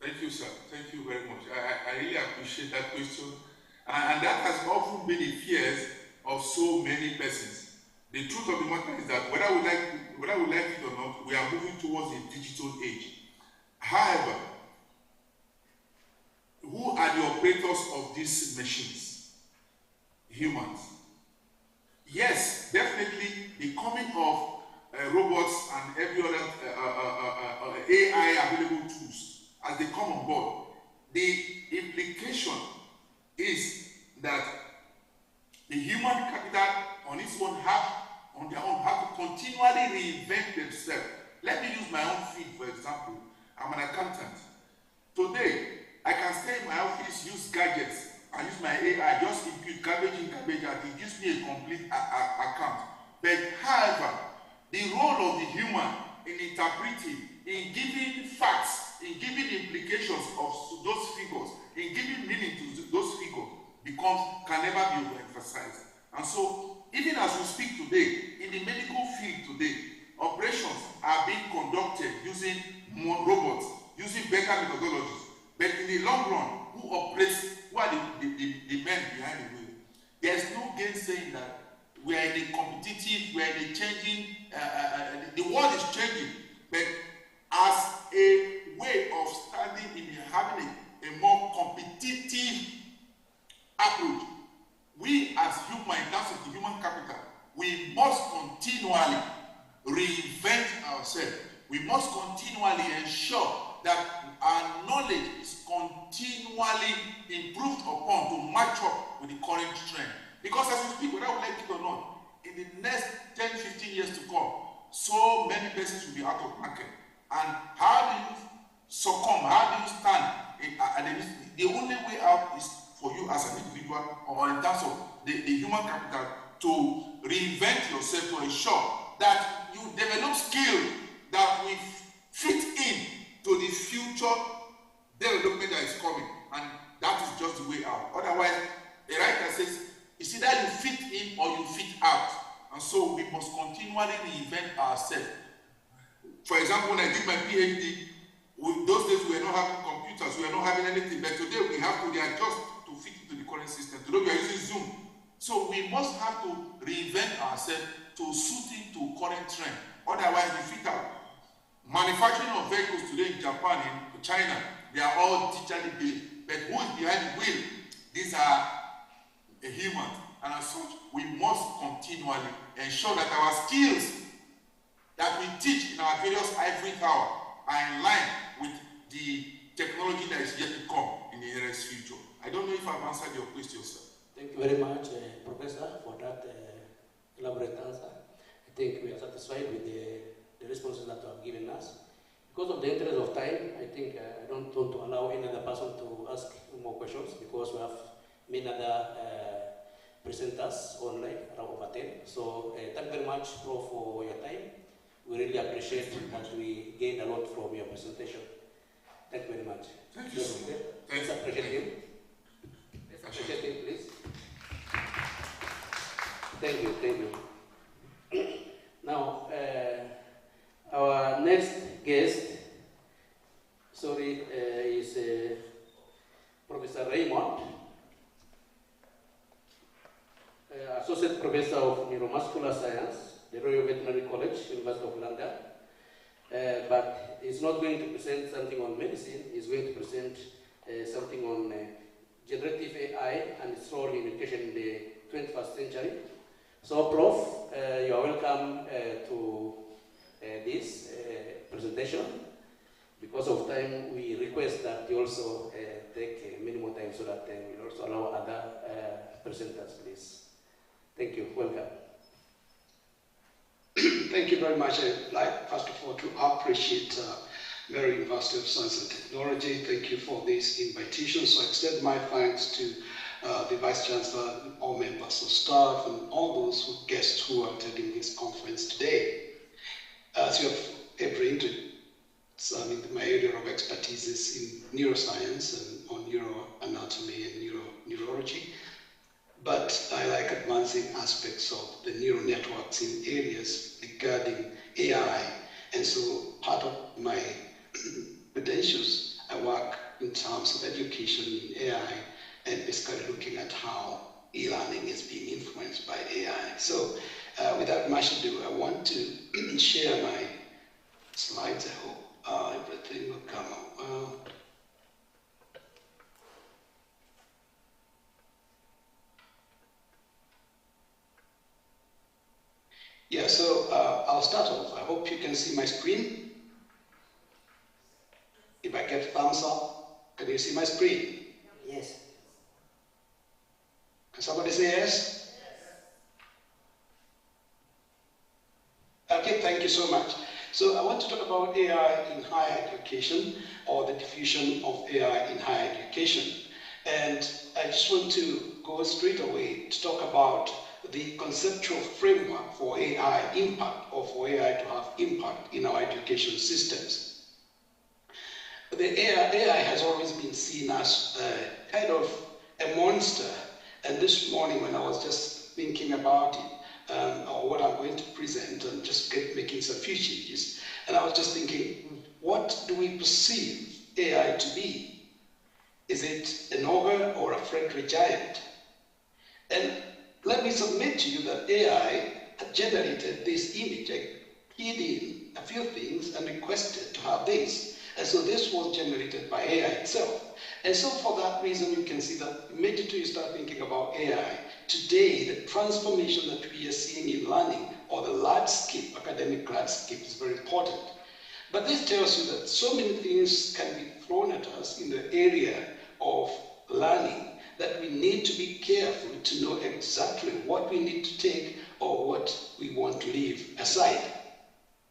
Thank you, sir. Thank you very much. I really appreciate that question. And that has often been the fears of so many persons. The truth of the matter is that whether we like it or not, we are moving towards a digital age. However, who are the operators of these machines? Humans. Yes, definitely the coming of robots and every other AI available tools as they come on board, the implication is that the human capital on their own have to continually reinvent themselves. Let me use my own field, for example. I'm an accountant. Today, I can stay in my office, use gadgets, I use my AI, just input garbage in, garbage out. It gives me a complete account. But however, the role of the human in interpreting, in giving facts, in giving the implications of those figures, in giving meaning to those figures, can never be overemphasized. And so, even as we speak today, in the medical field today, operations are being conducted using more robots, using better methodologies. But in the long run, who are the men behind the wheel? There's no gainsaying that we are in a competitive, we are in a changing, the world is changing. But as a way of standing in having a more competitive approach, we as human, in terms of the human capital, we must continually reinvent ourselves. We must continually ensure that our knowledge is continually improved upon to match up with the current trend. Because as we speak, whether we like it or not, in the next 10, 15 years to come, so many persons will be out of market. And how do you succumb? How do you stand? The only way out is for you as an individual or in terms of the human capital to reinvent yourself to ensure that you develop skills that will fit in to the future development that is coming. And that is just the way out. Otherwise, the writer says, it's either you fit in or you fit out. And so we must continually reinvent ourselves. For example, when I did my PhD, those days we were not having computers, we were not having anything, but today we have to readjust to fit into the current system. Today we are using Zoom. So we must have to reinvent ourselves to suit into current trend. Otherwise we fit out. Manufacturing of vehicles today in Japan, in China, they are all digitally built. But who is behind the wheel? These are humans. And as such, we must continually ensure that our skills that we teach in our various ivory tower are in line with the technology that is yet to come in the nearest future. I don't know if I've answered your question, sir. Thank you very much, Professor, for that elaborate answer. I think we are satisfied with the responses that you have given us. Because of the interest of time, I think I don't want to allow any other person to ask more questions because we have many other presenters online, around over 10. So thank you very much, Prof, for your time. We really appreciate that we gained a lot from your presentation. Thank you very much. Thank you. Let's appreciate him. Let's appreciate him, please. Thank you, thank you. Now, our next guest, is Professor Raymond, Associate Professor of Neuromuscular Science, the Royal Veterinary College, University of London. But he's not going to present something on medicine, he's going to present something on generative AI and its role in education in the 21st century. So, Prof, you are welcome to this presentation. Because of time, we request that you also take many more time so that we'll also allow other presenters, please. Thank you. Welcome. Thank you very much. I'd like, first of all, to appreciate Mary University of Science and Technology. Thank you for this invitation. So I extend my thanks to the Vice Chancellor, all members of staff, and all those guests who are attending this conference today. As you have apprehended, my area of expertise is in neuroscience and on neuroanatomy and neurology. But I like advancing aspects of the neural networks in areas regarding AI. And so part of my credentials, I work in terms of education in AI and basically looking at how e-learning is being influenced by AI. So without much ado, I want to share my slides. I hope everything will come out well. Yeah, so I'll start off. I hope you can see my screen. If I get thumbs up, can you see my screen? Yes. Can somebody say yes? Yes. Okay, thank you so much. So I want to talk about AI in higher education, or the diffusion of AI in higher education. And I just want to go straight away to talk about the conceptual framework for AI impact, or for AI to have impact in our education systems. The AI has always been seen as kind of a monster, and this morning when I was just thinking about it, or what I'm going to present, and just making some few changes, and I was just thinking, what do we perceive AI to be? Is it an ogre or a friendly giant? And let me submit to you that AI had generated this image. I keyed in a few things and requested to have this. And so this was generated by AI itself. And so for that reason, you can see that immediately you start thinking about AI. Today, the transformation that we are seeing in learning, or the landscape, academic landscape, is very important. But this tells you that so many things can be thrown at us in the area of learning, that we need to be careful to know exactly what we need to take or what we want to leave aside.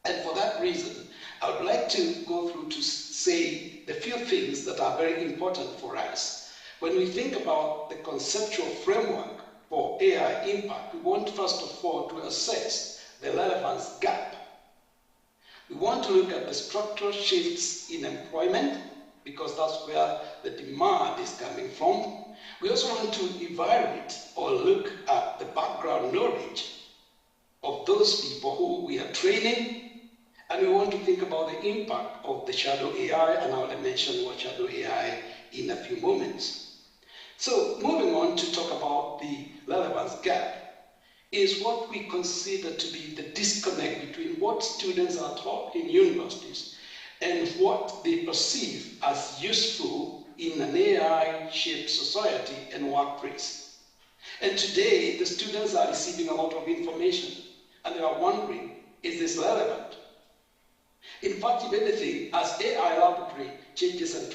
And for that reason, I would like to go through to say the few things that are very important for us. When we think about the conceptual framework for AI impact, we want first of all to assess the relevance gap. We want to look at the structural shifts in employment, because that's where the demand is coming from. We also want to evaluate or look at the background knowledge of those people who we are training, and we want to think about the impact of the shadow AI, and I'll mention what shadow AI in a few moments. So moving on to talk about the relevance gap is what we consider to be the disconnect between what students are taught in universities and what they perceive as useful in an AI-shaped society and workplace. And today, the students are receiving a lot of information, and they are wondering, is this relevant? In fact, if anything, as AI rapidly changes and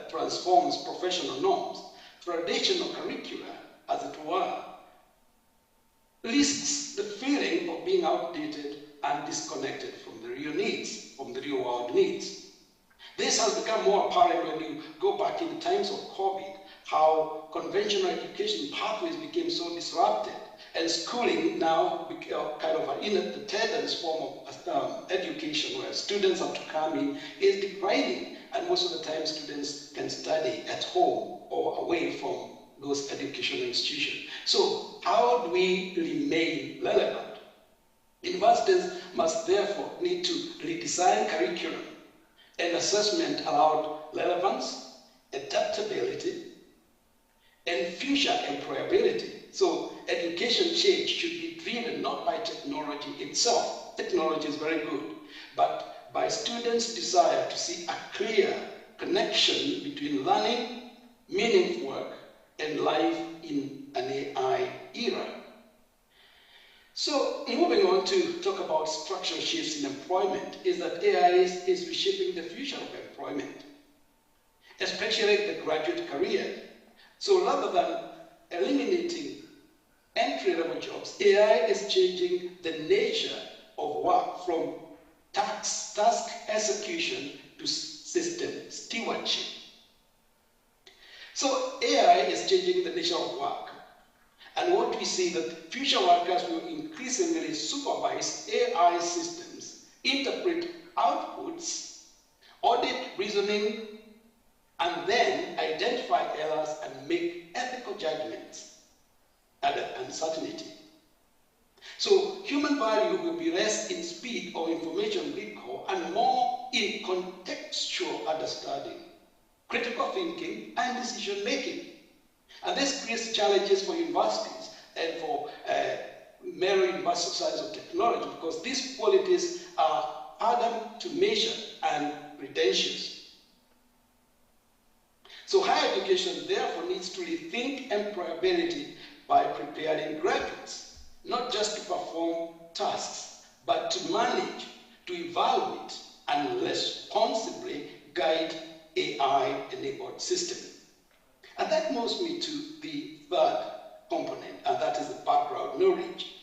transforms professional norms, traditional curricula, as it were, risks the feeling of being outdated and disconnected from the real needs, from the real world needs. This has become more apparent when you go back in times of COVID, how conventional education pathways became so disrupted, and schooling now became kind of an attendance form of education, where students have to come in, is declining, and most of the time students can study at home or away from those educational institutions. So how do we remain relevant? Universities must therefore need to redesign curriculum and assessment around relevance, adaptability, and future employability. So education change should be driven not by technology itself. Technology is very good, but by students' desire to see a clear connection between learning meaningful work, and life in an AI era. So, moving on to talk about structural shifts in employment, is that AI is reshaping the future of employment, especially the graduate career. So rather than eliminating entry-level jobs, AI is changing the nature of work from task execution to system stewardship. So AI is changing the nature of work. And what we see that future workers will increasingly supervise AI systems, interpret outputs, audit reasoning, and then identify errors and make ethical judgments at uncertainty. So human value will be less in speed or information recall and more in contextual understanding, critical thinking, and decision making. And this creates challenges for universities and for Mary University of Science and Technology, because these qualities are harder to measure and pretentious. So higher education therefore needs to rethink employability by preparing graduates, not just to perform tasks, but to manage, to evaluate, and responsibly guide AI-enabled systems. And that moves me to the third component, and that is the background knowledge.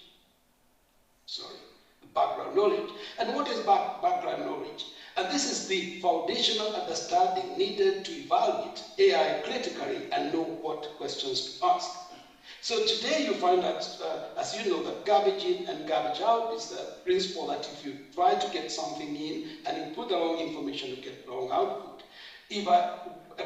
The background knowledge. And what is background knowledge? And this is the foundational understanding needed to evaluate AI critically and know what questions to ask. So today you find that, as you know, that garbage in and garbage out is the principle that if you try to get something in and you put the wrong information, you get the wrong output.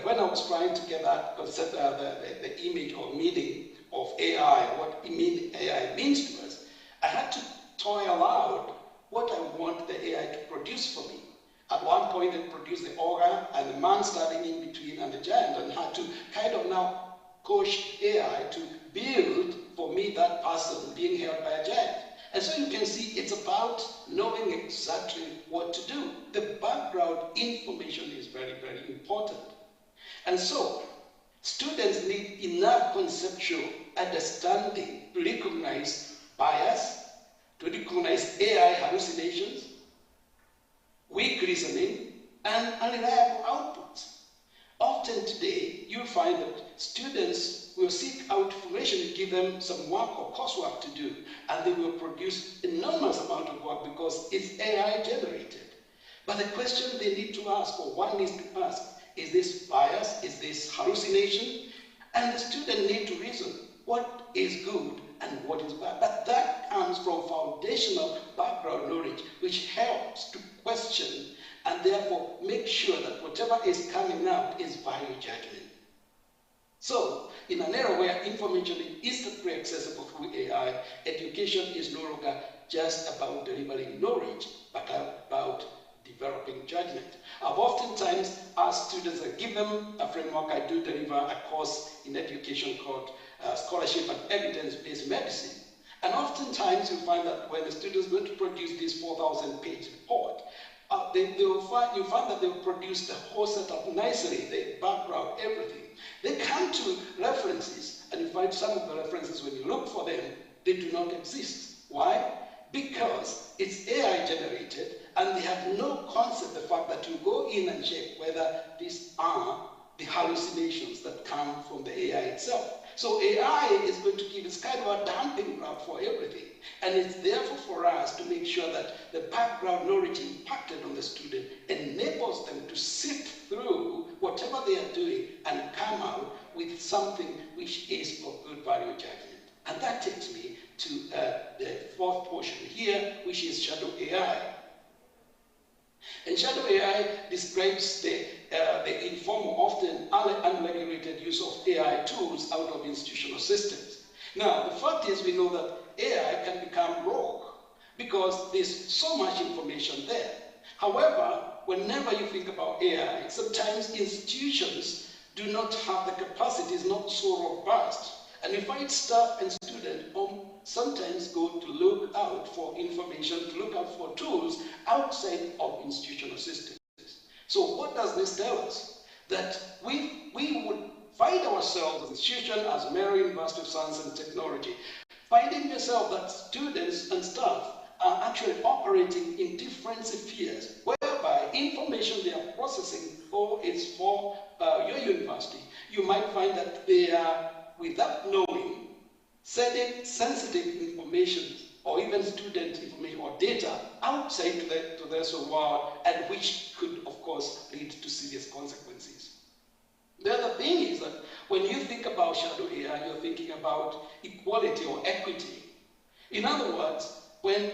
When I was trying to get that concept, the image or meaning of AI, what AI means to us, I had to toil out what I want the AI to produce for me. At one point, it produced the aura and the man standing in between and the giant, and had to kind of now coach AI to build for me that person being held by a giant. And so you can see it's about knowing exactly what to do. The background information is very, very important. And so students need enough conceptual understanding to recognize bias, to recognize AI hallucinations, weak reasoning, and unreliable outputs. Often today, you'll find that students will seek out information to give them some work or coursework to do, and they will produce enormous amount of work because it's AI generated. But the question they need to ask, or one needs to ask, is this bias? Is this hallucination? And the student needs to reason what is good and what is bad. But that comes from foundational background knowledge, which helps to question and therefore make sure that whatever is coming out is value judgment. So, in an era where information is instantly accessible through AI, education is no longer just about delivering knowledge, but about developing judgment. I've oftentimes asked students, I give them a framework. I do deliver a course in education called Scholarship and Evidence-Based Medicine. And oftentimes you find that when the students go to produce this 4,000-page report, you find that they will produce the whole setup nicely, the background, everything. They come to references, and you find some of the references, when you look for them, they do not exist. Why? Because it's AI generated, and they have no concept of the fact that you go in and check whether these are the hallucinations that come from the AI itself. So AI is going to give us kind of a dumping ground for everything. And it's therefore for us to make sure that the background knowledge impacted on the student enables them to sift through whatever they are doing and come out with something which is of good value judgment. And that takes me to the fourth portion here, which is shadow AI. And shadow AI describes the informal, often unregulated use of AI tools out of institutional systems. Now, the fact is we know that AI can become rogue because there's so much information there. However, whenever you think about AI, sometimes institutions do not have the capacity, is not so robust. And you find staff and students sometimes go to look out for information, to look out for tools outside of institutional systems. So what does this tell us? That we would find ourselves as an institution, as Mary University of Science and Technology, finding yourself that students and staff are actually operating in different spheres, whereby information they are processing is for your university. You might find that they are, without knowing, sending sensitive information or even student information or data outside to the rest of the world, and which could, of course, lead to serious consequences. The other thing is that when you think about shadow AI, you're thinking about equality or equity. In other words, when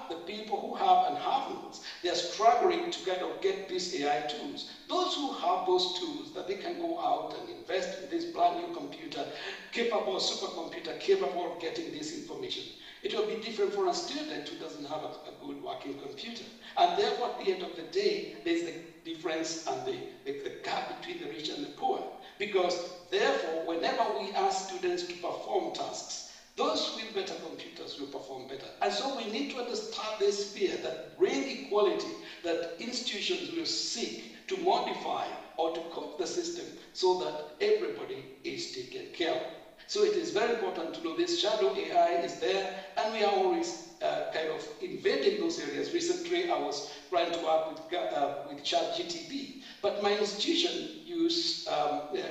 the people who have and have not, they are struggling to kind of get these AI tools. Those who have those tools that they can go out and invest in this brand new computer, capable, supercomputer, capable of getting this information. It will be different for a student who doesn't have a good working computer. And therefore, at the end of the day, there's the difference and the gap between the rich and the poor. Because therefore, whenever we ask students to perform tasks, those with better computers will perform better. And so we need to understand this sphere that bring equality, that institutions will seek to modify or to cope the system so that everybody is taken care of. So it is very important to know this shadow AI is there, and we are always kind of invading those areas. Recently, I was trying to work with ChatGPT, but my institution used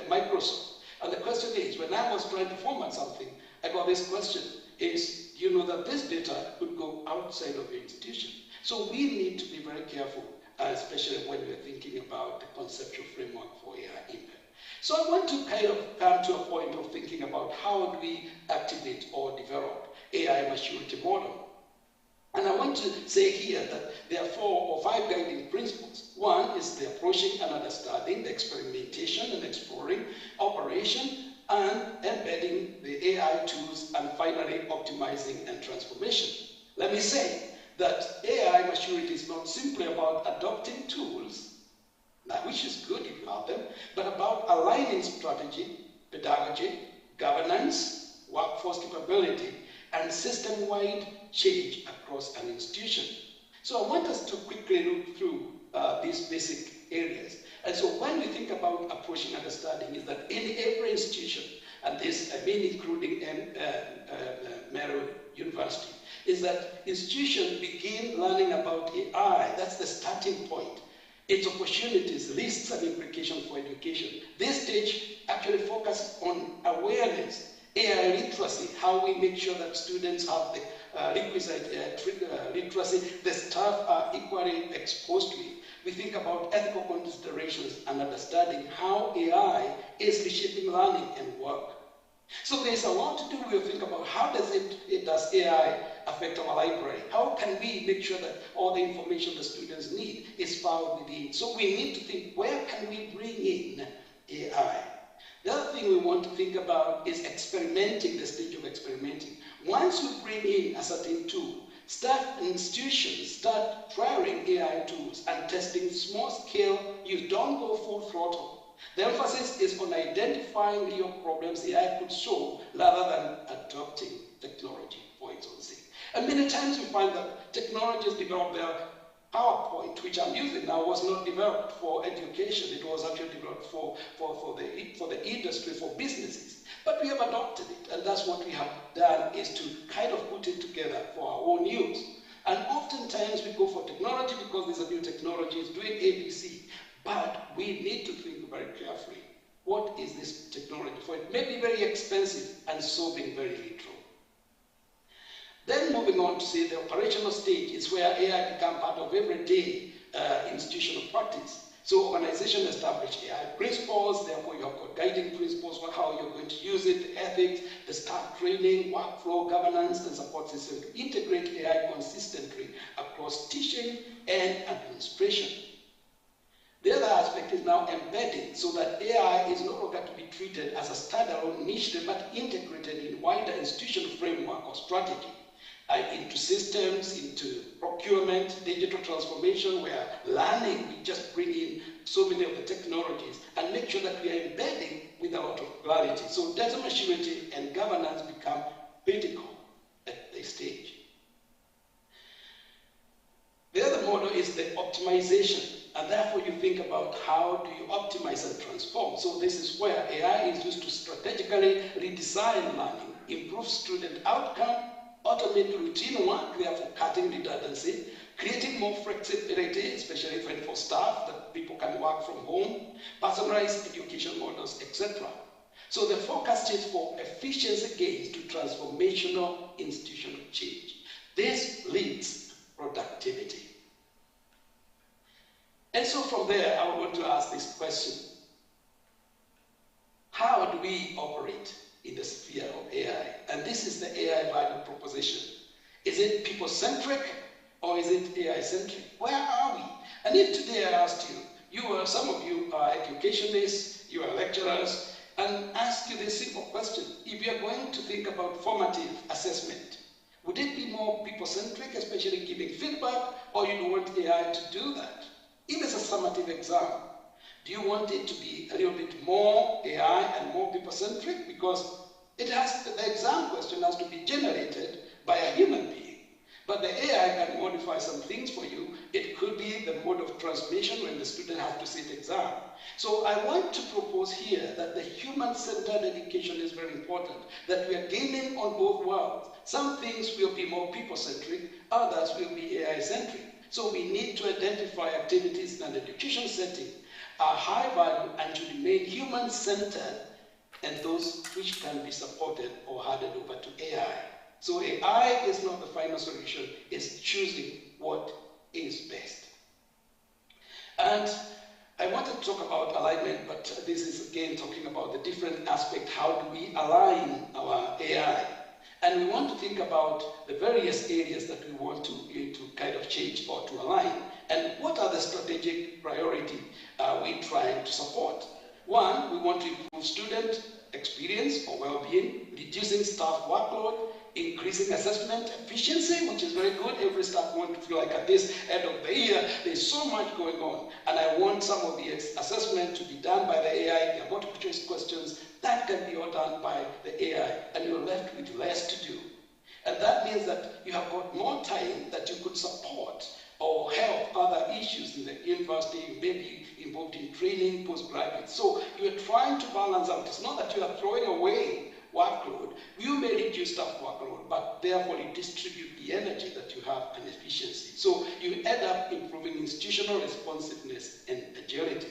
Microsoft. And the question is, when I was trying to format something, I got this question, is, you know that this data could go outside of your institution. So we need to be very careful, especially when we're thinking about the conceptual framework for AI impact. So I want to kind of come to a point of thinking about how do we activate or develop AI maturity model. And I want to say here that there are 4 or 5 guiding principles. One is the approaching and understanding, the experimentation and exploring, operation, and embedding the AI tools, and finally optimizing and transformation. Let me say that AI maturity is not simply about adopting tools, which is good if you have them, but about aligning strategy, pedagogy, governance, workforce capability, and system-wide change across an institution. So I want us to quickly look through these basic areas. And so when we think about approaching understanding, is that in every institution, and this I mean including Mary University, is that institutions begin learning about AI. That's the starting point. Its opportunities, risks, and implications for education. This stage actually focuses on awareness, AI literacy, how we make sure that students have the requisite literacy, the staff are equally exposed to it. We think about ethical considerations and understanding how AI is reshaping learning and work. So there's a lot to do. We'll think about how does AI affect our library? How can we make sure that all the information the students need is found within? So we need to think, where can we bring in AI? The other thing we want to think about is experimenting, the stage of experimenting. Once you bring in a certain tool, institutions start trialing AI tools and testing small scale. You don't go full throttle. The emphasis is on identifying real problems AI could solve rather than adopting technology for its own sake. And many times we find that technologies develop their PowerPoint, which I'm using now, was not developed for education. It was actually developed for the industry, for businesses. But we have adopted it, and that's what we have done, is to kind of put it together for our own use. And oftentimes we go for technology because there's a new technology, it's doing ABC. But we need to think very carefully, what is this technology for? It may be very expensive and so being very literal. Then moving on to say the operational stage is where AI becomes part of everyday institutional practice. So organization establish AI principles, therefore you have got guiding principles for how you're going to use it, the ethics, the staff training, workflow, governance, and support system to integrate AI consistently across teaching and administration. The other aspect is now embedding, so that AI is no longer to be treated as a standalone initiative, but integrated in wider institutional framework or strategy, into systems, into procurement, digital transformation, where learning, we just bring in so many of the technologies and make sure that we are embedding with a lot of clarity. So data maturity and governance become critical at this stage. The other model is the optimization. And therefore you think about how do you optimize and transform. So this is where AI is used to strategically redesign learning, improve student outcome, automate routine work, therefore cutting redundancy, creating more flexibility, especially for staff, that people can work from home, personalized education models, etc. So the focus is for efficiency gains to transformational institutional change. This leads productivity. And so from there, I want to ask this question. How do we operate in the sphere of AI? And this is the AI value proposition. Is it people-centric or is it AI-centric? Where are we? And if today I asked you, some of you are educationists, you are lecturers, and ask you this simple question. If you are going to think about formative assessment, would it be more people-centric, especially giving feedback, or you don't want AI to do that? If it's a summative exam, do you want it to be a little bit more AI and more people-centric? Because the exam question has to be generated by a human being. But the AI can modify some things for you. It could be the mode of transmission when the student has to sit exam. So I want to propose here that the human-centered education is very important, that we are gaining on both worlds. Some things will be more people-centric, others will be AI-centric. So we need to identify activities in an education setting are high value and should remain human-centered, and those which can be supported or handed over to AI. So AI is not the final solution, it's choosing what is best. And I wanted to talk about alignment, but this is again talking about the different aspect, how do we align our AI? And we want to think about the various areas that we want to kind of change or to align. And what are the strategic priorities we trying to support? One, we want to improve student experience or well-being, reducing staff workload, increasing assessment efficiency, which is very good. Every staff wants to feel like at this end of the year, there's so much going on. And I want some of the assessment to be done by the AI, there are multiple choice questions, that can be all done by the AI, and you're left with less to do. And that means that you have got more time that you could support or help other issues in the university. You may be involved in training, postgraduate. So you're trying to balance out. It's not that you are throwing away workload. You may reduce staff workload, but therefore you distribute the energy that you have and efficiency. So you end up improving institutional responsiveness and agility.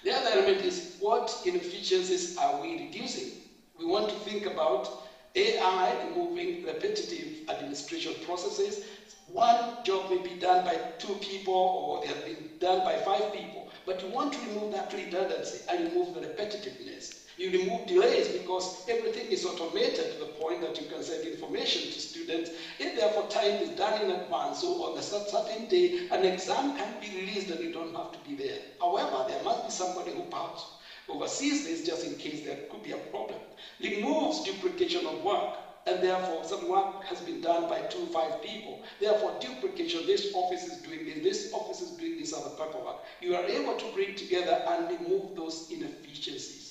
The other element is what inefficiencies are we reducing? We want to think about AI removing repetitive administration processes. One job may be done by 2 people or they have been done by 5 people, but you want to remove that redundancy and remove the repetitiveness. You remove delays because everything is automated to the point that you can send information to students. If therefore time is done in advance, so on a certain day, an exam can be released and you don't have to be there. However, there must be somebody who perhaps oversees this just in case there could be a problem. Removes duplication of work, and therefore some work has been done by 2 or 5 people. Therefore duplication, this office is doing this office is doing this other type of work. You are able to bring together and remove those inefficiencies.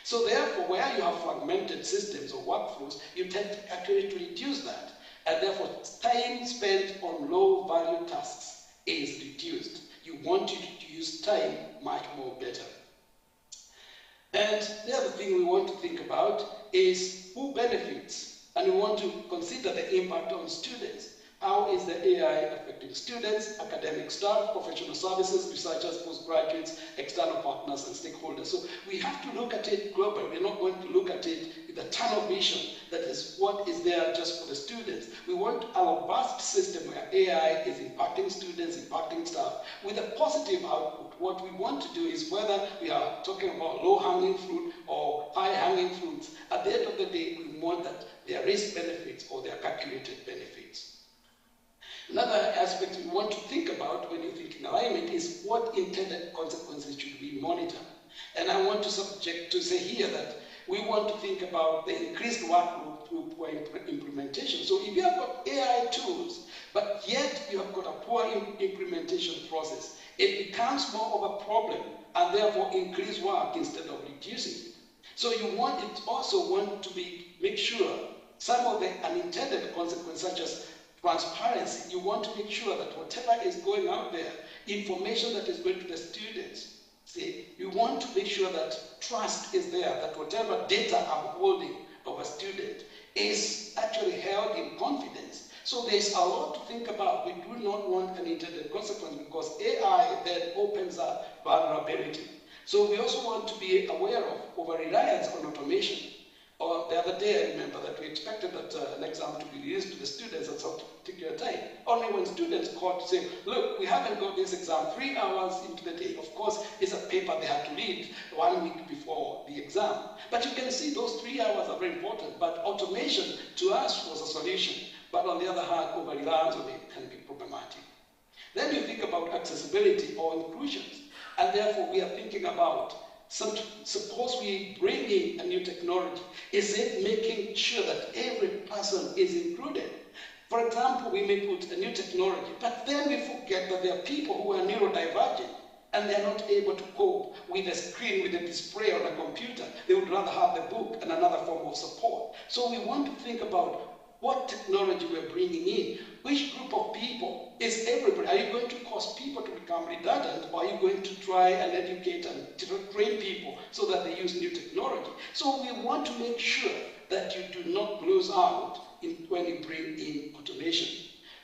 So therefore, where you have fragmented systems or workflows, you tend to actually to reduce that. And therefore, time spent on low-value tasks is reduced. You want to use time much more better. And the other thing we want to think about is who benefits. And we want to consider the impact on students. How is the AI affecting students, academic staff, professional services, researchers, postgraduates, external partners, and stakeholders? So we have to look at it globally. We're not going to look at it with a tunnel vision, that is what is there just for the students. We want a robust system where AI is impacting students, impacting staff, with a positive output. What we want to do is, whether we are talking about low-hanging fruit or high-hanging fruits, at the end of the day, we want that there is benefits or there are calculated benefits. Another aspect we want to think about when you think in alignment is what intended consequences should we monitor. And I want to say here that we want to think about the increased workload through poor implementation. So if you have got AI tools, but yet you have got a poor implementation process, it becomes more of a problem and therefore increase work instead of reducing it. So you also want to make sure some of the unintended consequences, such as transparency. You want to make sure that whatever is going out there, information that is going to the students, see, you want to make sure that trust is there, that whatever data I'm holding of a student is actually held in confidence. So there's a lot to think about. We do not want an intended consequence because AI then opens up vulnerability. So we also want to be aware of over-reliance on automation. Or the other day, I remember that we expected that an exam to be released to the students at some particular time. Only when students called to say, look, we haven't got this exam 3 hours into the day. Of course, it's a paper they have to read 1 week before the exam. But you can see those 3 hours are very important. But automation, to us, was a solution. But on the other hand, over-reliance on it can be problematic. Then you think about accessibility or inclusions. And therefore, we are thinking about, suppose we bring in a new technology, is it making sure that every person is included? For example, we may put a new technology, but then we forget that there are people who are neurodivergent and they are not able to cope with a screen, with a display on a computer. They would rather have the book and another form of support. So we want to think about what technology we're bringing in, which group of people, is everybody? Are you going to cause people to become redundant, or are you going to try and educate and train people so that they use new technology? So we want to make sure that you do not lose out when you bring in automation.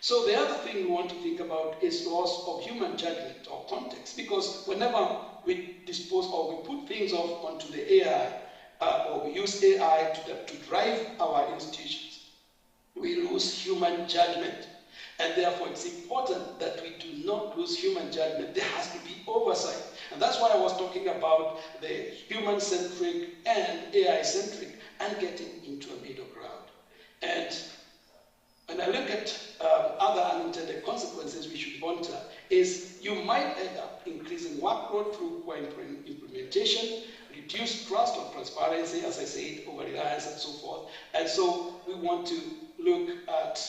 So the other thing we want to think about is loss of human judgment or context, because whenever we dispose or we put things off onto the AI, or we use AI to drive our institutions, we lose human judgment. And therefore, it's important that we do not lose human judgment. There has to be oversight. And that's why I was talking about the human-centric and AI-centric and getting into a middle ground. And when I look at other unintended consequences we should monitor, is you might end up increasing workload through poor implementation, reduced trust or transparency, as I said, over-reliance and so forth. And so we want to look at,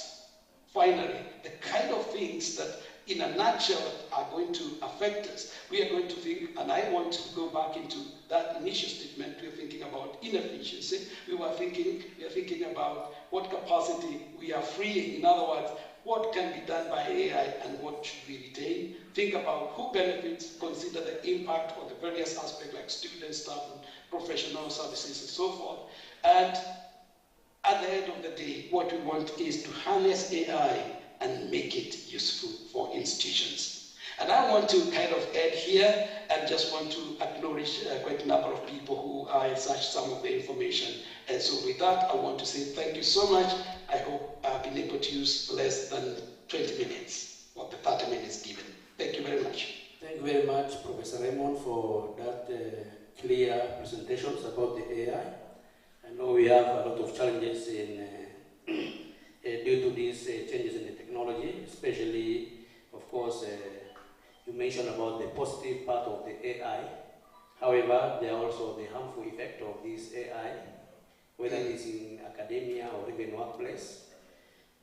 finally, the kind of things that, in a nutshell, are going to affect us. We are going to think, and I want to go back into that initial statement. We're thinking about inefficiency. We are thinking about what capacity we are freeing. In other words, what can be done by AI and what should we retain? Think about who benefits, consider the impact on the various aspects like students, staff, and professional services, and so forth. And at the end of the day, what we want is to harness AI and make it useful for institutions. And I want to kind of add here and just want to acknowledge quite a number of people who are searched some of the information. And so with that, I want to say thank you so much. I hope I've been able to use less than 20 minutes of the 30 minutes given. Thank you very much. Thank you very much, Professor Raymond, for that clear presentations about the AI. I know we have a lot of challenges in, due to these changes in the technology, especially, of course, you mentioned about the positive part of the AI. However, there are also the harmful effect of this AI, whether it is in academia or even workplace.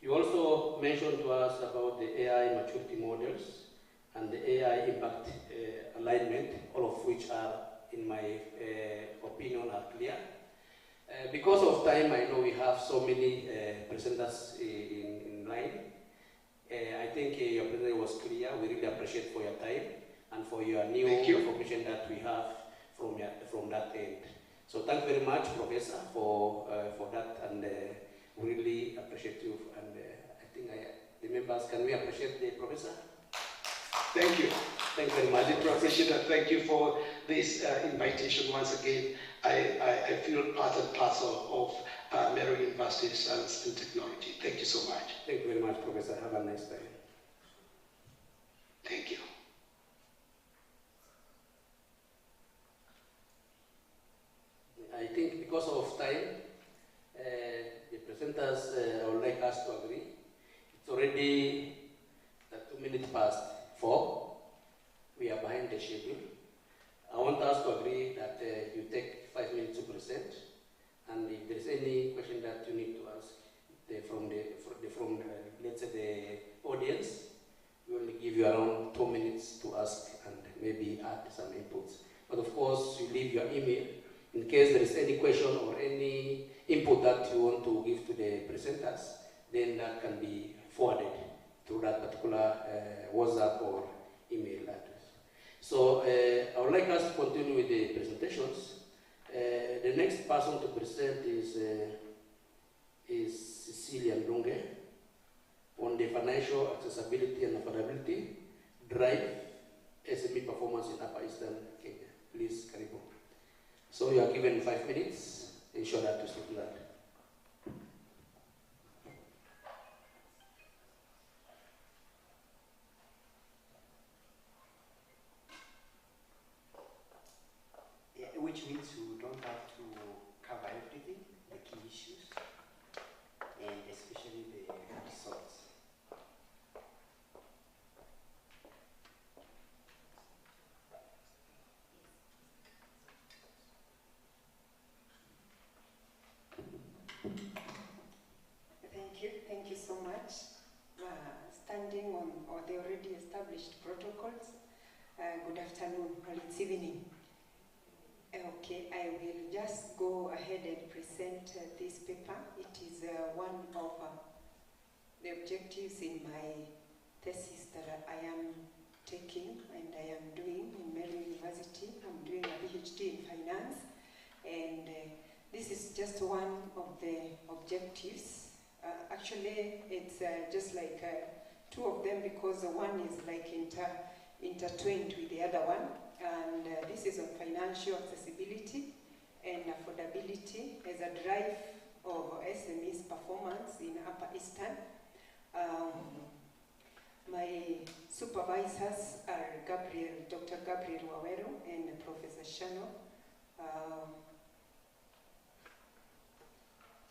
You also mentioned to us about the AI maturity models and the AI impact alignment, all of which are, in my opinion, are clear. Because of time, I know we have so many presenters in line. I think your presentation was clear. We really appreciate for your time and for your new information that we have from that end. So thank you very much, Professor, for that, and we really appreciate you. And I think the members, can we appreciate the Professor? Thank you. Thank you very much. I do appreciate that. Thank you for this invitation once again. I feel part and parcel of Meru University Science and Technology. Thank you so much. Thank you very much, Professor. Have a nice day. Thank you. I think because of time, the presenters I would like us to agree. It's already 2 minutes past 4. We are behind the schedule. I want us to agree that you take 5 minutes to present, and if there's any question that you need to ask from let's say the audience, we only give you around 2 minutes to ask and maybe add some inputs. But of course, you leave your email in case there is any question or any input that you want to give to the presenters. Then that can be forwarded through that particular WhatsApp or email address. So I would like us to continue with the presentations. The next person to present is Cecilia Ndunge on the financial accessibility and affordability drive SME performance in Upper Eastern Kenya. Please, karibu. So you are given 5 minutes. Ensure that you stick to that. Which means you don't have to cover everything, the key issues, and especially the results. Thank you so much. Standing on the already established protocols, good afternoon, or it's evening. Okay, I will just go ahead and present this paper. It is one of the objectives in my thesis that I am taking and I am doing in Meru University. I'm doing a PhD in finance, and this is just one of the objectives. Actually, it's just like two of them, because one is like intertwined with the other one. And this is on financial accessibility and affordability as a drive of SMEs performance in Upper Eastern. My supervisors are Dr. Gabriel Wawero and Professor Shano.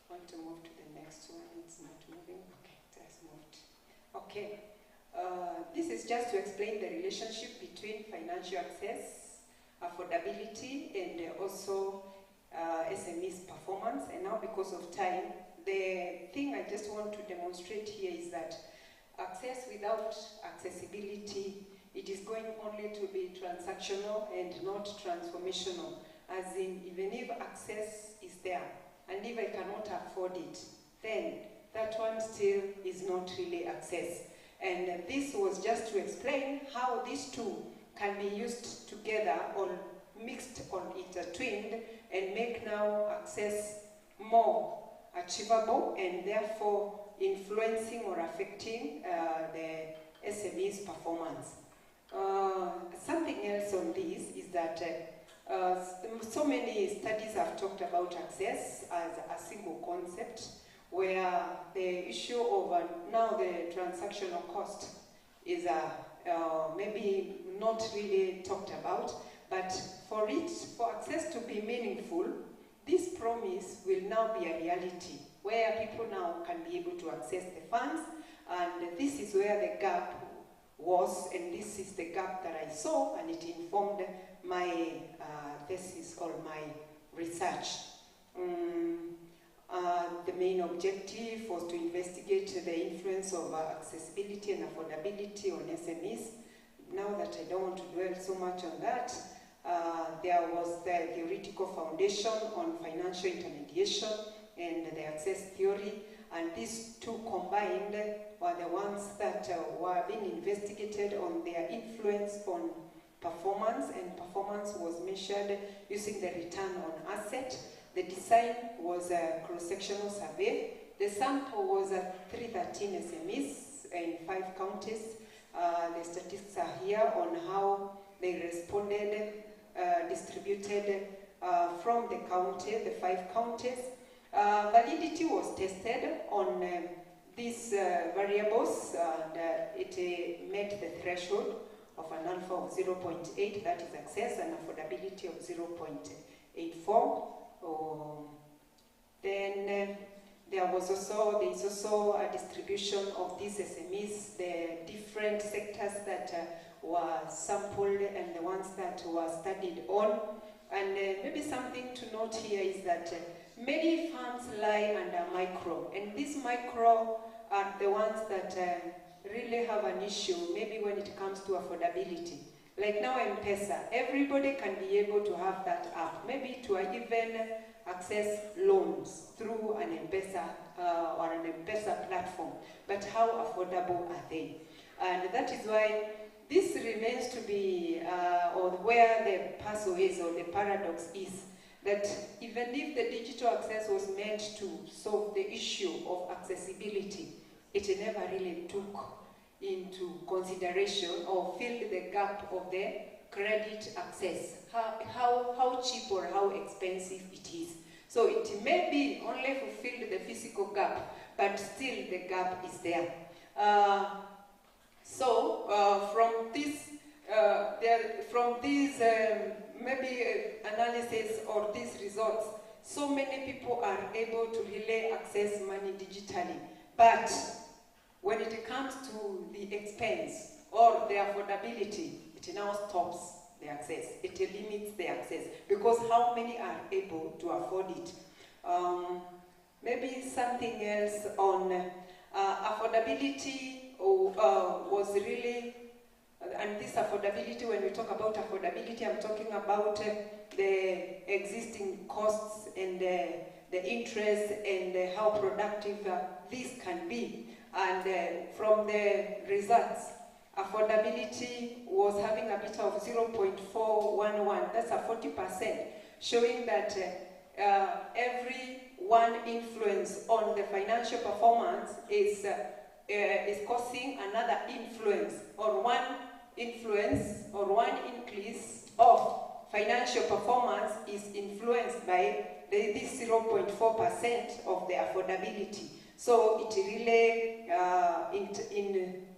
Want to move to the next one? It's not moving. Okay, it has moved. Okay. This is just to explain the relationship between financial access, affordability, and also SMEs performance. And now, because of time, the thing I just want to demonstrate here is that access without accessibility, it is going only to be transactional and not transformational. As in, even if access is there, and if I cannot afford it, then that one still is not really access. And this was just to explain how these two can be used together or mixed or intertwined and make now access more achievable and therefore influencing or affecting the SME's performance. Something else on this is that so many studies have talked about access as a single concept, where the issue of now the transactional cost is maybe not really talked about, but for access to be meaningful, this promise will now be a reality, where people now can be able to access the funds, and this is where the gap was, and this is the gap that I saw, and it informed my thesis or my research. The main objective was to investigate the influence of accessibility and affordability on SMEs. Now that I don't want to dwell so much on that, there was the theoretical foundation on financial intermediation and the access theory, and these two combined were the ones that were being investigated on their influence on performance, and performance was measured using the return on asset. The design was a cross-sectional survey. The sample was 313 SMEs in 5 counties. The statistics are here on how they responded, distributed from the county, the 5 counties. Validity was tested on these variables, and it met the threshold of an alpha of 0.8, that is access, and affordability of 0.84. Then there is also a distribution of these SMEs, the different sectors that were sampled and the ones that were studied on. And maybe something to note here is that many firms lie under micro, and these micro are the ones that really have an issue, maybe when it comes to affordability. Like now M-Pesa, everybody can be able to have that app. Maybe to even access loans through an M-Pesa or an M-Pesa platform, but how affordable are they? And that is why this remains to be, or where the puzzle is, or the paradox is, that even if the digital access was meant to solve the issue of accessibility, it never really took into consideration or filled the gap of the credit access, how cheap or how expensive it is. So it may be only fulfilled the physical gap, but still the gap is there. From these maybe analysis or these results, so many people are able to really access money digitally. But when it comes to the expense or the affordability, it now stops the access. It limits the access because how many are able to afford it? Maybe something else on affordability was really, and this affordability, when we talk about affordability, I'm talking about the existing costs and the interest and how productive this can be. And from the results, affordability was having a beta of 0.411, that's a 40%, showing that every one influence on the financial performance is causing another influence, or one influence or one increase of financial performance is influenced by this 0.4% of the affordability. So it really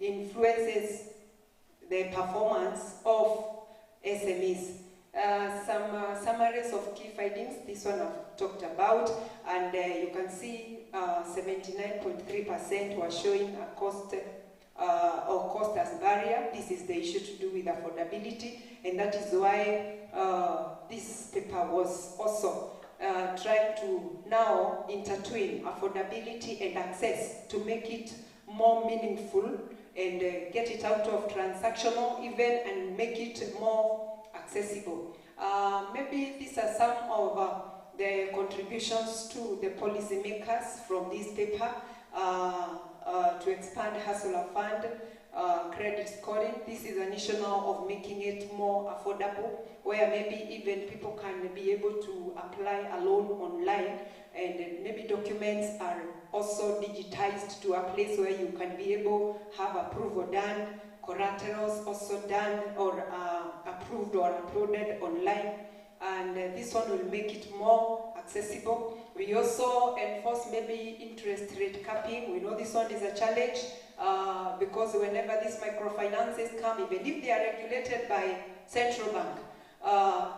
influences the performance of SMEs. Some summaries of key findings, this one I've talked about, and you can see 79.3% were showing a cost or cost as barrier. This is the issue to do with affordability, and that is why this paper was also trying to now intertwine affordability and access to make it more meaningful and get it out of transactional even and make it more accessible. Maybe these are some of the contributions to the policymakers from this paper to expand Hustler Fund credit scoring. This is an issue now of making it more affordable, where maybe even people can be able to apply a loan online, and maybe documents are also digitized to a place where you can be able to have approval done, collaterals also done or approved or uploaded online, and this one will make it more accessible. We also enforce maybe interest rate capping. We know this one is a challenge because whenever these microfinances come, even if they are regulated by central bank,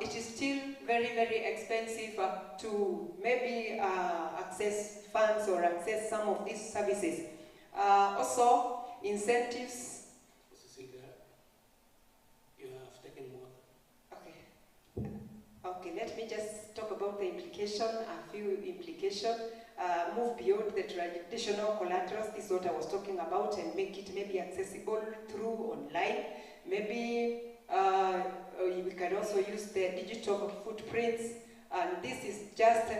it is still very, very expensive to maybe access funds or access some of these services. Also, incentives. Okay, let me just talk about the implication, a few implications. Move beyond the traditional collaterals, this is what I was talking about, and make it maybe accessible through online. Maybe we can also use the digital footprints, and this is just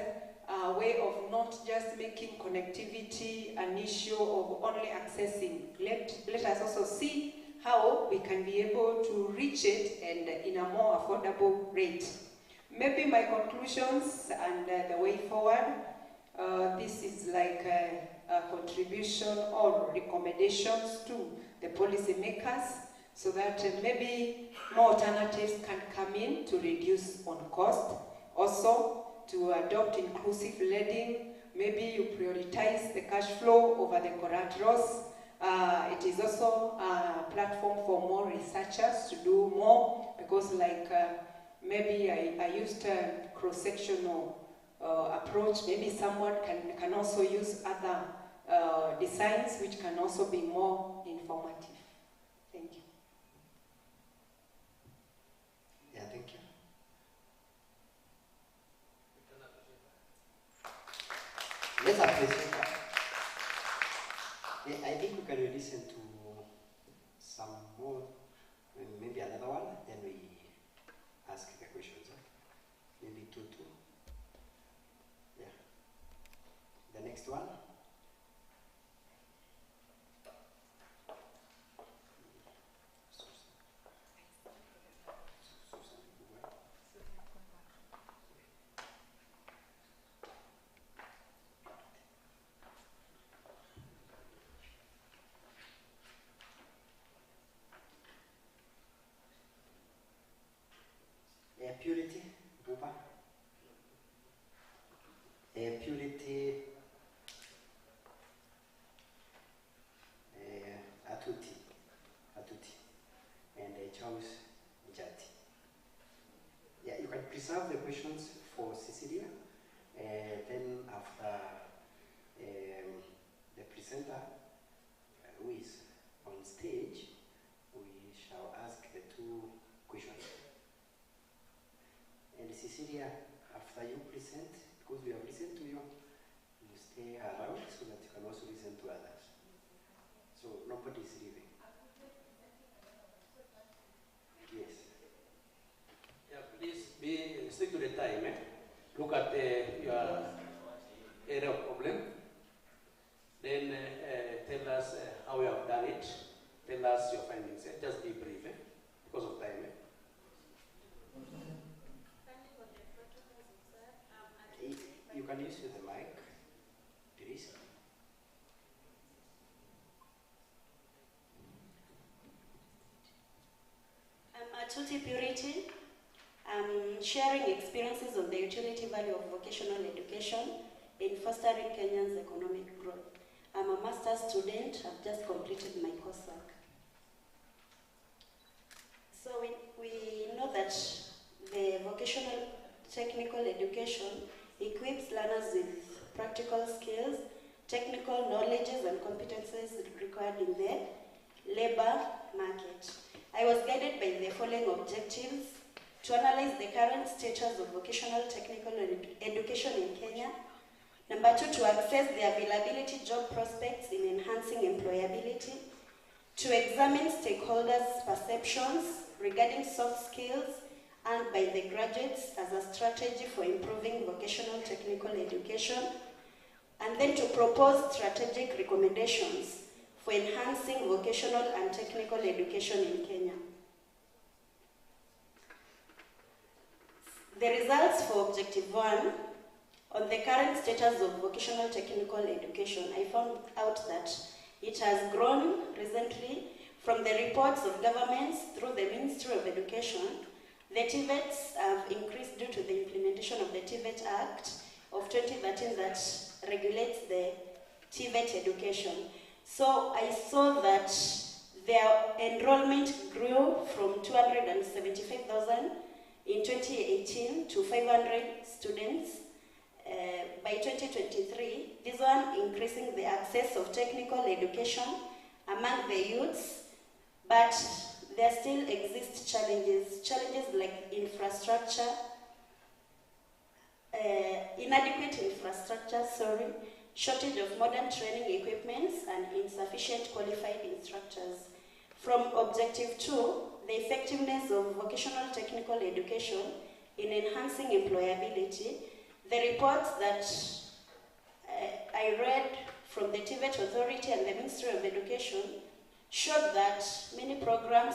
a way of not just making connectivity an issue of only accessing. Let us also see how we can be able to reach it and in a more affordable rate. Maybe my conclusions and the way forward. This is like a contribution or recommendations to the policymakers so that maybe more alternatives can come in to reduce on cost. Also, to adopt inclusive lending, maybe you prioritize the cash flow over the collaterals. It is also a platform for more researchers to do more, because like maybe I used a cross-sectional approach. Maybe someone can also use other designs which can also be more informative. Thank you. Yeah, thank you. Let's appreciate that. Yeah, I think we can listen to some more, maybe another one, then we ask the questions. Maybe two. Next one. Air purity, Buba. Air purity, Atuti, and Charles Jati. Yeah, you can preserve the questions for Cecilia. Then after the presenter who is on stage, we shall ask the two questions. And Cecilia, after you present, because we have listened to you, you stay around so that you can also listen to others. So nobody is leaving. Yes. Yeah, please stick to the time. Look at your area of problem. Then tell us how you have done it. Tell us your findings. Just be brief, because of time. You can use the mic, please. I'm Atuti Purity. I'm sharing experiences on the utility value of vocational education in fostering Kenya's economic growth. I'm a master's student. I've just completed my coursework. So we know that the vocational technical education equips learners with practical skills, technical knowledges and competencies required in the labor market. I was guided by the following objectives: to analyze the current status of vocational technical education in Kenya. Number 2, to assess the availability job prospects in enhancing employability. To examine stakeholders' perceptions regarding soft skills and by the graduates as a strategy for improving vocational technical education. And then to propose strategic recommendations for enhancing vocational and technical education in Kenya. The results for Objective 1, on the current status of vocational technical education, I found out that it has grown recently from the reports of governments through the Ministry of Education. The TVETs have increased due to the implementation of the TVET Act of 2013 that regulates the TVET education. So I saw that their enrollment grew from 275,000 in 2018 to 500 students by 2023. This one increasing the access of technical education among the youths, but there still exist challenges like infrastructure, inadequate infrastructure, shortage of modern training equipments and insufficient qualified instructors. From Objective 2, the effectiveness of vocational technical education in enhancing employability, the reports that I read from the TVET Authority and the Ministry of Education showed that many programs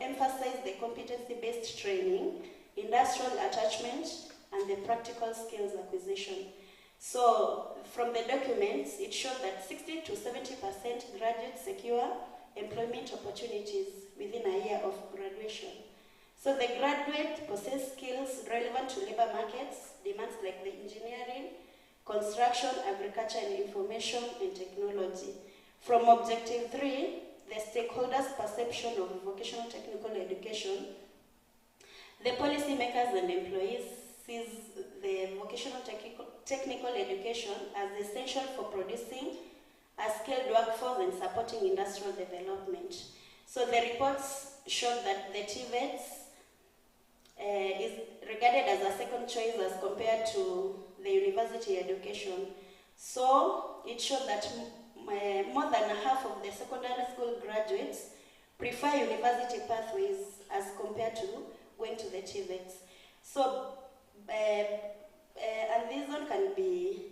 emphasize the competency-based training, industrial attachment, and the practical skills acquisition. So from the documents, it showed that 60 to 70% graduates secure employment opportunities within a year of graduation. So the graduate possess skills relevant to labor markets, demands like the engineering, construction, agriculture, and information and technology. From Objective 3, the stakeholders' perception of vocational technical education, the policymakers and employees sees the vocational technical education as essential for producing a skilled workforce and supporting industrial development. So the reports showed that the TVETs is regarded as a second choice as compared to the university education. So it showed that more than half of the secondary school graduates prefer university pathways as compared to going to the TVETs. So, and this one can be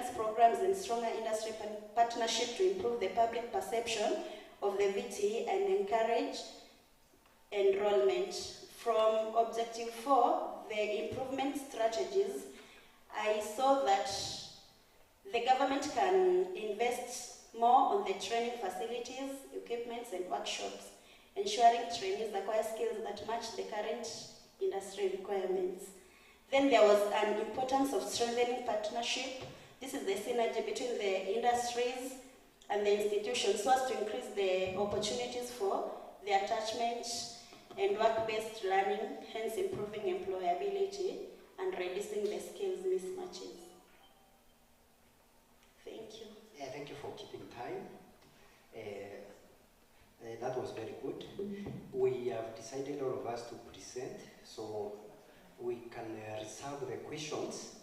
awareness programs and stronger industry partnership to improve the public perception of the VTE and encourage enrollment. From Objective 4, the improvement strategies, I saw that the government can invest more on the training facilities, equipments, and workshops, ensuring trainees acquire skills that match the current industry requirements. Then there was an importance of strengthening partnership. This is the synergy between the industries and the institutions so as to increase the opportunities for the attachment and work-based learning, hence improving employability and reducing the skills mismatches. Thank you. Yeah, thank you for keeping time. That was very good. We have decided, all of us, to present, so we can reserve the questions.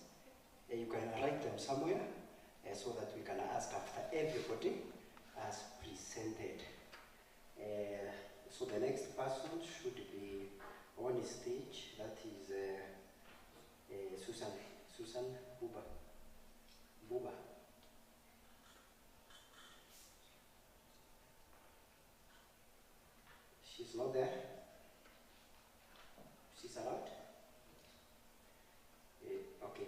You can write them somewhere so that we can ask after everybody has presented. So the next person should be on stage. That is Susan Buba. She's not there. She's allowed. Okay,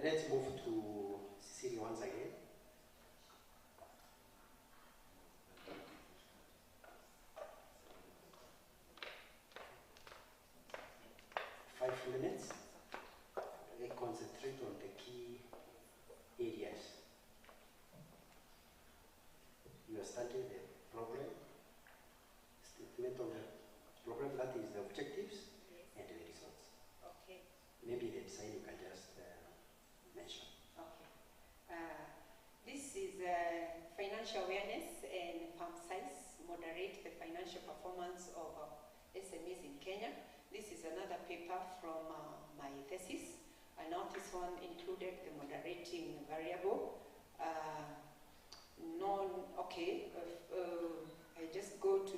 let's move to Cecilia once again. Minutes. They concentrate on the key areas. You are studying the problem, statement of the problem, that is the objectives, yes, and the results. Okay. Maybe the design you can just mention. Okay. This is financial awareness and farm size, moderate the financial performance of SMEs in Kenya. This is another paper from my thesis. I know this one included the moderating variable. I just go to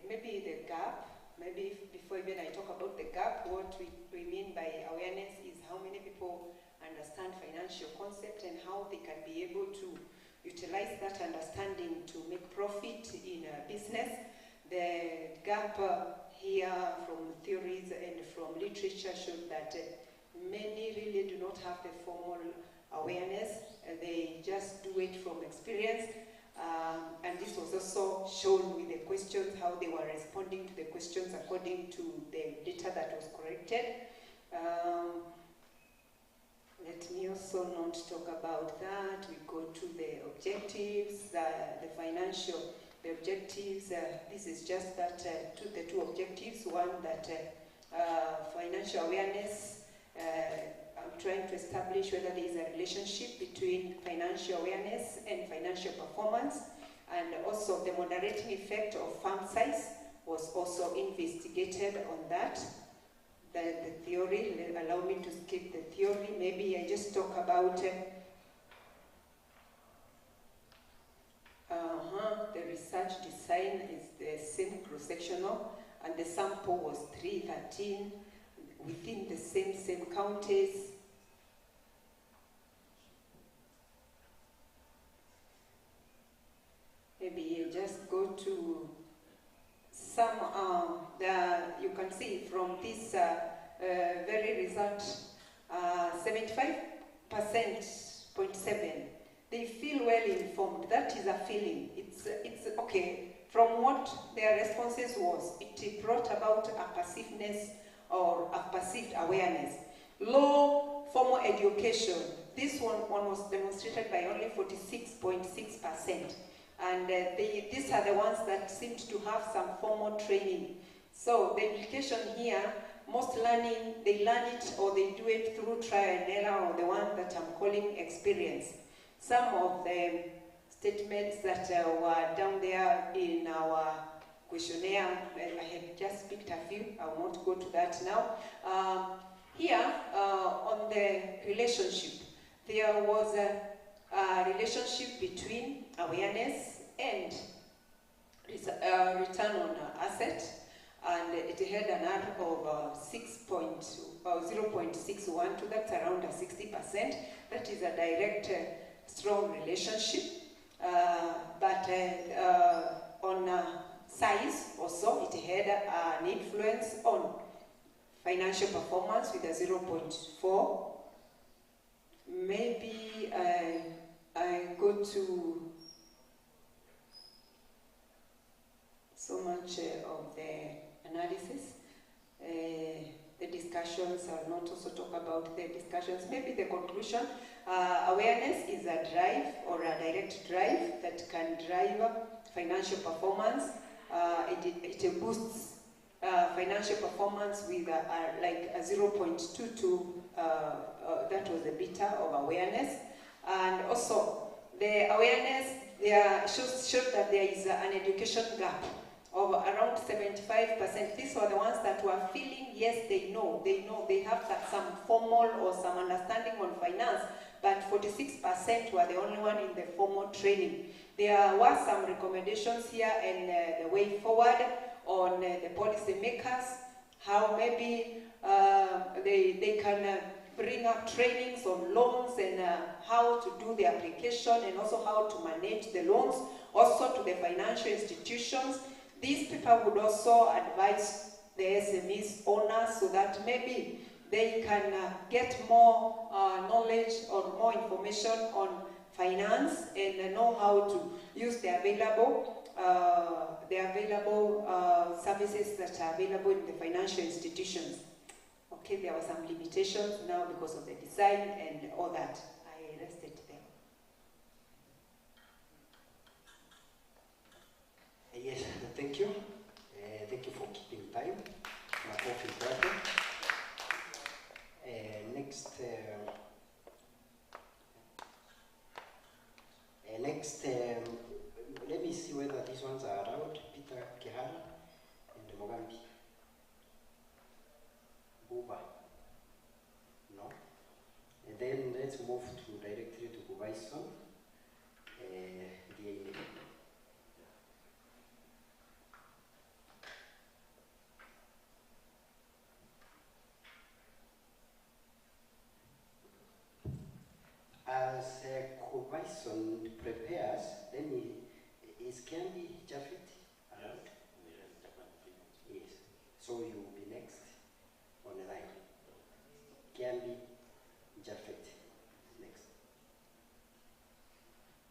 maybe the gap. Maybe before even I talk about the gap, what we mean by awareness is how many people understand financial concept and how they can be able to utilize that understanding to make profit in a business. The gap here from theories and from literature showed that many really do not have the formal awareness. They just do it from experience. And this was also shown with the questions, how they were responding to the questions according to the data that was collected. Let me also not talk about that. We go to the objectives, the financial. The objectives, this is just that the two objectives. One, that financial awareness, I'm trying to establish whether there is a relationship between financial awareness and financial performance, and also the moderating effect of farm size was also investigated on that. The theory, allow me to skip the theory, maybe I just talk about the research design is the same cross-sectional, and the sample was 313 within the same counties. Maybe you just go to some, you can see from this very result, 75.7%, they feel well informed. That is a feeling. It's okay. From what their responses was, it brought about a perceivedness or a perceived awareness. Low formal education. This one was demonstrated by only 46.6%. And these are the ones that seemed to have some formal training. So the implication here, most learning, they learn it or they do it through trial and error, or the one that I'm calling experience. Some of the statements that were down there in our questionnaire, I have just picked a few, I will not go to that now. Here, on the relationship, there was a relationship between awareness and return on asset, and it had an R of 0.61, so that's around 60%. that is a direct, strong relationship. But on size also, it had an influence on financial performance with a 0.4. Maybe I go to so much of the analysis. The discussions, I'll not also talk about the discussions. Maybe the conclusion, awareness is a drive or a direct drive that can drive financial performance. It boosts financial performance with like a 0.22, that was the beta of awareness. And also, the awareness shows that there is an education gap of around 75%. These were the ones that were feeling, yes, they know, they have some formal or some understanding on finance, but 46% were the only one in the formal training. There were some recommendations here and the way forward on the policy makers, how maybe they can bring up trainings on loans and how to do the application and also how to manage the loans, also to the financial institutions. These people would also advise the SMEs owners so that maybe they can get more knowledge or more information on finance and know how to use the available services that are available in the financial institutions. Okay, there were some limitations now because of the design and all that. I rested there. Yes, thank you. Thank you for keeping time. My coffee is ready. Next, let me see whether these ones are around. Peter Kehana and Mogambi. Buba. No. And then let's move directly to Bison. As Bison prepares, is Candy Jaffet around? Yes. So you will be next on the line. Candy Jaffet, next.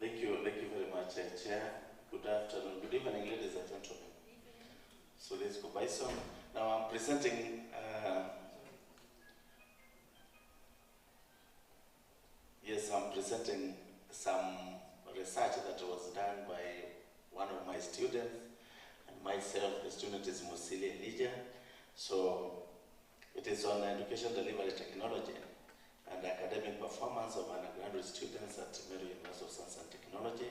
Thank you very much, Chair. Good afternoon, good evening, ladies and gentlemen. So this is Bison. Now I'm presenting some research that was done by one of my students and myself. The student is Musili Elijah. So it is on education delivery technology and academic performance of undergraduate students at Meru University of Science and Technology.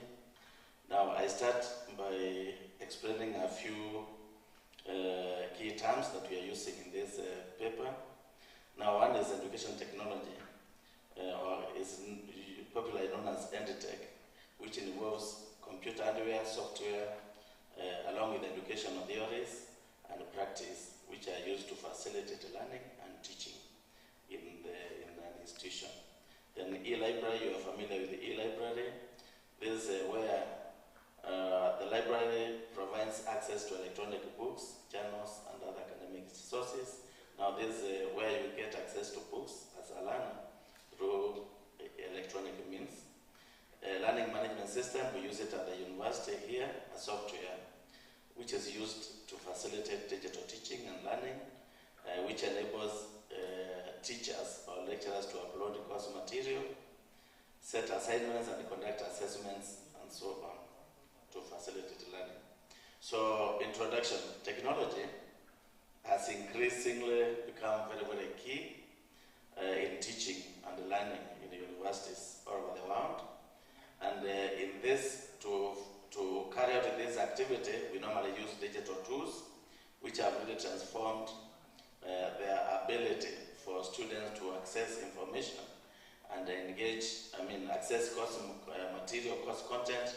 Now I start by explaining a few key terms that we are using in this paper. Now one is education technology, or is popularly known as EdTech, which involves computer hardware, software, along with educational theories and practice, which are used to facilitate learning and teaching in an institution. Then e-library, you are familiar with the e-library. This is where the library provides access to electronic books, journals, and other academic sources. Now this is where you get access to books as a learner through electronic means. Learning management system, we use it at the university here, a software which is used to facilitate digital teaching and learning, which enables teachers or lecturers to upload course material, set assignments and conduct assessments and so on to facilitate learning. So introduction, technology has increasingly become very, very key in teaching and learning in the universities all over the world. And in this, to carry out this activity, we normally use digital tools, which have really transformed their ability for students to access information and access course material, course content,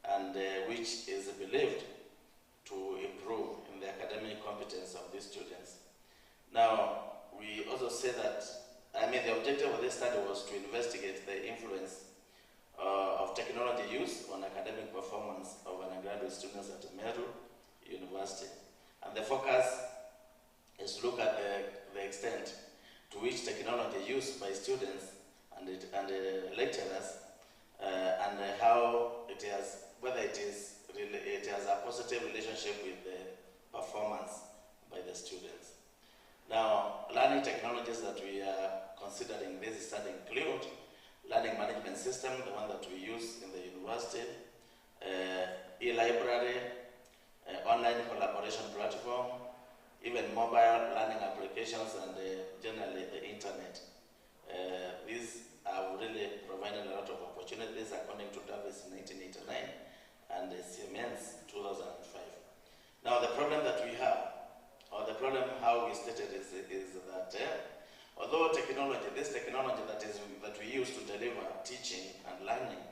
and which is believed to improve in the academic competence of these students. Now, we also say that, the objective of this study was to investigate the influence of technology use on academic performance of undergraduate students at Meru University. And the focus is to look at the extent to which technology used by students and lecturers and how it has, whether it has a positive relationship with the performance by the students. Now, learning technologies that we are considering this study include learning management system, the one that we use in the university, e-library, online collaboration platform, even mobile learning applications, and generally the internet. These have really provided a lot of opportunities according to Davis in 1989 and Siemens 2005. Now the problem that we have, or the problem how we stated is that although this technology that we use to deliver teaching and learning,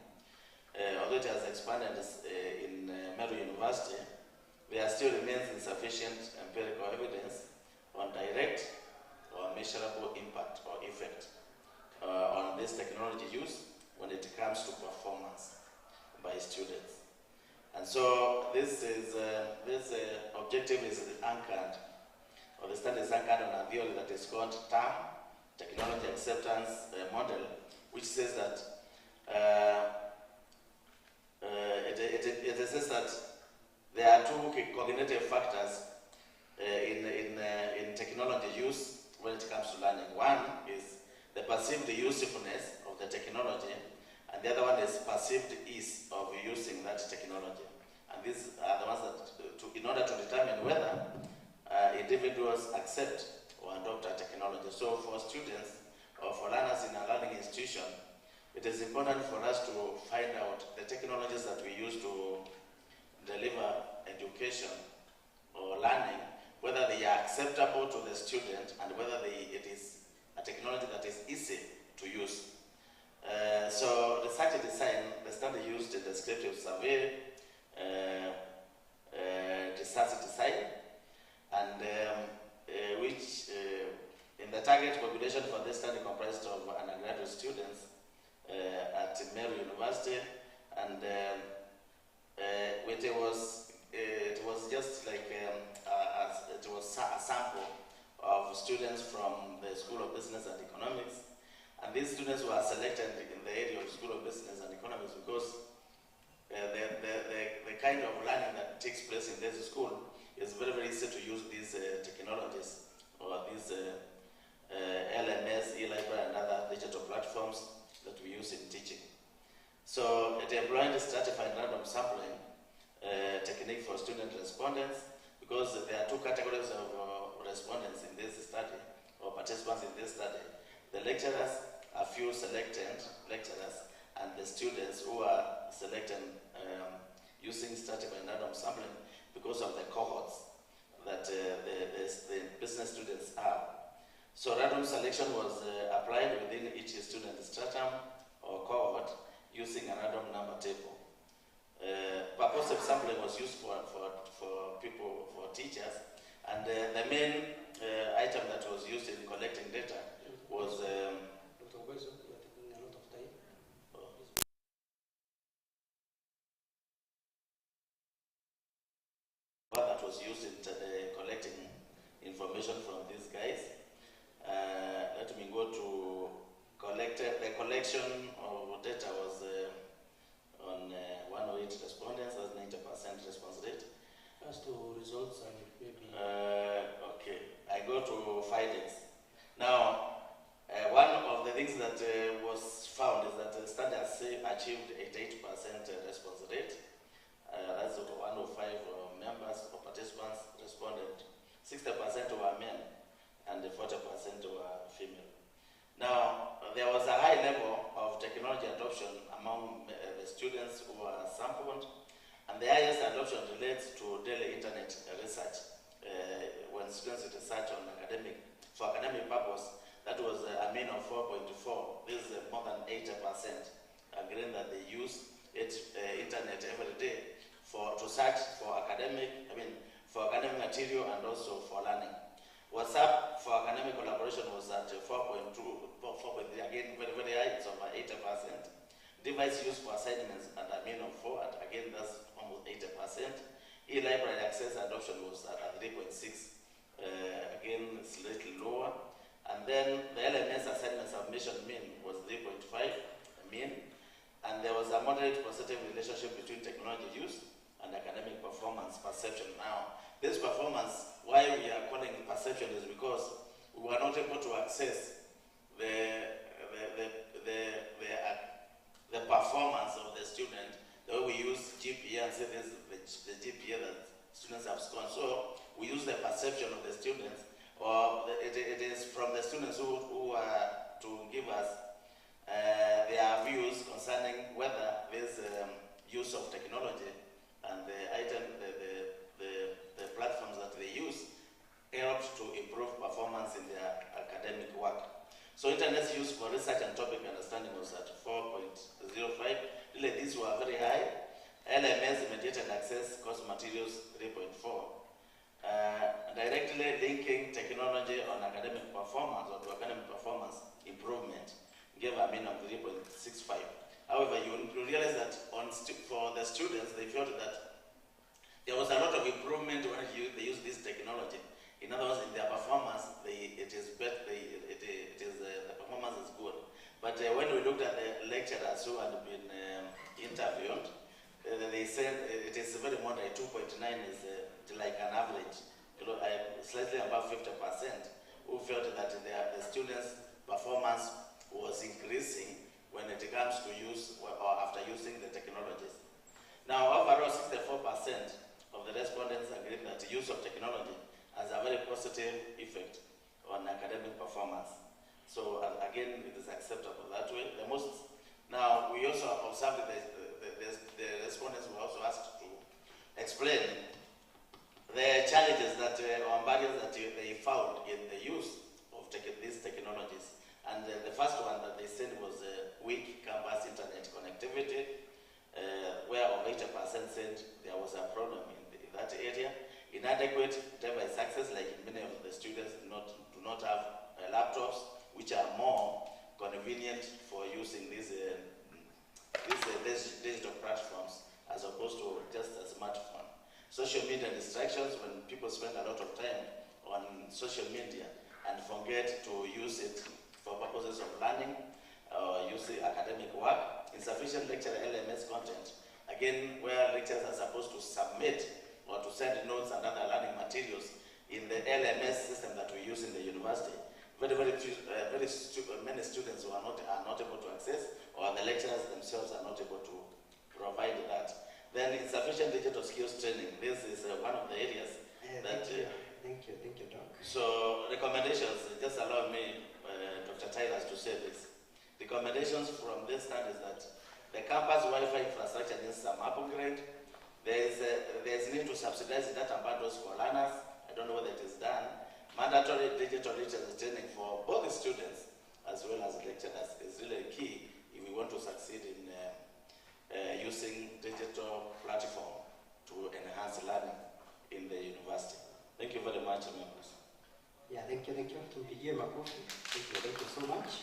although it has expanded in Meru University, there still remains insufficient empirical evidence on direct or measurable impact or effect on this technology use when it comes to performance by students. And so this objective is anchored, or the study is anchored on a theory that is called TAM, Technology Acceptance Model, which says that it says that there are two cognitive factors in technology use when it comes to learning. One is the perceived usefulness of the technology, and the other one is perceived ease of using that technology. And these are the ones that, in order to determine whether individuals accept or adopt a technology. So for students or for learners in a learning institution, it is important for us to find out the technologies that we use to deliver education or learning, whether they are acceptable to the student and whether it is a technology that is easy to use. So research design, the study used a descriptive survey, research design, and which in the target population for this study comprised of undergraduate students at Meru University, and it was just like it was a sample of students from the School of Business and Economics, and these students were selected in the area of School of Business and Economics because the kind of learning that takes place in this school is very, very easy to use these technologies or these LMS, e-library, and other digital platforms that we use in teaching. So it employed stratified random sampling technique for student respondents, because there are two categories of respondents in this study, or participants in this study. The lecturers, a few selected lecturers, and the students who are selected using stratified random sampling because of the cohorts that the business students have. So random selection was applied within each student stratum or cohort using a random number table. Purposive sampling was used for people, for teachers, and the main item that was used in collecting data was Dr. Obeso, you are taking a lot of time. That was used in collecting information from these guys. Let me go to the collection of data was on 108 respondents, that's 90% response rate. As to results and maybe... okay, I go to findings. Now, one of the things that was found is that the study has achieved 88% response rate. That's 105 members or participants responded. 60% were men and 40% were female. Now, there was a high level of technology adoption among the students who were sampled, and the highest adoption relates to daily internet research. When students research on for academic purpose, that was a mean of 4.4. This is more than 80%, agreeing that they use internet every day to search for academic material and also for learning. WhatsApp for academic collaboration was at 4.2, 4.3, again very, very high, it's over 80%. Device use for assignments at a mean of 4, and again that's almost 80%. E-library access adoption was at 3.6, again slightly lower. And then the LMS assignment submission mean was 3.5 mean, and there was a moderate positive relationship between technology use and academic performance perception. Now, this performance, why we are calling it perception, is because we were not able to access the performance of the student. The way we use GPA and say this is the GPA that students have scored. So we use the perception of the students, or it is from the students who are to give us their views concerning whether this use of technology and the platforms that they use helped to improve performance in their academic work. So internet use for research and topic understanding was at 4.05. Really, these were very high. LMS, mediated access, course materials, 3.4. Directly linking technology on academic performance or to academic performance improvement gave a mean of 3.65. However, you realize that for the students, they felt that there was a lot of improvement when they use this technology. In other words, in their performance, the performance is good. But when we looked at the lecturers who had been interviewed, they said it is very moderate. 2.9 is like an average, slightly above 50%, who felt that the students' performance was increasing when it comes to use or after using the technologies. Now, overall, 64% of the respondents agreed that the use of technology has a very positive effect on academic performance. So again, it is acceptable that way. Now, we also observed that the respondents were also asked to explain the challenges or barriers that they found in the use of these technologies. And the first one that they said was weak campus internet connectivity, where over 80% said there was a problem in that area. Inadequate device access, like many of the students do not have laptops, which are more convenient for using these digital platforms as opposed to just a smartphone. Social media distractions, when people spend a lot of time on social media and forget to use it for purposes of learning or using academic work. Insufficient lecture LMS content, again, where lecturers are supposed to submit or to send notes and other learning materials in the LMS system that we use in the university. Many students who are not able to access, or the lecturers themselves are not able to provide that. Then insufficient digital skills training. This is one of the areas that... Thank you, Doc. So recommendations, just allow me, Dr. Tyler, to say this. Recommendations from this study is that the campus Wi-Fi infrastructure needs some upgrade. There's need to subsidize data bundles for learners. I don't know whether it is done. Mandatory digital literacy training for both the students as well as lecturers is really key if we want to succeed in using digital platform to enhance learning in the university. Thank you very much, members. Yeah, thank you. Tumpigie makofi. Thank you so much.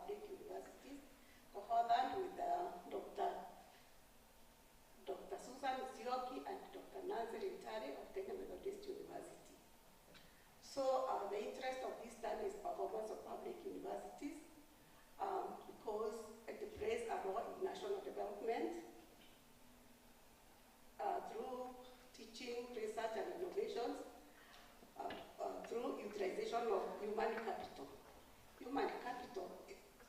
public universities, co-authored with Dr. Susan Sioki and Dr. Nancy Rintari of Kenya Methodist University. So the interest of this study is performance of public universities because it plays a role in national development through teaching, research, and innovations, through utilization of human capital. Human capital,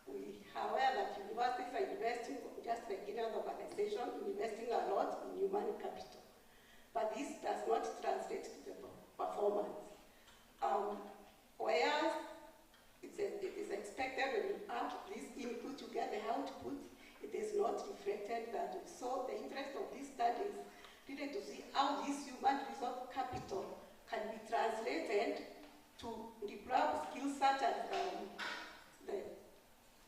we are aware that universities are investing, just like any other organization, investing a lot in human capital. But this does not translate to the performance. Whereas it is expected when you add this input, you get the output, it is not reflected that way. So the interest of this study is really to see how this human resource capital can be translated to develop skills such as the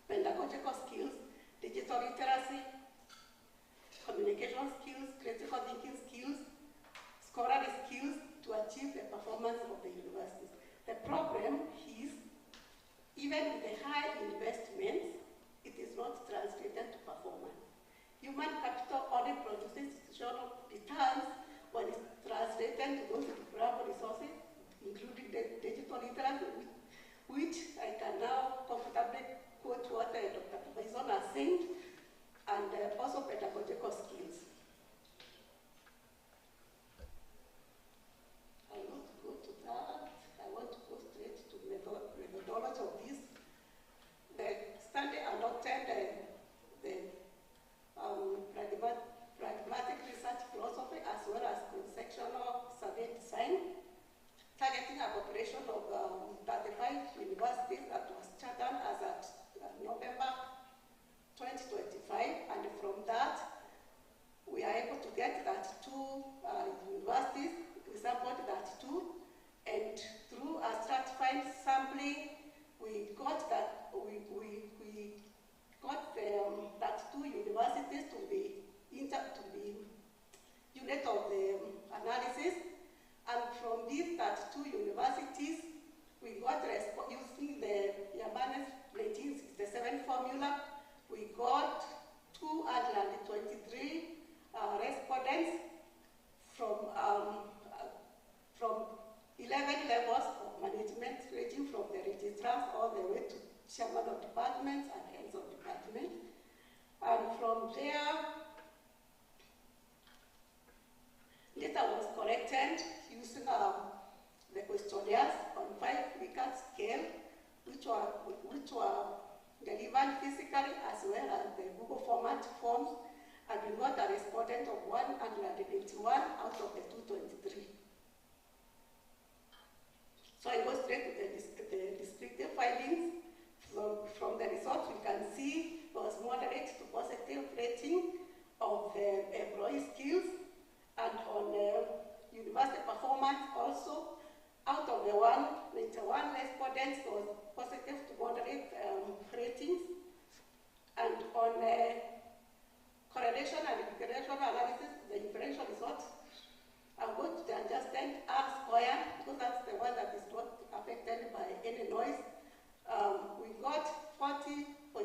pedagogical skills, digital literacy, communication skills, critical thinking skills, scholarly skills to achieve the performance of the universities. The problem is, even with the high investments, it is not translated to performance. Human capital only produces institutional returns when it's translated to those developable resources, including the digital literacy, which I can now comfortably quote what Dr. Bison has said, and also pedagogical skills. I will not go to that. I want to go straight to methodology of this. The study adopted the pragmatic research philosophy as well as conceptual survey design, targeting a population of 35 universities that was chartered as at November 2025, and from that we are able to get that 2 universities, we sampled that 2, and through a stratified sampling, we got that that 2 universities to be unit of the analysis, and from these that 2 universities, we got using the Yamane's 1967 formula, we got 223 respondents from 11 levels of management, ranging from the registrars all the way to chairman of departments and heads of departments. And from there, data was collected using the questionnaires on 5 Likert scale, which were delivered physically as well as the Google format forms, and we got a respondent of 181 out of the 223. So I go straight to the descriptive findings. From the results, we can see there was moderate to positive rating of the employee skills, and on university performance also, out of the 191 respondents, there was positive to moderate ratings, and on correlation and integration analysis, the differential results are going to the adjusted R-square, because that's the one that is not affected by any noise. We got 40.8%,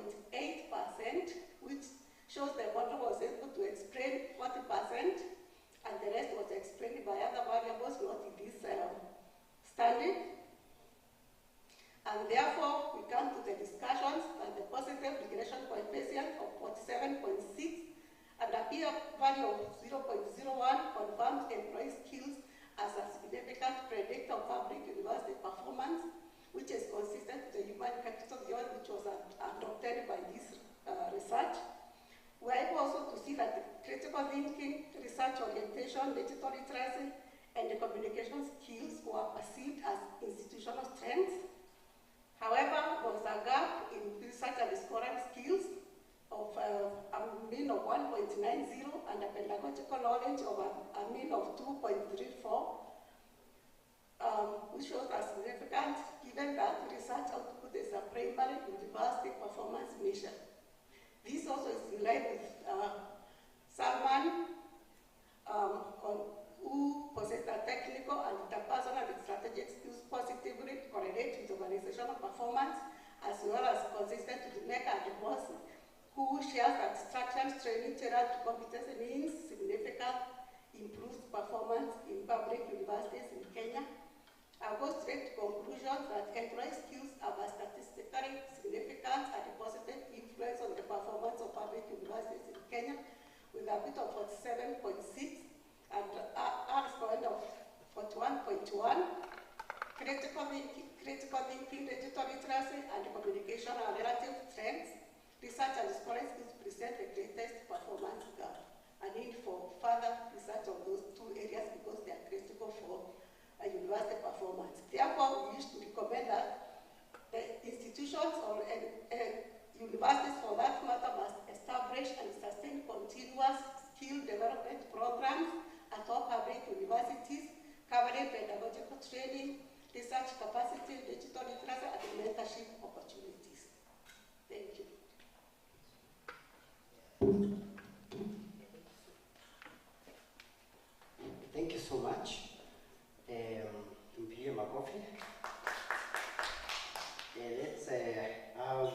which shows the model was able to explain 40%, and the rest was explained by other variables not in this study. And therefore, we come to the discussions that the positive regression coefficient of 47.6 and a p-value of 0.01 confirms employee skills as a significant predictor of public university performance, which is consistent with the human capital theory which was adopted by this research. We are able also to see that the critical thinking, research orientation, digital literacy, and the communication skills were perceived as institutional strengths. However, there was a gap in research and scholarly skills of a mean of 1.90 and a pedagogical knowledge of a mean of 2.34, which shows a significant, given that research output is a primary university performance measure. This also is in line with Salman, who possessed a technical and interpersonal and strategic skills positively correlate with organizational performance, as well as consistent with the shares that structured training tailored to competency means significant improved performance in public universities in Kenya. I go straight to conclusions that employee skills have a statistically significant and positive influence on the performance of public universities in Kenya, with a bit of 47.6 and a score of 41.1. Critical thinking, digital literacy, and communication are relative strengths. Research and scholarly skills present the greatest performance gap. I need for further research on those two areas because they are critical for university performance. Therefore, we used to recommend that the institutions or universities for that matter must establish and sustain continuous skill development programs at all public universities, covering pedagogical training, research capacity, digital literacy, and mentorship opportunities. Thank you. Thank you so much. Mpigie makofi. Let's have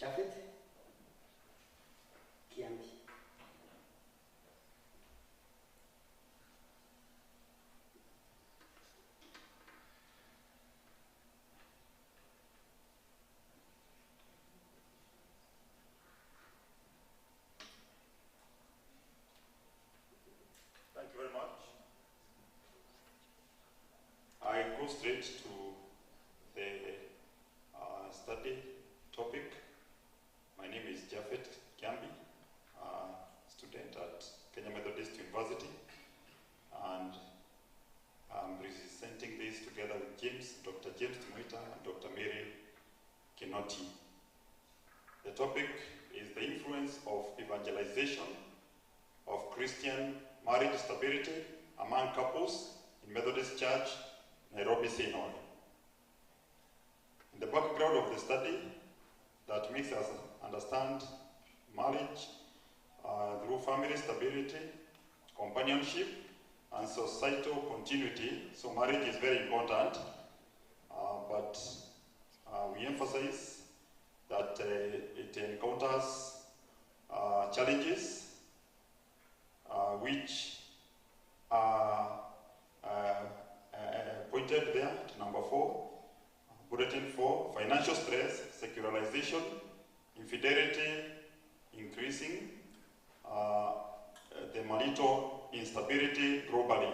Japhet Kiambi. Thank you very much. I go straight to the study topic. My name is Japhet Kiambi, student at Kenya Methodist University, and I'm presenting this together with Dr. James Timoita and Dr. Mary Kinoti. The topic is the influence of evangelization of Christian marriage stability among couples in Methodist Church, Nairobi Synod. In the background of the study that makes us understand marriage through family stability, companionship, and societal continuity. So marriage is very important, but we emphasize that it encounters challenges which are pointed there at number 4, bulletin 4, financial stress, secularization, infidelity increasing, the marital instability globally.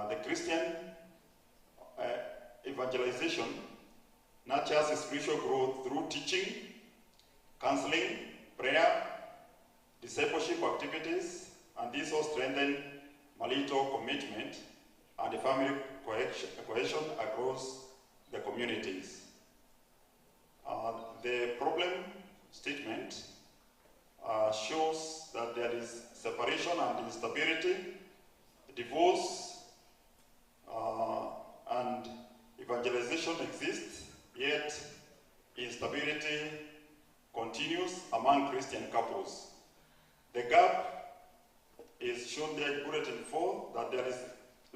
The Christian evangelization nurtures spiritual growth through teaching, counseling, prayer, discipleship activities, and these all strengthen marital commitment and the family cohesion across the communities. The problem statement shows that there is separation and instability, divorce, and evangelization exists, yet instability continues among Christian couples. The gap is shown there in bulletin 4, that there is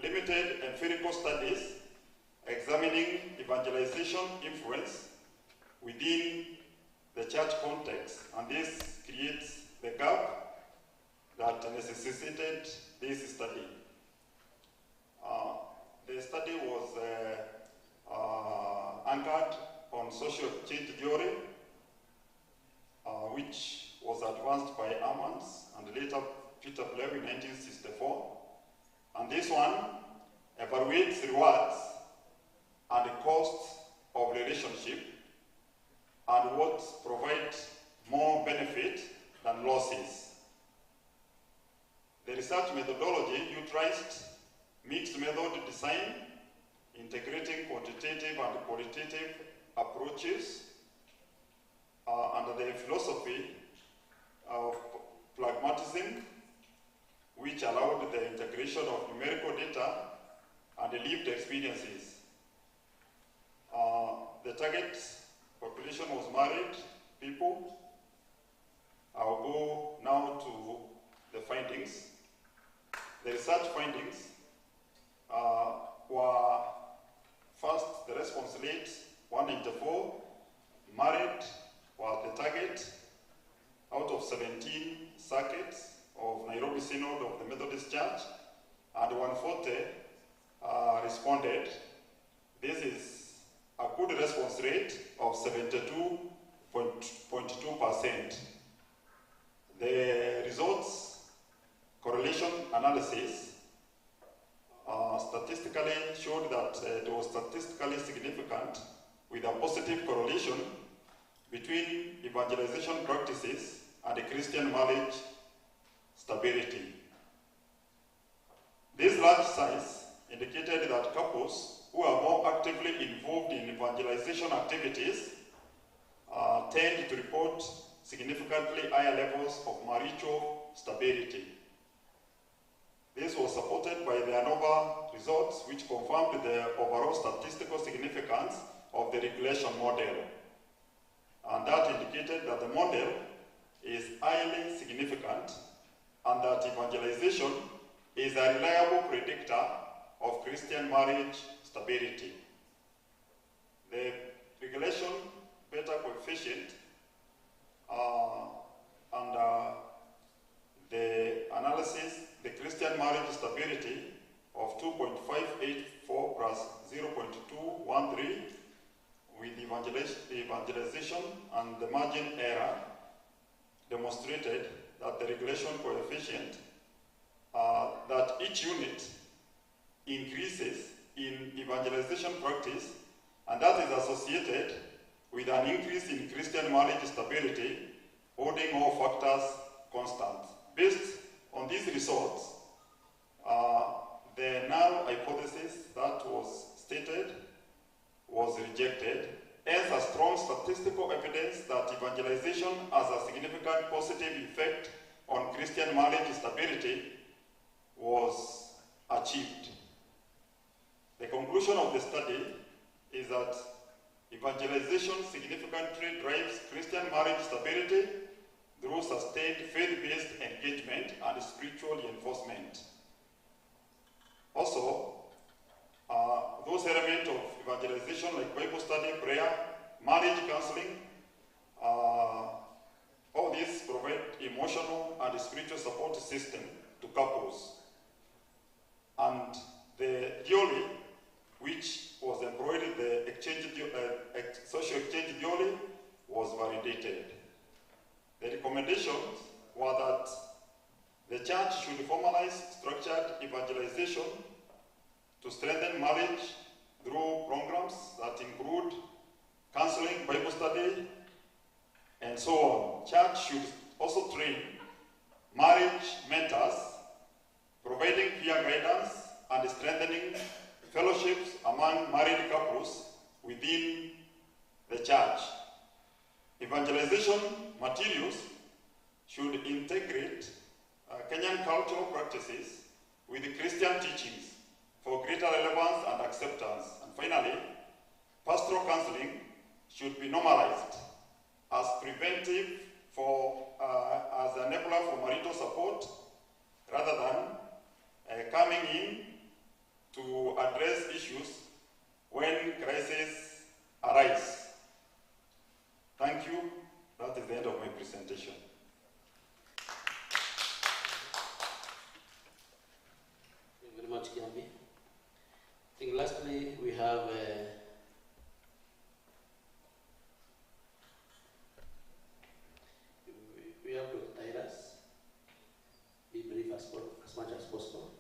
limited empirical studies examining evangelization influence within the church context, and this creates the gap that necessitated this study. The study was anchored on social change theory, which was advanced by Ammons and later Peter Blair in 1964. And this one evaluates rewards and the costs of relationship and what provides more benefit than losses. The research methodology utilized mixed method design, integrating quantitative and qualitative approaches under the philosophy of pragmatism, which allowed the integration of numerical data and the lived experiences. The target population was married people. I'll go now to the findings. The research findings were first, the response rate 194, married was the target out of 17 circuits of Nairobi Synod of the Methodist Church, and 140 responded. This is a good response rate of 72.2%. The results correlation analysis statistically showed that it was statistically significant with a positive correlation between evangelization practices and Christian marriage stability. This large size indicated that couples who are more actively involved in evangelization activities tend to report significantly higher levels of marital stability. This was supported by the ANOVA results, which confirmed the overall statistical significance of the regulation model. And that indicated that the model is highly significant and that evangelization is a reliable predictor of Christian marriage stability. The regulation beta coefficient and the analysis, the Christian marriage stability of 2.584 plus 0.213 with evangelization and the margin error demonstrated that the regulation coefficient, that each unit increases in evangelization practice, and that is associated with an increase in Christian marriage stability, holding all factors constant. Based on these results, the null hypothesis that was stated was rejected. Hence, a strong statistical evidence that evangelization has a significant positive effect on Christian marriage stability was achieved. The conclusion of the study is that evangelization significantly drives Christian marriage stability through sustained faith-based engagement and spiritual reinforcement. Also, those elements of evangelization like Bible study, prayer, marriage counseling, all these provide emotional and spiritual support system to couples. And the theory which was employed in the social exchange theory was validated. The recommendations were that the church should formalize structured evangelization to strengthen marriage through programs that include counseling, Bible study, and so on. Church should also train marriage mentors, providing peer guidance and strengthening fellowships among married couples within the church. Evangelization materials should integrate Kenyan cultural practices with Christian teachings for greater relevance and acceptance. And finally, pastoral counseling should be normalized as preventive as an enabler for marital support rather than coming in to address issues when crises arise. Thank you. That is the end of my presentation. Thank you very much, Kiambi. I think lastly, we have Dr. Titus. Be brief as much as possible.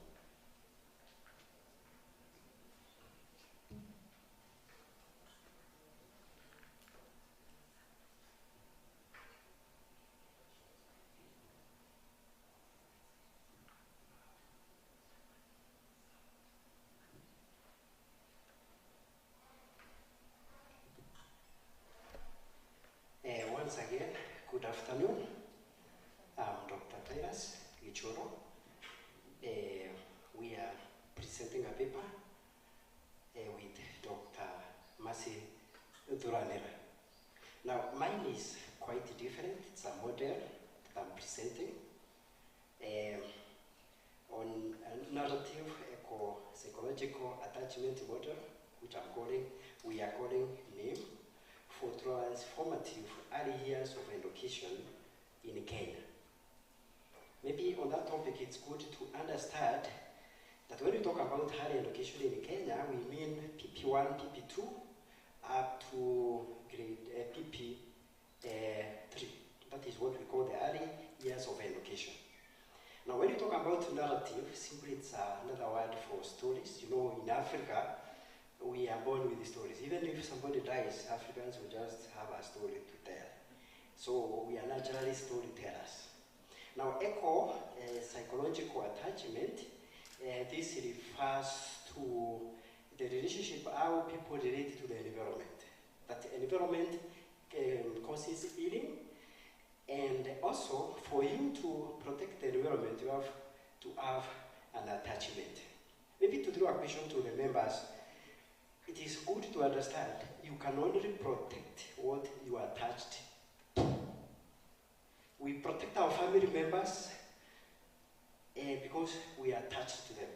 Once again, good afternoon. I'm Dr. Titus Gichoro. We are presenting a paper with Dr. Mercy Thuranira. Now, mine is quite different. It's a model that I'm presenting on a narrative eco-psychological attachment model, which I'm calling we are calling NAME for transformative early years of education in Kenya. Maybe on that topic, it's good to understand that when we talk about early education in Kenya, we mean PP1, PP2, up to grade PP3. That is what we call the early years of education. Now, when you talk about narrative, simply it's another word for stories. You know, in Africa, we are born with stories. Even if somebody dies, Africans will just have a story to tell. So we are naturally storytellers. Now, echo, psychological attachment, this refers to the relationship, how people relate to the environment. That the environment causes healing, and also for you to protect the environment, you have to have an attachment. Maybe to draw a question to the members, it is good to understand you can only protect what you are attached to. We protect our family members because we are attached to them.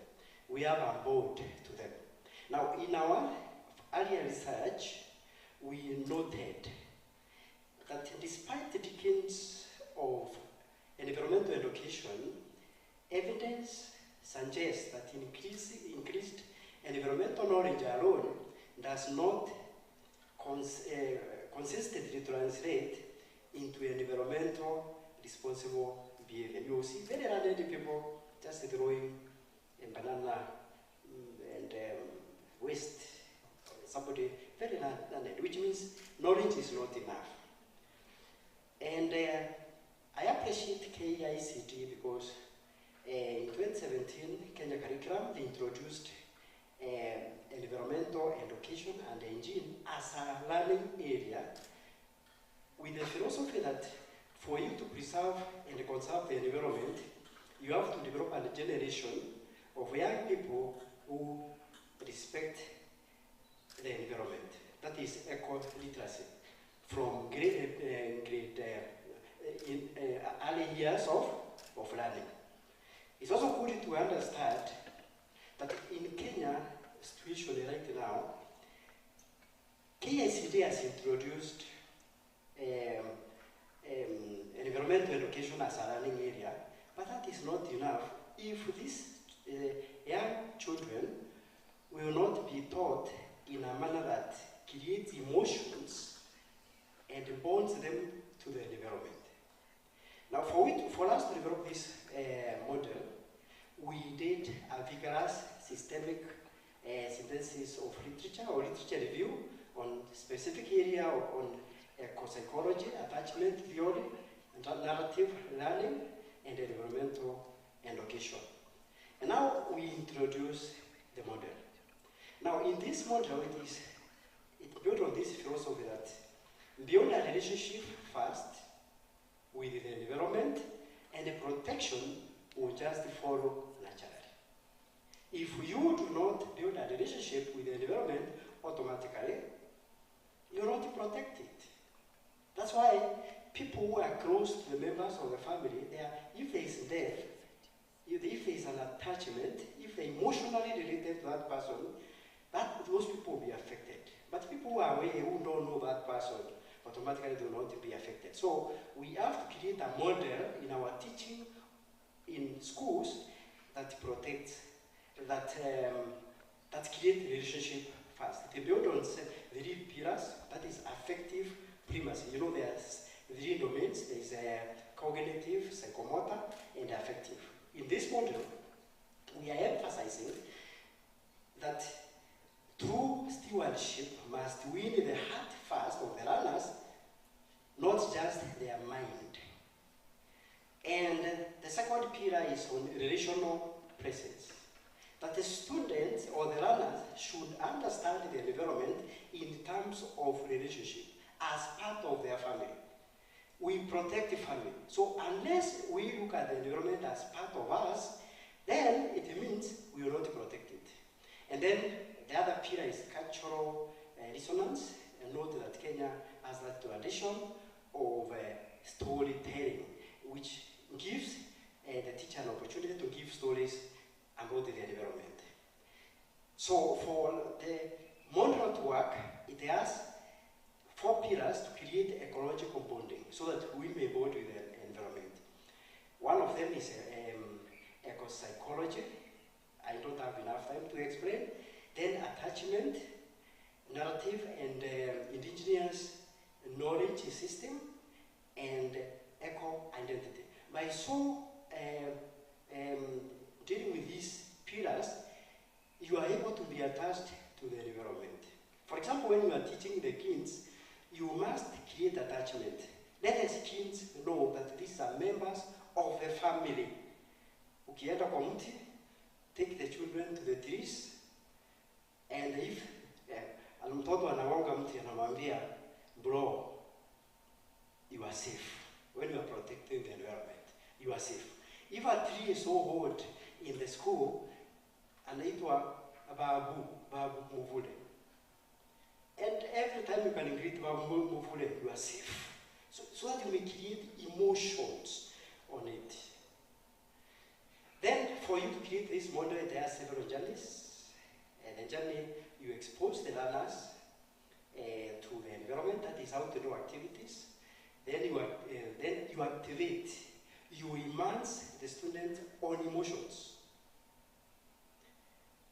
We have a bond to them. Now, in our earlier research, we noted that despite the decades of environmental education, evidence suggests that increased environmental knowledge alone does not consistently translate into environmental responsible behavior. You will see very learned people just throwing a banana and waste. Somebody very learned, which means knowledge is not enough. And I appreciate KICT because in 2017, Kenya curriculum, they introduced environmental education and engine as a learning area with the philosophy that for you to preserve and conserve the environment, you have to develop a generation of young people who respect the environment. That is eco-literacy from early years of learning. It's also good to understand that in Kenya situation right now, KICD has introduced environmental education as a learning area, but that is not enough if these young children will not be taught in a manner that creates emotions and bonds them to the environment. Now, for us to develop this model, we did a vigorous systemic synthesis of literature or literature review on specific area on eco-psychology, attachment theory, narrative learning, and environmental education. And now we introduce the model. Now, in this model, it built on this philosophy that beyond a relationship first with the environment, and the protection will just follow naturally. If you do not build a relationship with the environment, automatically, you will not protect it. That's why people who are close to the members of the family, if there is death, if there is an attachment, if they emotionally related to that person, those people will be affected. But people who are away, who don't know that person, automatically do not be affected. So we have to create a model in our teaching in schools that protects, that create relationship first. They build on 3 pillars, that is affective primacy. You know, there's 3 domains. There's cognitive, psychomotor, and affective. In this model, we are emphasizing that true stewardship must win the heart first of the learners, not just their mind. And the second pillar is on relational presence. That the students or the learners should understand the environment in terms of relationship as part of their family. We protect the family. So unless we look at the environment as part of us, then it means we will not protect it. And then the other pillar is cultural resonance. And note that Kenya has that tradition of storytelling, which gives the teacher an opportunity to give stories about the environment. So for the model not work, it has 4 pillars to create ecological bonding so that we may bond with the environment. One of them is eco-psychology. I don't have enough time to explain. Then attachment, narrative, and indigenous knowledge system, and eco-identity. By so dealing with these pillars, you are able to be attached to the environment. For example, when you are teaching the kids, you must create attachment. Let the kids know that these are members of the family. Ukienda kwa mti, take the children to the trees, and if mtoto anagonga mti anamwambia, bro, you are safe. When you are protecting the environment, you are safe. If a tree is so old in the school, anaitwa babu muvule. And every time you can greet babu muvule, you are safe. So that you may create emotions on it. Then, for you to create this model, there are several journeys. And the journey, you expose the learners to the environment, that is outdoor activities. Then you activate, you immerse the student on emotions.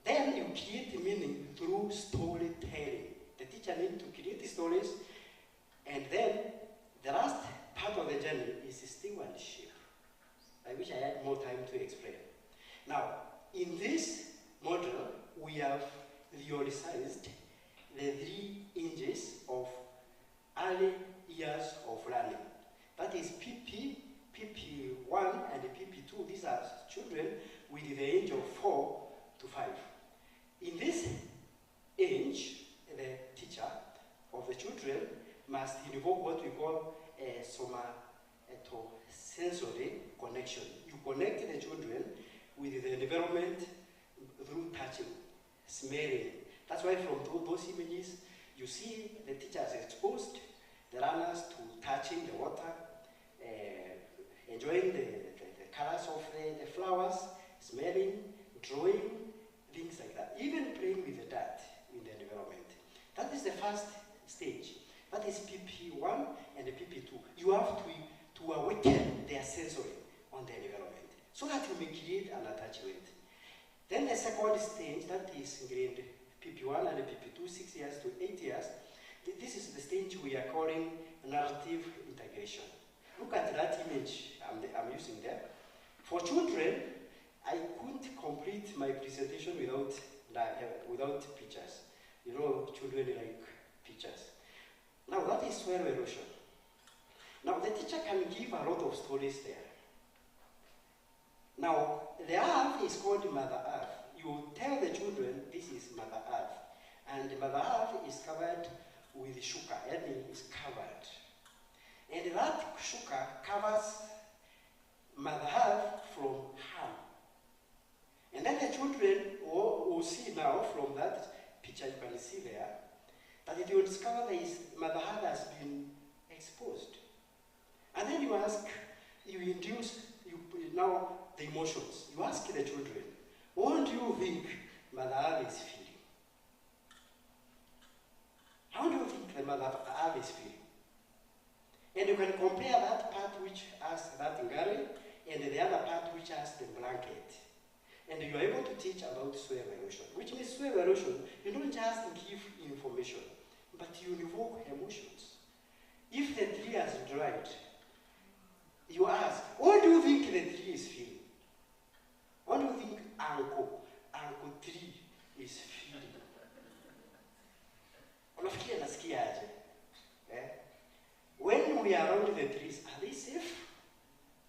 Then you create meaning through storytelling. The teacher needs to create the stories, and then the last part of the journey is stewardship. I wish I had more time to explain. Now, in this model, we have theorized the 3 ages of early years of learning. That is PP, PP1, and PP2. These are children with the age of 4 to 5. In this age, the teacher of the children must invoke what we call a somatosensory connection. You connect the children with the environment through touching, smelling. That's why from those images, you see the teachers exposed the learners to touching the water, enjoying the colors of the flowers, smelling, drawing, things like that. Even playing with the dirt in the environment. That is the first stage. That is PP1 and the PP2. You have to awaken their sensory on the environment so that you may create an attachment. Then the second stage, that is grade PP1 and PP2, 6 years to 8 years. This is the stage we are calling narrative integration. Look at that image I'm using there. For children, I couldn't complete my presentation without pictures. You know, children like pictures. Now that is soil erosion. Now the teacher can give a lot of stories there. Now the earth is called Mother Earth. You tell the children this is Mother Earth. And Mother Earth is covered with sugar, and it is covered. And that sugar covers Mother Earth from harm. And then the children will see now from that picture you can see there, that if you discover that Mother Earth has been exposed. And then you ask, you induce, now the emotions. You ask the children, what do you think Mother Earth is feeling? How do you think the Mother Earth is feeling? And you can compare that part which has that ngari and the other part which has the blanket. And you are able to teach about soil erosion, which means soil erosion, you don't just give information, but you invoke emotions. If the tree has dried, you ask, what do you think the tree is feeling? What do you think Uncle Tree is feeling? Unafikiria nasikia aje? When we are around the trees, are they safe?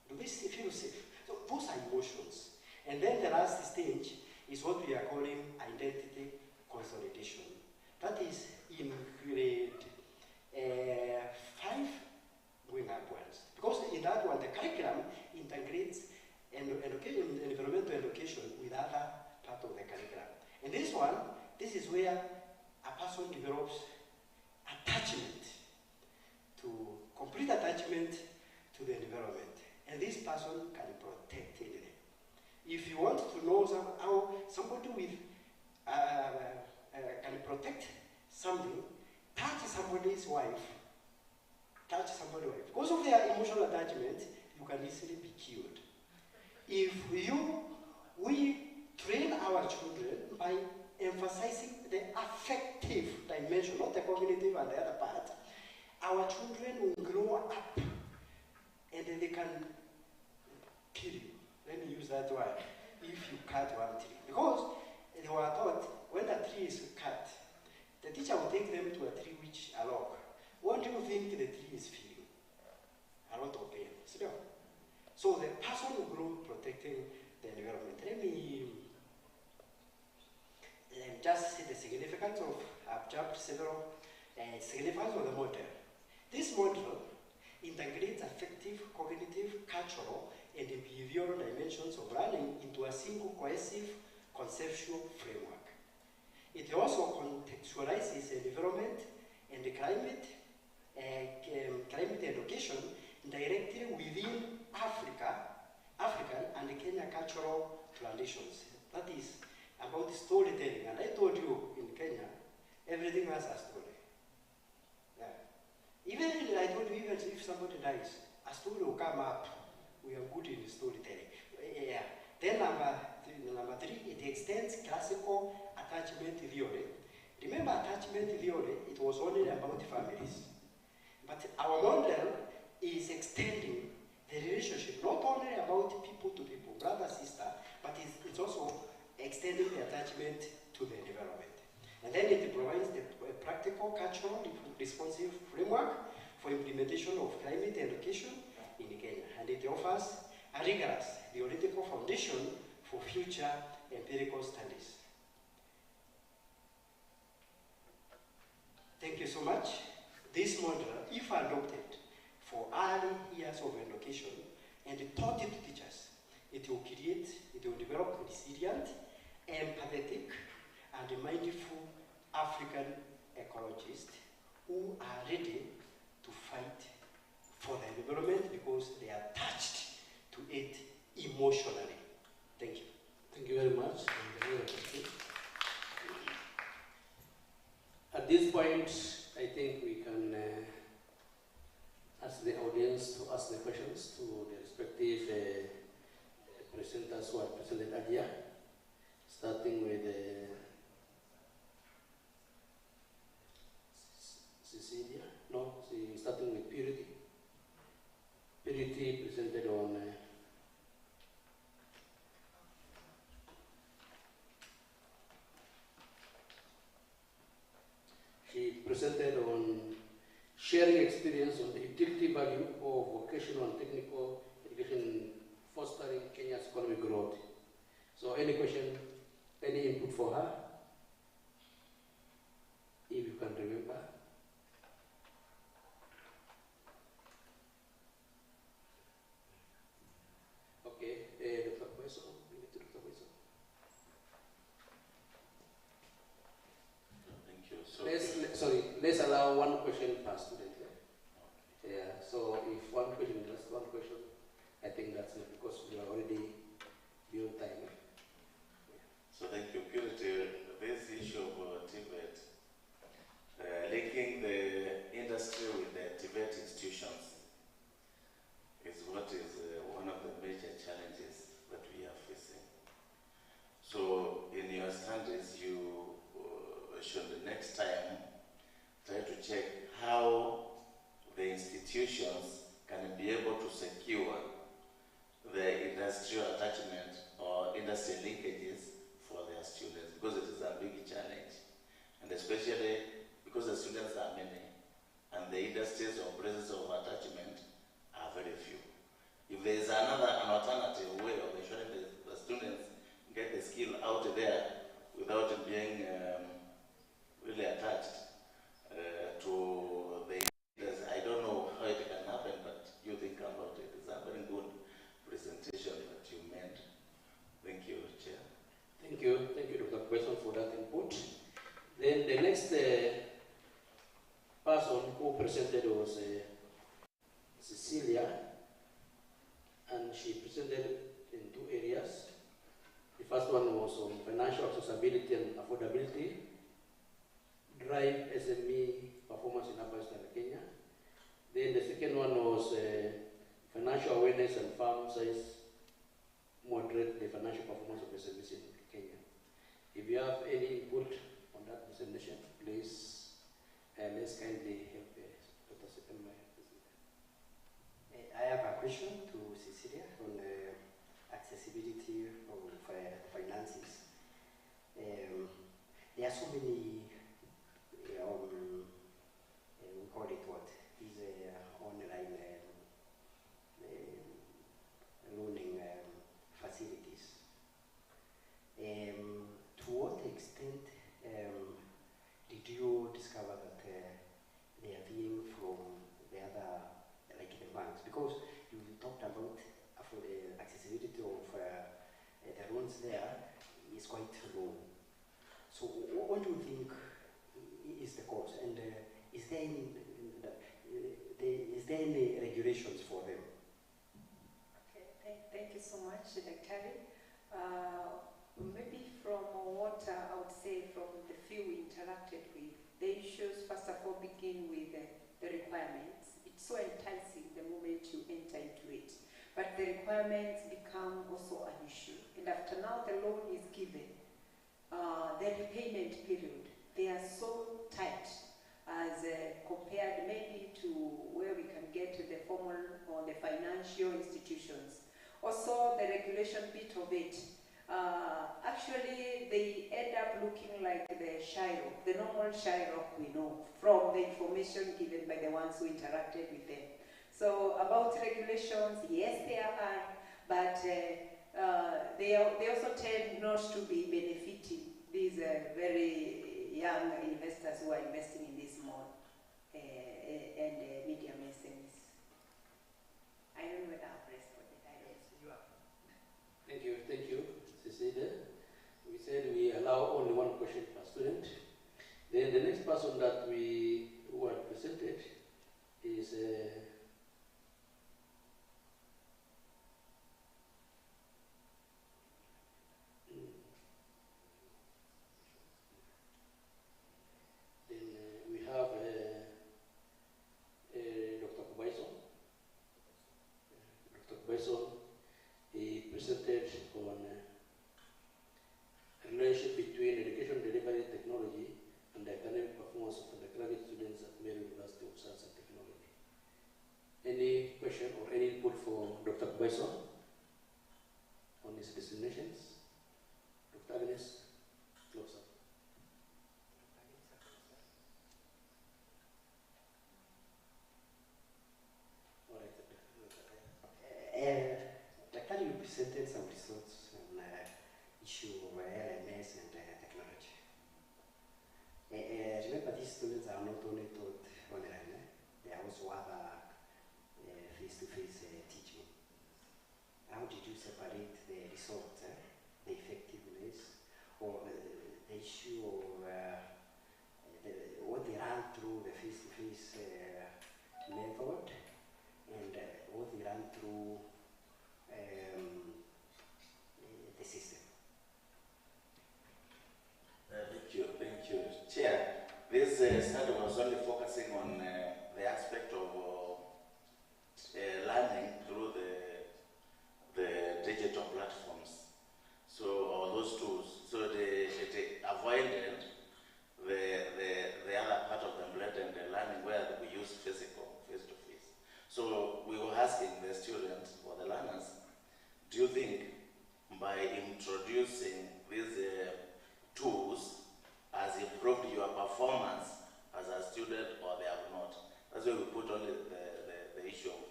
Do they feel safe? So those are emotions. And then the last stage is what we are calling identity consolidation. That is in grade 5 going upwards. Because in that one, the curriculum integrates environmental education with other part of the curriculum. And this one, this is where a person develops attachment, complete attachment to the environment. And this person can protect it. If you want to know how somebody with can protect something, touch somebody's wife, because of their emotional attachment, you can easily be killed. If we train our children by emphasizing the affective dimension, not the cognitive and the other part, our children will grow up and then they can kill you. Let me use that word. If you cut one tree. Because they were taught when a tree is cut, the teacher will take them to a tree which a log. What do you think the tree is feeling? A lot of pain. So the person will grow protecting the environment. Let me just see the significance of, I've jumped several significance of the model. This model integrates affective, cognitive, cultural, and behavioral dimensions of learning into a single cohesive conceptual framework. It also contextualizes environment and climate education directly within African and Kenya cultural traditions. That is about storytelling. And I told you in Kenya, everything has a story. Yeah. Even I told you, even if somebody dies, a story will come up. We are good in storytelling. Yeah. Then number three, it extends classical attachment theory. Remember attachment theory, it was only about families. But our model is extending the relationship, not only about people to people, brother, sister, but it's also extending the attachment to the environment. And then it provides the practical, cultural, responsive framework for implementation of climate education in Kenya. And it offers a rigorous theoretical foundation for future empirical studies. Thank you so much. This model, if adopted for early years of education and taught it to teachers, it will develop resilient, empathetic, and mindful African ecologists who are ready to fight for the environment because they are attached to it emotionally. Thank you. Thank you very much. At this point, I think we can ask the audience to ask the questions to the respective presenters who are presented earlier, starting with Cecilia. No, starting with Purity. Purity presented on sharing experience on the utility value of vocational and technical education fostering Kenya's economic growth. So any question, any input for her? If you can remember. Okay, Dr. Poison, Dr. Poison. Thank you. Let's allow one question per student. Yeah, so if one question, just one question, I think that's it because we are already beyond time. So thank you, Purity. This issue of TVET, linking the industry with the TVET institutions is what is one of the major challenges that we are facing. So in your studies, you should the next time try to check how the institutions can be able to secure the industrial attachment or industry linkages for their students, because it is a big challenge. And especially because the students are many and the industries or places of attachment are very few. If there is an alternative way of ensuring the students get the skill out there without being really attached to the industry, I don't know how it can happen, but you think about it. It's a very good presentation that you made. Thank you, Chair. Thank you, Dr. Question, for that input. Then the next person who presented was Cecilia, and she presented in two areas. The first one was on financial accessibility and affordability, drive one was financial awareness and farm size moderate the financial performance of SMEs in Kenya. If you have any input on that presentation, please let's kindly help Dr. September. I have a question to Cecilia on accessibility of finances. There are so many, we call it what, these online learning facilities. To what extent did you discover that they are being from the other, like the banks? Because you talked about for the accessibility of the loans there is quite low. So what do you think is the cause? And is there any regulations for them? Okay, thank you so much, Dr. Maybe from what I would say from the few we interacted with, the issues first of all begin with the requirements. It's so enticing the moment you enter into it. But the requirements become also an issue. And after now the loan is given, the repayment period, they are so tight as compared maybe to where we can get to the formal or the financial institutions. Also the regulation bit of it, actually they end up looking like the SHIROC, the normal SHIROC we know from the information given by the ones who interacted with them. So about regulations, yes there are, but they also tend not to be benefiting these very young investors who are investing in these small and medium SMEs. I don't know whether I've responded. I don't know. You are. Thank you, Cecilia. We said we allow only one question per student. Then the next person that who had presented is we have Dr. Kubaison. Dr. Kubaison, he presented on relationship between education delivery technology and the academic performance of undergraduate students at Meru University of Science and Technology. Any question or any input for Dr. Kubaison on his designations? Dr. Agnes, close up. Dr. You presented some results on issue of LMS and technology. Remember, these students are not only taught online, they also have face-to-face teaching. How did you separate the results, the effectiveness, or the issue of what they ran through the face-to-face method and what they ran through the system? Thank you, Chair. This study was only focusing on the aspect of learning through the digital platforms, or those tools. So it avoided the other part of the blended learning where we use physical, face-to-face. So we were asking the students or the learners, do you think by introducing these tools has improved your performance as a student, or they have not? That's why we put only the issue of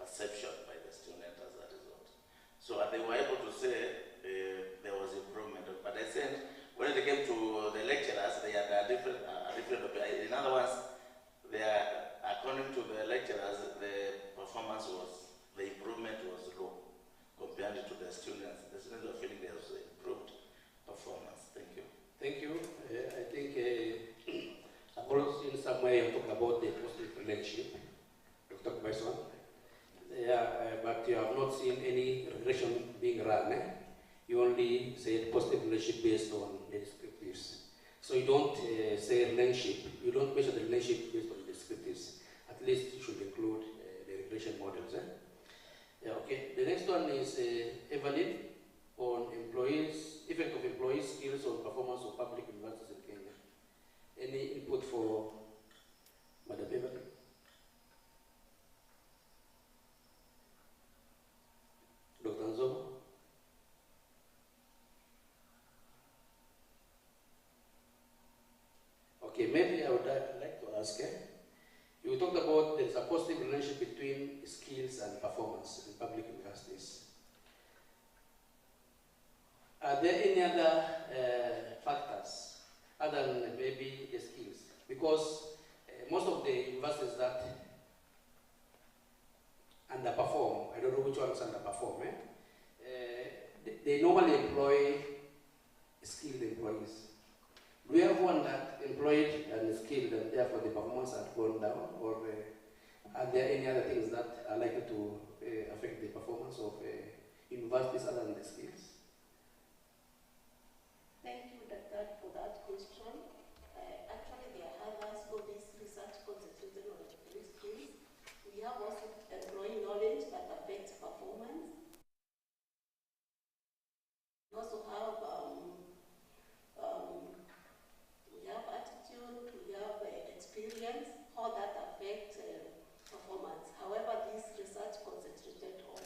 perception by the student as a result. So they were able to say there was improvement. But I said, when it came to the lecturers, they had a different opinion. In other words, according to the lecturers, the performance the improvement was low compared to the students. The students were feeling there was improved performance. Thank you. Thank you. I think in some way I'm talking about the positive relationship, Dr. Kubaison. But you have not seen any regression being run. You only say positive relationship based on the descriptives. So you don't say relationship. You don't measure the relationship based on the descriptives. At least you should include the evaluation models. Yeah, okay. The next one is Evelyn on effect of employees' skills on performance of public universities in Kenya. Any input for Madam Evelyn? Dr. Nzomo? Okay, maybe I would like to ask, you talked about there's a positive relationship between skills and performance in public universities. Are there any other factors other than maybe the skills? Because most of the universities that underperform, I don't know which ones underperform, they normally employ skilled employees. Do we have one that employed and skilled and therefore the performance has gone down, or are there any other things that are likely to affect the performance of universities other than the skills? Thank you, Dr. for that question. Actually, there are others for this research concentrated on employee skills. We have also employee knowledge that affects performance. We also have attitude, we have experience, how that affects performance. However, this research concentrated on,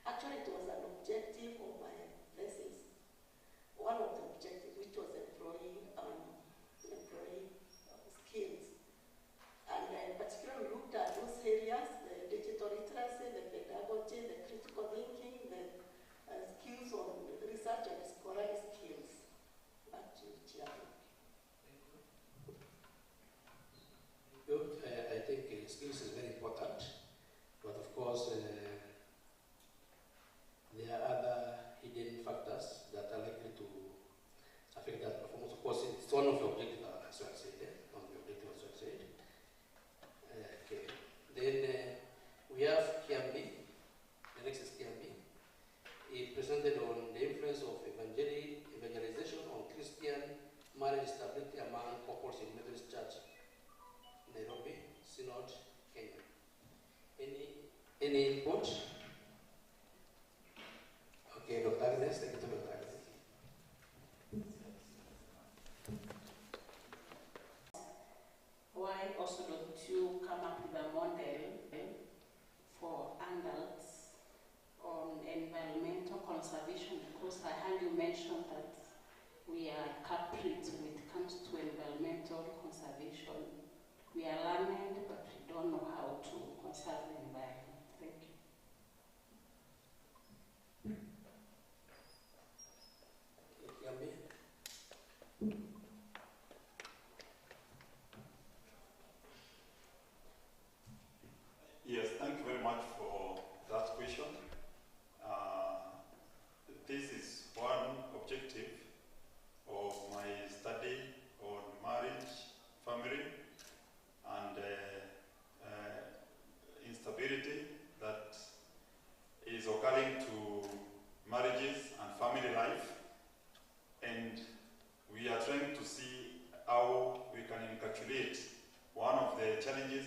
actually it was an objective of my thesis. One of the objectives, which was employee skills. And particularly looked at those areas, the digital literacy, the pedagogy, the critical thinking, the skills on research and scholarly skills. Back to Chairman. Good. I think skills is very important, but of course there are other hidden factors that are likely to affect that performance. Of course, it's one of the objectives, as well said. Okay. Then we have Kiambi. The next is Kiambi. He presented on the influence of evangelization on Christian marriage stability among couples in Methodist Church, Nairobi, Synod, Kenya. Any input? Okay, Dr. Agnes, take it to Dr. Agnes. Why also don't you come up with a model for adults on environmental conservation? Because I heard you mention that we are culprits when it comes to environmental conservation. We are learned, but we don't know how to conserve the environment. Thank you. Yes, thank you very much for that question. This is one objective of my study on marriage, family, and instability that is occurring to marriages and family life. And we are trying to see how we can encapsulate one of the challenges